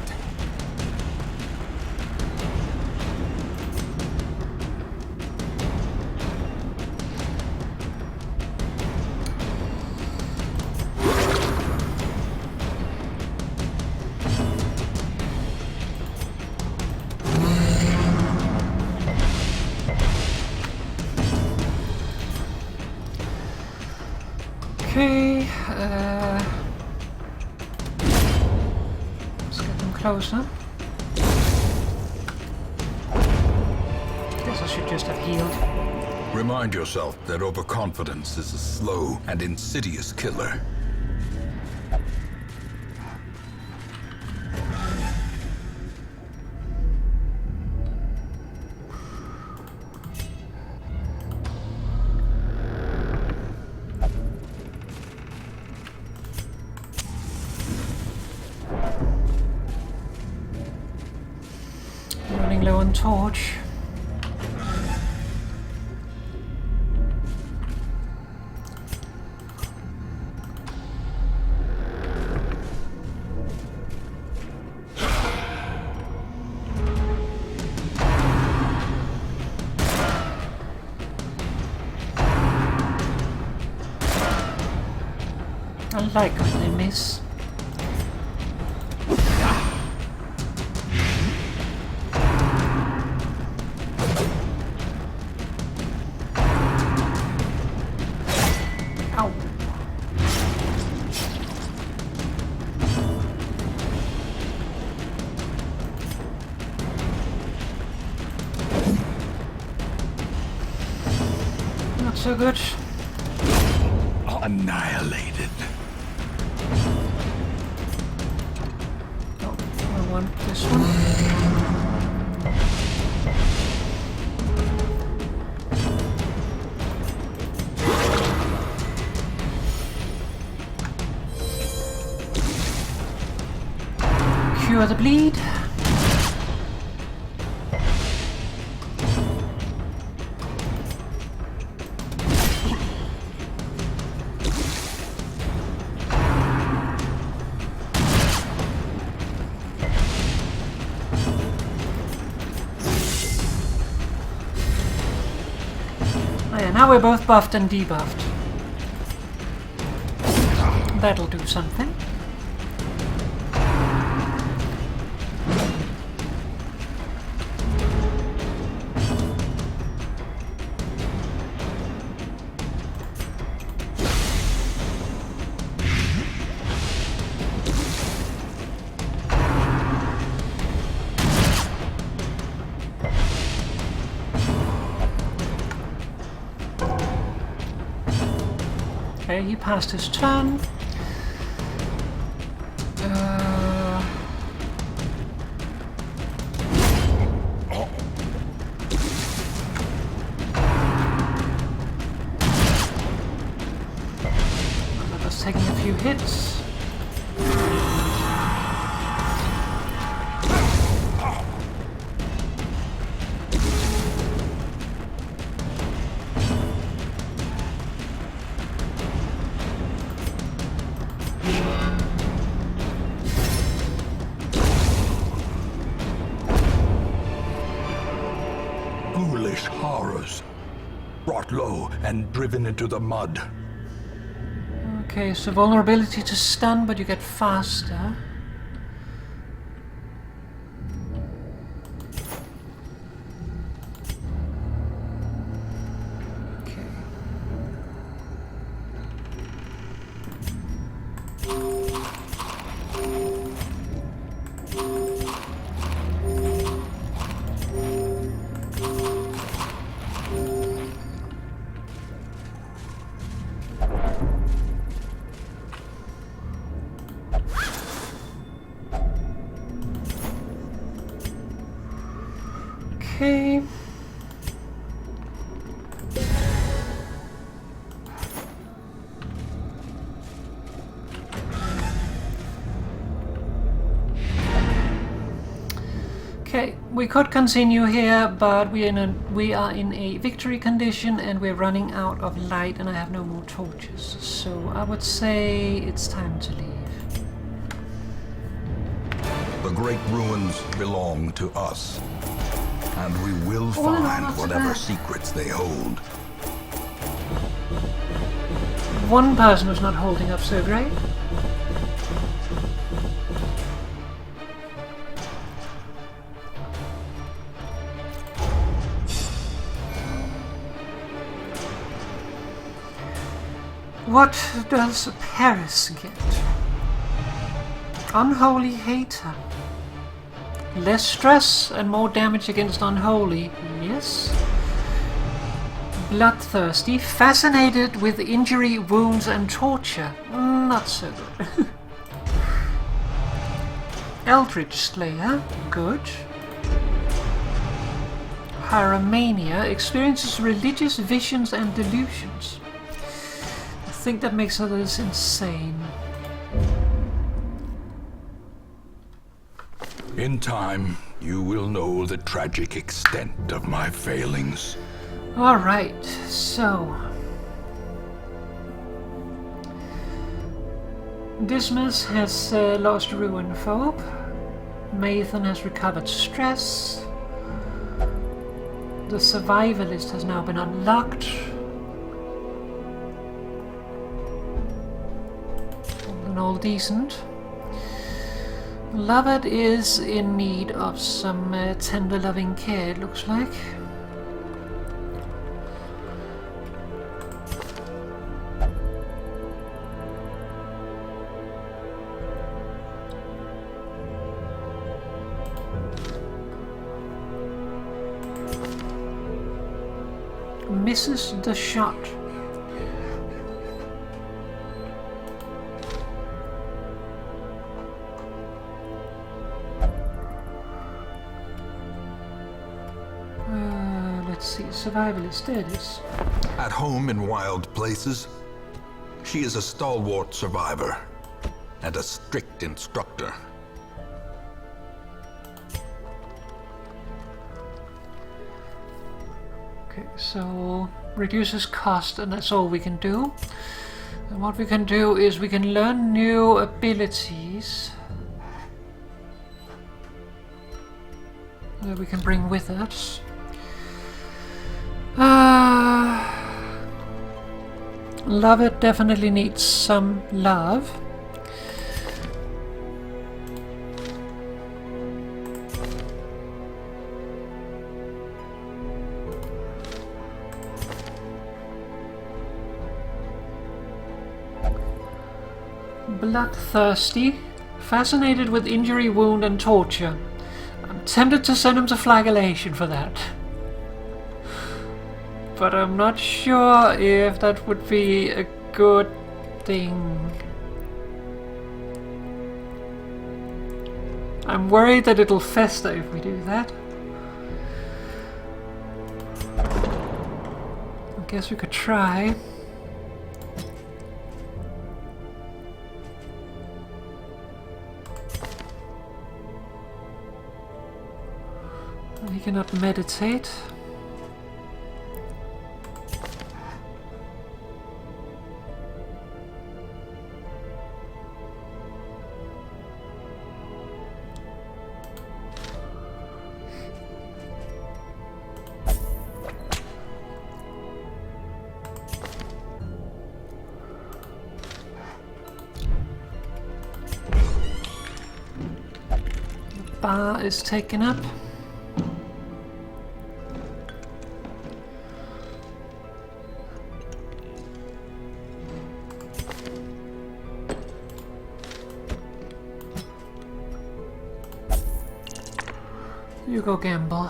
Okay, let's get them closer. Guess I should just have healed. Remind yourself that overconfidence is a slow and insidious killer. torch. I like when they miss. Ow. Not so good. Annihilated. Oh, I want this one. Cure the bleed. Oh yeah, now we're both buffed and debuffed. That'll do something. Okay, he passed his turn. That was taking a few hits. Ghoulish horrors. Brought low and driven into the mud. Okay, so vulnerability to stun, but you get faster. Okay. Okay. Okay, we could continue here, but we are in a victory condition and we're running out of light and I have no more torches. So I would say it's time to leave. The great ruins belong to us, and we will Oh, no, find not whatever that. secrets they hold. One person was not holding up so great. What does Paris get? Unholy Hater. Less stress and more damage against Unholy. Yes. Bloodthirsty. Fascinated with injury, wounds and torture. Not so good. Eldritch Slayer. Good. Hieromania. Experiences religious visions and delusions. I think that makes others insane. In time, you will know the tragic extent of my failings. Alright, so... Dismas has lost Ruin Phobe. Mathan has recovered stress. The survivalist has now been unlocked. All in all decent. Lovett is in need of some tender loving care, it looks like. Misses the shot. Let's see, survivalist, there it is. At home in wild places, she is a stalwart survivor and a strict instructor. Okay, so reduces cost, and that's all we can do. And what we can do is we can learn new abilities that we can bring with us. Lovett definitely needs some love. Bloodthirsty, fascinated with injury, wound and torture. I'm tempted to send him to flagellation for that. But I'm not sure if that would be a good thing. I'm worried that it'll fester if we do that. I guess we could try. He cannot meditate. The bar is taken up. You go gamble.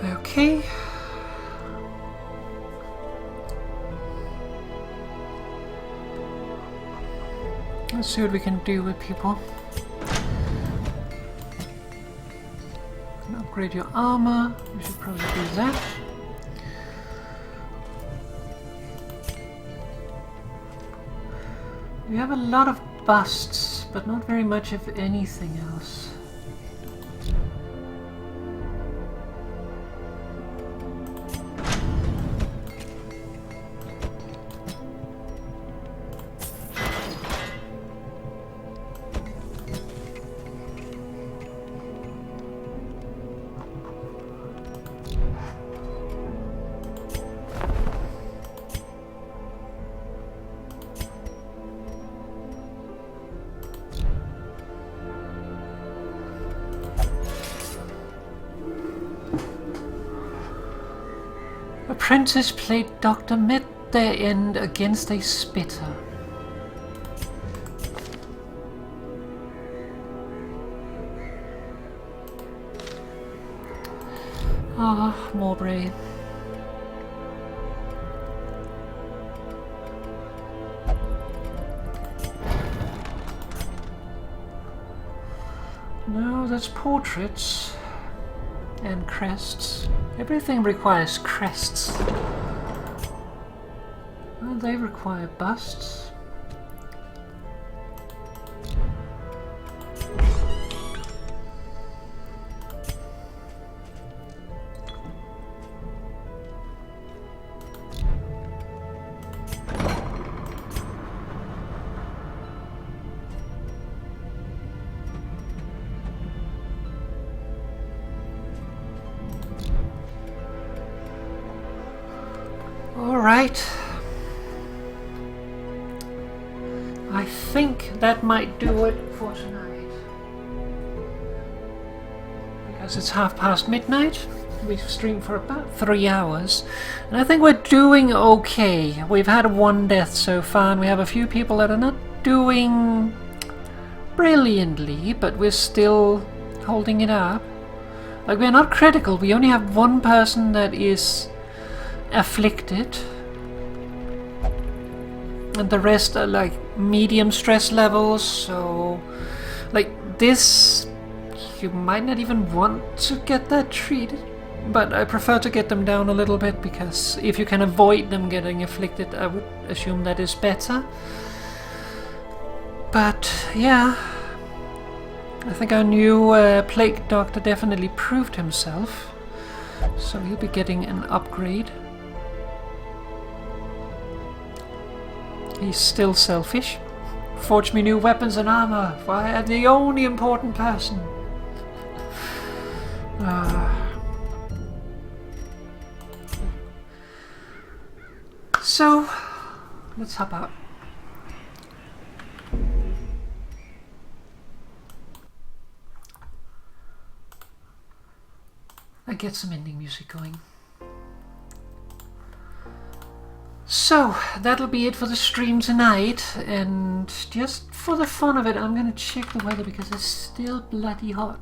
Okay. Let's see what we can do with people. Upgrade your armor. We should probably do that. We have a lot of busts, but not very much of anything else. Apprentice played Doctor met their end against a spitter. Ah, Mowbray. No, that's portraits. And crests. Everything requires crests. Well, they require busts. Alright. I think that might do it for tonight. Because it's midnight. We've streamed for about 3 hours. And I think we're doing okay. We've had 1 death so far, and we have a few people that are not doing brilliantly, but we're still holding it up. Like, we're not critical. We only have 1 person that is afflicted, and the rest are like medium stress levels, so like this you might not even want to get that treated, but I prefer to get them down a little bit, because if you can avoid them getting afflicted, I would assume that is better. But yeah, I think our new plague doctor definitely proved himself, so he'll be getting an upgrade. He's still selfish. Forge me new weapons and armor, for I am the only important person. So, let's hop out. And get some ending music going. So, that'll be it for the stream tonight, and just for the fun of it, I'm gonna check the weather because it's still bloody hot.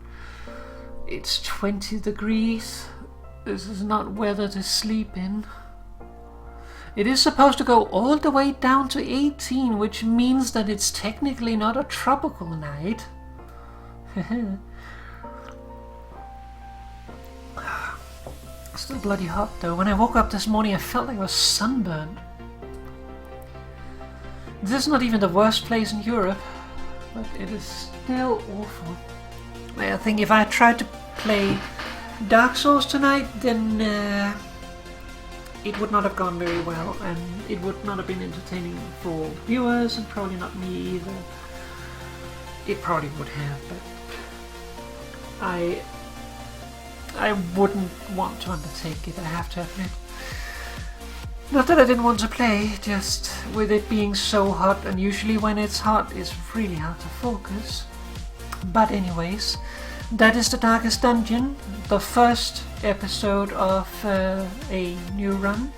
It's 20 degrees. This is not weather to sleep in. It is supposed to go all the way down to 18, which means that it's technically not a tropical night. Still bloody hot though. When I woke up this morning I felt like I was sunburned. This is not even the worst place in Europe, but it is still awful. I think if I tried to play Dark Souls tonight, then it would not have gone very well, and it would not have been entertaining for viewers, and probably not me either. It probably would have, but I wouldn't want to undertake it, I have to admit. Not that I didn't want to play, just with it being so hot, and usually when it's hot it's really hard to focus. But anyways, that is the Darkest Dungeon, the first episode of a new run.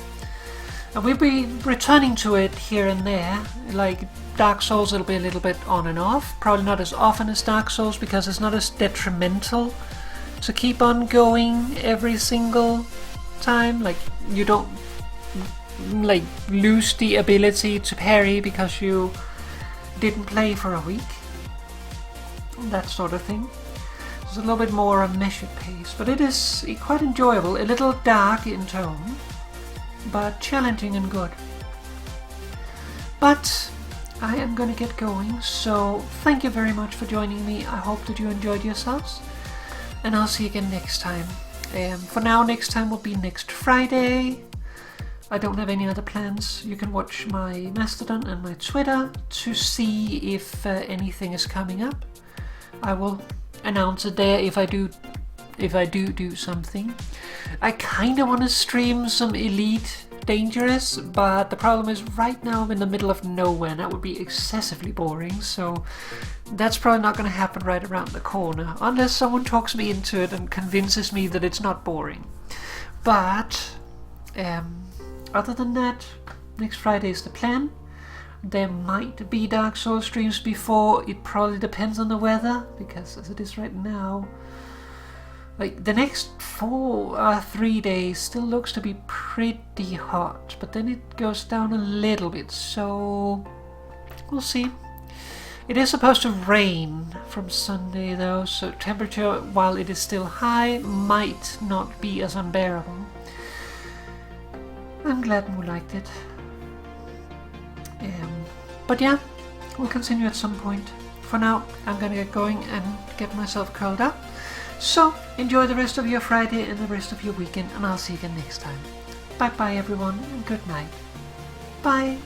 And we'll be returning to it here and there. Like Dark Souls, it'll be a little bit on and off, probably not as often as Dark Souls because it's not as detrimental to keep on going every single time. Like, you don't like lose the ability to parry because you didn't play for a week, that sort of thing. It's a little bit more a measured pace, but it is quite enjoyable, a little dark in tone, but challenging and good. But I am gonna get going, so thank you very much for joining me. I hope that you enjoyed yourselves, and I'll see you again next time. For now, next time will be next Friday. I don't have any other plans. You can watch my Mastodon and my Twitter to see if anything is coming up. I will announce it there if I do something. I kind of want to stream some Elite Dangerous, but the problem is right now I'm in the middle of nowhere and that would be excessively boring, so that's probably not going to happen right around the corner, unless someone talks me into it and convinces me that it's not boring. But other than that, next Friday is the plan. There might be Dark Souls streams before. It probably depends on the weather, because as it is right now, Like, the next 3 days still looks to be pretty hot, but then it goes down a little bit, so we'll see. It is supposed to rain from Sunday though, so temperature, while it is still high, might not be as unbearable. I'm glad Moo liked it. But yeah, we'll continue at some point. For now, I'm gonna get going and get myself curled up. So, enjoy the rest of your Friday and the rest of your weekend, and I'll see you again next time. Bye bye everyone, and good night. Bye!